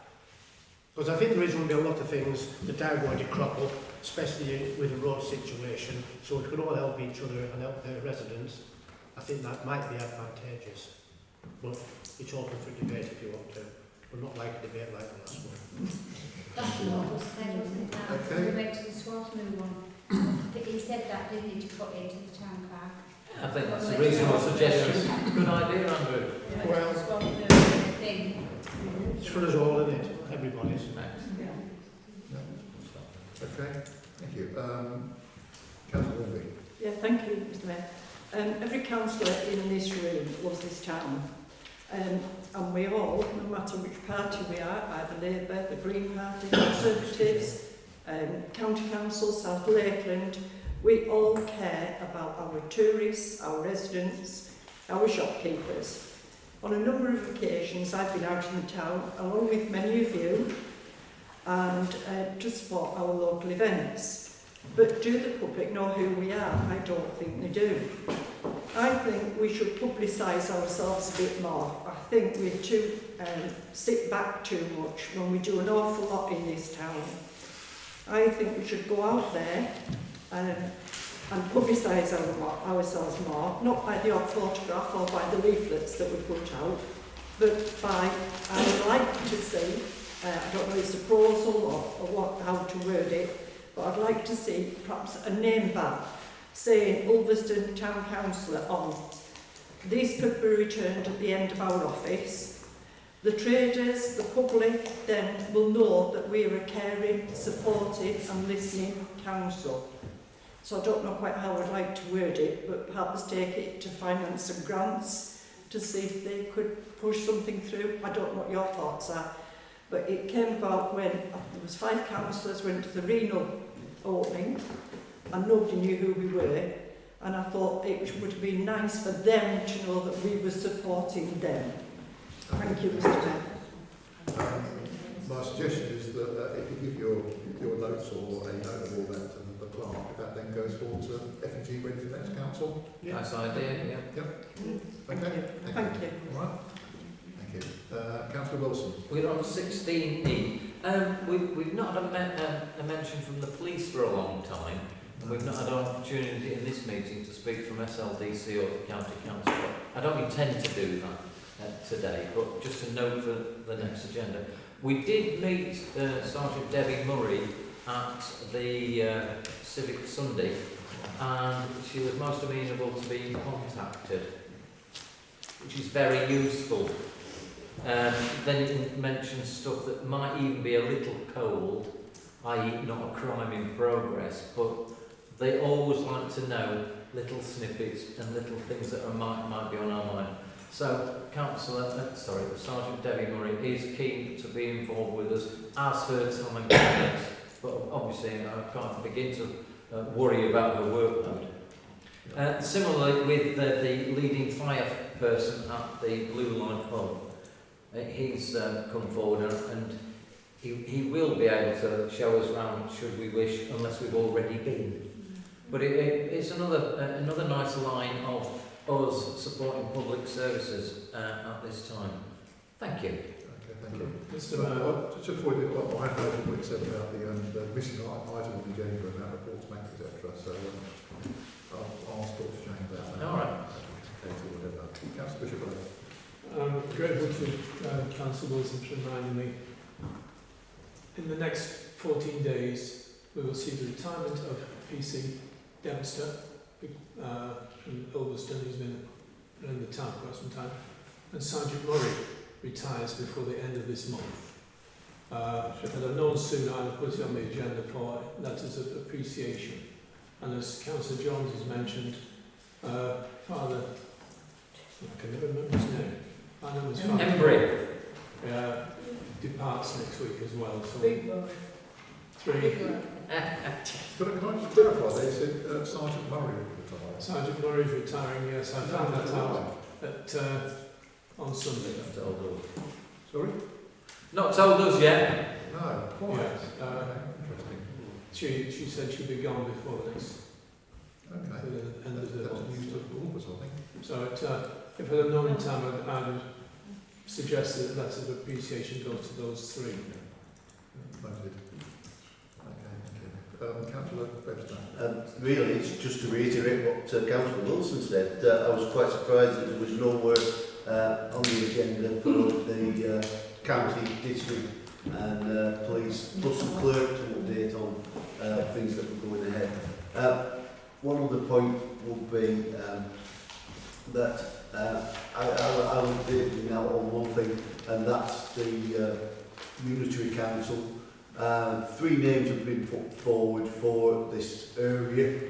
Speaker 13: Because I think there is going to be a lot of things that are going to crop up, especially with the road situation, so we can all help each other and help the residents. I think that might be advantageous. But it's open for debate if you want to. We're not like a debate like the last one.
Speaker 16: That's what was said, wasn't it?
Speaker 1: Okay.
Speaker 16: We went to the Swarthmore one. He said that, didn't he, to put into the town clerk?
Speaker 9: I think that's a reasonable suggestion. Good idea, Andrew.
Speaker 13: Well,
Speaker 16: Thing.
Speaker 13: it's for us all, isn't it? Everybody's.
Speaker 1: Okay, thank you. Councillor Hornby.
Speaker 12: Yeah, thank you, Mr Mayor. Every councillor in this room loves this town. And we all, no matter which party we are, either Labour, the Green Party, Conservatives, County Council, South Lakeland, we all care about our tourists, our residents, our shopkeepers. On a number of occasions I've been out in the town, along with many of you, and to support our local events. But do the public know who we are? I don't think they do. I think we should publicise ourselves a bit more. I think we sit back too much when we do an awful lot in this town. I think we should go out there and publicise ourselves more, not by the odd photograph or by the leaflets that we put out, but by, I would like to see, I don't know his proposal or how to word it, but I'd like to see perhaps a name badge saying Ulverston Town Council on. These could be returned at the end of our office. The traders, the public then will know that we are a caring, supportive and listening council. So I don't know quite how I'd like to word it, but perhaps take it to finance and grants to see if they could push something through. I don't know what your thoughts are, but it came about when there was 5 councillors went to the renal opening and nobody knew who we were, and I thought it would be nice for them to know that we were supporting them. Thank you, Mr Mayor.
Speaker 1: My suggestion is that if you give your notes or a note of all that to the clerk, if that then goes forward to F&G ready for the next council.
Speaker 9: Yeah. Nice idea, yeah.
Speaker 1: Yep.
Speaker 12: Thank
Speaker 1: Okay.
Speaker 12: you. Thank you.
Speaker 1: All right. Thank you. Councillor Wilson.
Speaker 9: We're on 16E. We've not had a mention from the police for a long time, and we've not had an opportunity in this meeting to speak from SLDC or the County Council. I don't intend to do that today, but just a note for the next agenda. We did meet Sergeant Debbie Murray at the Civic Sunday, and she was most amenable to being contacted, which is very useful. Then it mentions stuff that might even be a little cold, i.e. not a crime in progress, but they always like to know little snippets and little things that might be on our mind. So, Sergeant Debbie Murray is keen to be involved with us, as her time and guidance, but obviously I can't begin to worry about her workload. Similarly, with the leading fire person at the Blue Line Hub, he's come forward and he will be able to show us around should we wish, unless we've already been. But it's another nice line of us supporting public services at this time. Thank you.
Speaker 1: Okay, thank you.
Speaker 10: Mr. Mayor.
Speaker 1: Just before we do what I heard what you said about the missing item on the agenda about reports, etc. So I'll ask Paul to change that.
Speaker 9: All right.
Speaker 1: Okay, so whatever. Councillor Bishop.
Speaker 10: I'm grateful to Councillor Wilson for reminding me. In the next 14 days, we will see the retirement of PC Dempster from Ulverston, who's been in the town for quite some time, and Sergeant Murray retires before the end of this month. If I'd have known sooner, I'd have put it on the agenda for letters of appreciation. And as Councillor Jones has mentioned, Father, I can never remember his name. I know his father.
Speaker 9: Embry.
Speaker 10: Departs next week as well. So
Speaker 19: Big boy.
Speaker 10: 3.
Speaker 1: Can I just clarify that? You said Sergeant Murray retired.
Speaker 10: Sergeant Murray is retiring, yes. I found that out on Sunday.
Speaker 9: Not told us.
Speaker 1: Sorry?
Speaker 9: Not told us yet.
Speaker 1: No, quite.
Speaker 10: Yes.
Speaker 1: Interesting.
Speaker 10: She said she'd be gone before the next.
Speaker 1: Okay.
Speaker 10: The end of the
Speaker 1: That was
Speaker 10: month.
Speaker 1: news to all of us, I think.
Speaker 10: So if I'd have known in time, I would suggest that letters of appreciation goes to those 3.
Speaker 1: Noted. Okay, thank you. Councillor Webster.
Speaker 3: Really, it's just to reiterate what Councillor Wilson said. I was quite surprised that there was no word on the agenda for the county district and police, plus the clerk to update on things that were going ahead. One other point would be that I'll update you now on one thing, and that's the Military Council. 3 names have been put forward for this area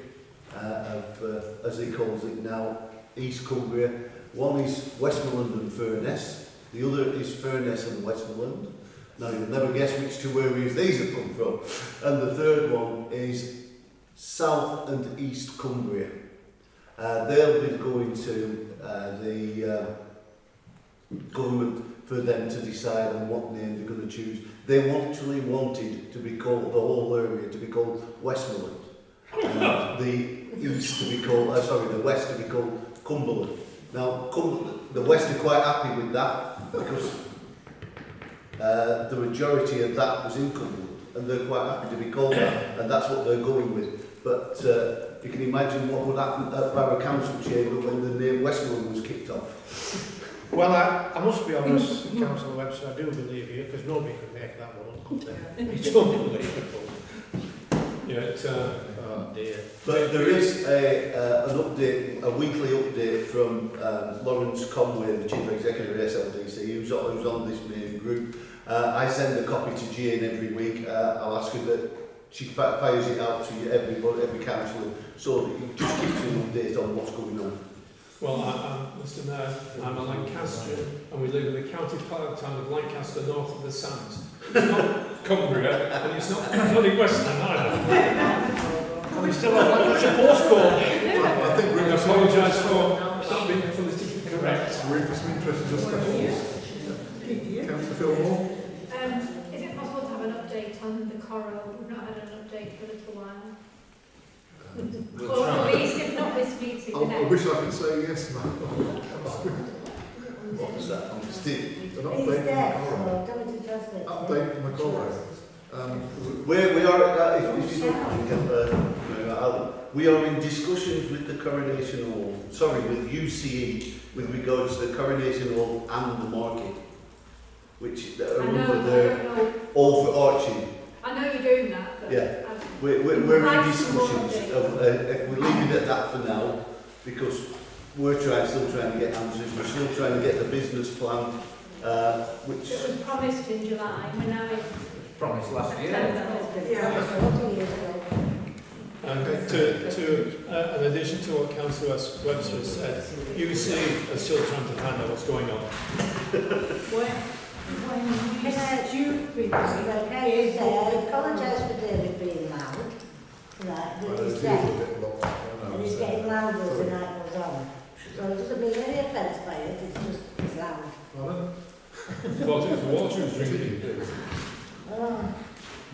Speaker 3: of, as he calls it now, East Cumbria. One is Westmoreland and Furness, the other is Furness and Westmoreland. Now you'll never guess which 2 areas these have come from. And the third one is South and East Cumbria. They'll be going to the government for them to decide on what name they're going to choose. They actually wanted to be called, the whole area to be called Westmoreland, and the east to be called, the west to be called Cumberland. Now, the West are quite happy with that because the majority of that was in Cumberland, and they're quite happy to be called that, and that's what they're going with. But you can imagine what would happen at Borough Council chamber when the name Westmoreland was kicked off.
Speaker 13: Well, I must be honest, Councillor Webster, I do believe you, because nobody could make that one up, could they? It's unbelievable.
Speaker 10: Yeah,
Speaker 13: oh dear.
Speaker 3: But there is an update, a weekly update from Lawrence Conway, the Chief Executive of SLDC, who's on this main group. I send a copy to Jane every week. I'll ask her that she fires it out to every councillor, so that you just keeps an update on what's going on.
Speaker 10: well, Mr. Mayor, I'm a Lancastrian, and we live in the county park town of Lancaster, north of the Sands. It's not Cumbria, and it's not bloody Western either.
Speaker 13: And we still have like a postcode.
Speaker 1: I think
Speaker 10: I apologise for not being politically correct.
Speaker 1: Room for some interesting discussions. Councillor Fillmore.
Speaker 14: Is it possible to have an update on the coral? We've not had an update for a little while.
Speaker 9: We'll
Speaker 14: Or
Speaker 9: try.
Speaker 14: at least, if not this meeting, the
Speaker 1: I
Speaker 14: next.
Speaker 1: wish I could say yes, no.
Speaker 3: What was that? Steve?
Speaker 1: An update from the Corral.
Speaker 21: Don't we translate?
Speaker 1: Update from the Corral.
Speaker 3: We are at that, if you don't think we are in discussions with the Coronation Hall, with UCE, with regards to the Coronation Hall and the market, which are under the overarching.
Speaker 14: I know you're doing that, but
Speaker 3: Yeah. We're in discussions. If we leave it at that for now, because we're still trying to get answers. We're still trying to get the business plan, which
Speaker 14: it was promised in July. We're now in
Speaker 9: Promised last year.
Speaker 10: And in addition to what Councillor Webster said, UC are still trying to find out what's going on.
Speaker 21: When we stupid, I apologise for David being loud. Right, but he's deaf. And he's getting louder as the night goes on. So it doesn't mean any offence by it, it's just he's loud.
Speaker 10: Water is drinking.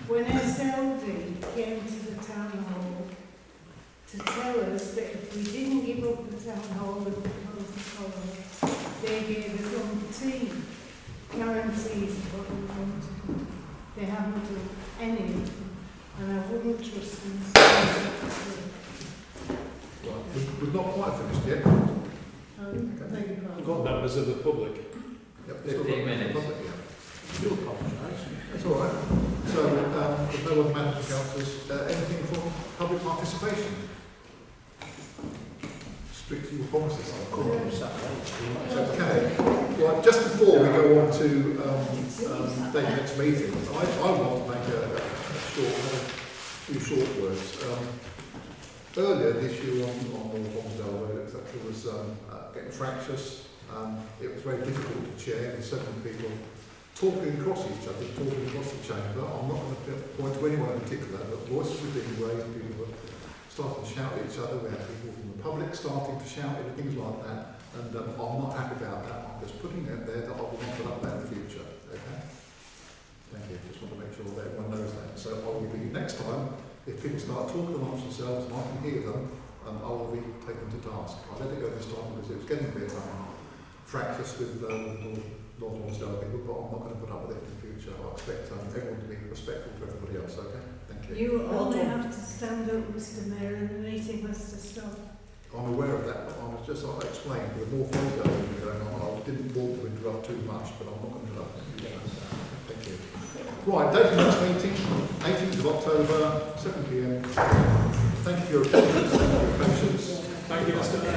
Speaker 19: When SLD came to the town hall to tell us that if we didn't give up the town hall and propose the colour, they gave us umpteen guarantees of what we want to do. They haven't done any, and I wouldn't trust them.
Speaker 1: We've not quite finished yet.
Speaker 10: We've got members of the public.
Speaker 1: Yep,
Speaker 9: 15 minutes.
Speaker 1: Public, yeah. You apologise. That's all right. So, there's no other matters for councillors. Anything from public participation? Strictly your promises. Okay. Right, just before we go on to the next meeting, I want to make a few short words. Earlier this year on North Lonsdale Road, etc., was getting fractious. It was very difficult to chair with so many people talking across each other, talking across the chamber. I'm not going to point to anyone in particular, but voices were being raised, people were starting to shout at each other. We had people from the public starting to shout and things like that. And I'm not happy about that. I'm just putting it there that I will not put up that in the future. Okay? Thank you. Just want to make sure that everyone knows that. So I will be, next time, if people start talking amongst themselves and I can hear them, I will be taken to task. I let it go this time because it was getting a bit fractious with North Lonsdale people, but I'm not going to put up with it in the future. I expect everyone to be respectful to everybody else. Okay? Thank you.
Speaker 19: You only have to stand up, Mr. Mayor, and the meeting has to stop.
Speaker 1: I'm aware of that, but I was just like explaining with the North Lonsdale thing going on. I didn't want to interrupt too much, but I'm not going to interrupt. Thank you. Right, date of next meeting, 18th of October, 7 p.m. Thank you for your attendance, thank you for your patience.
Speaker 10: Thank you, Mr. Mayor.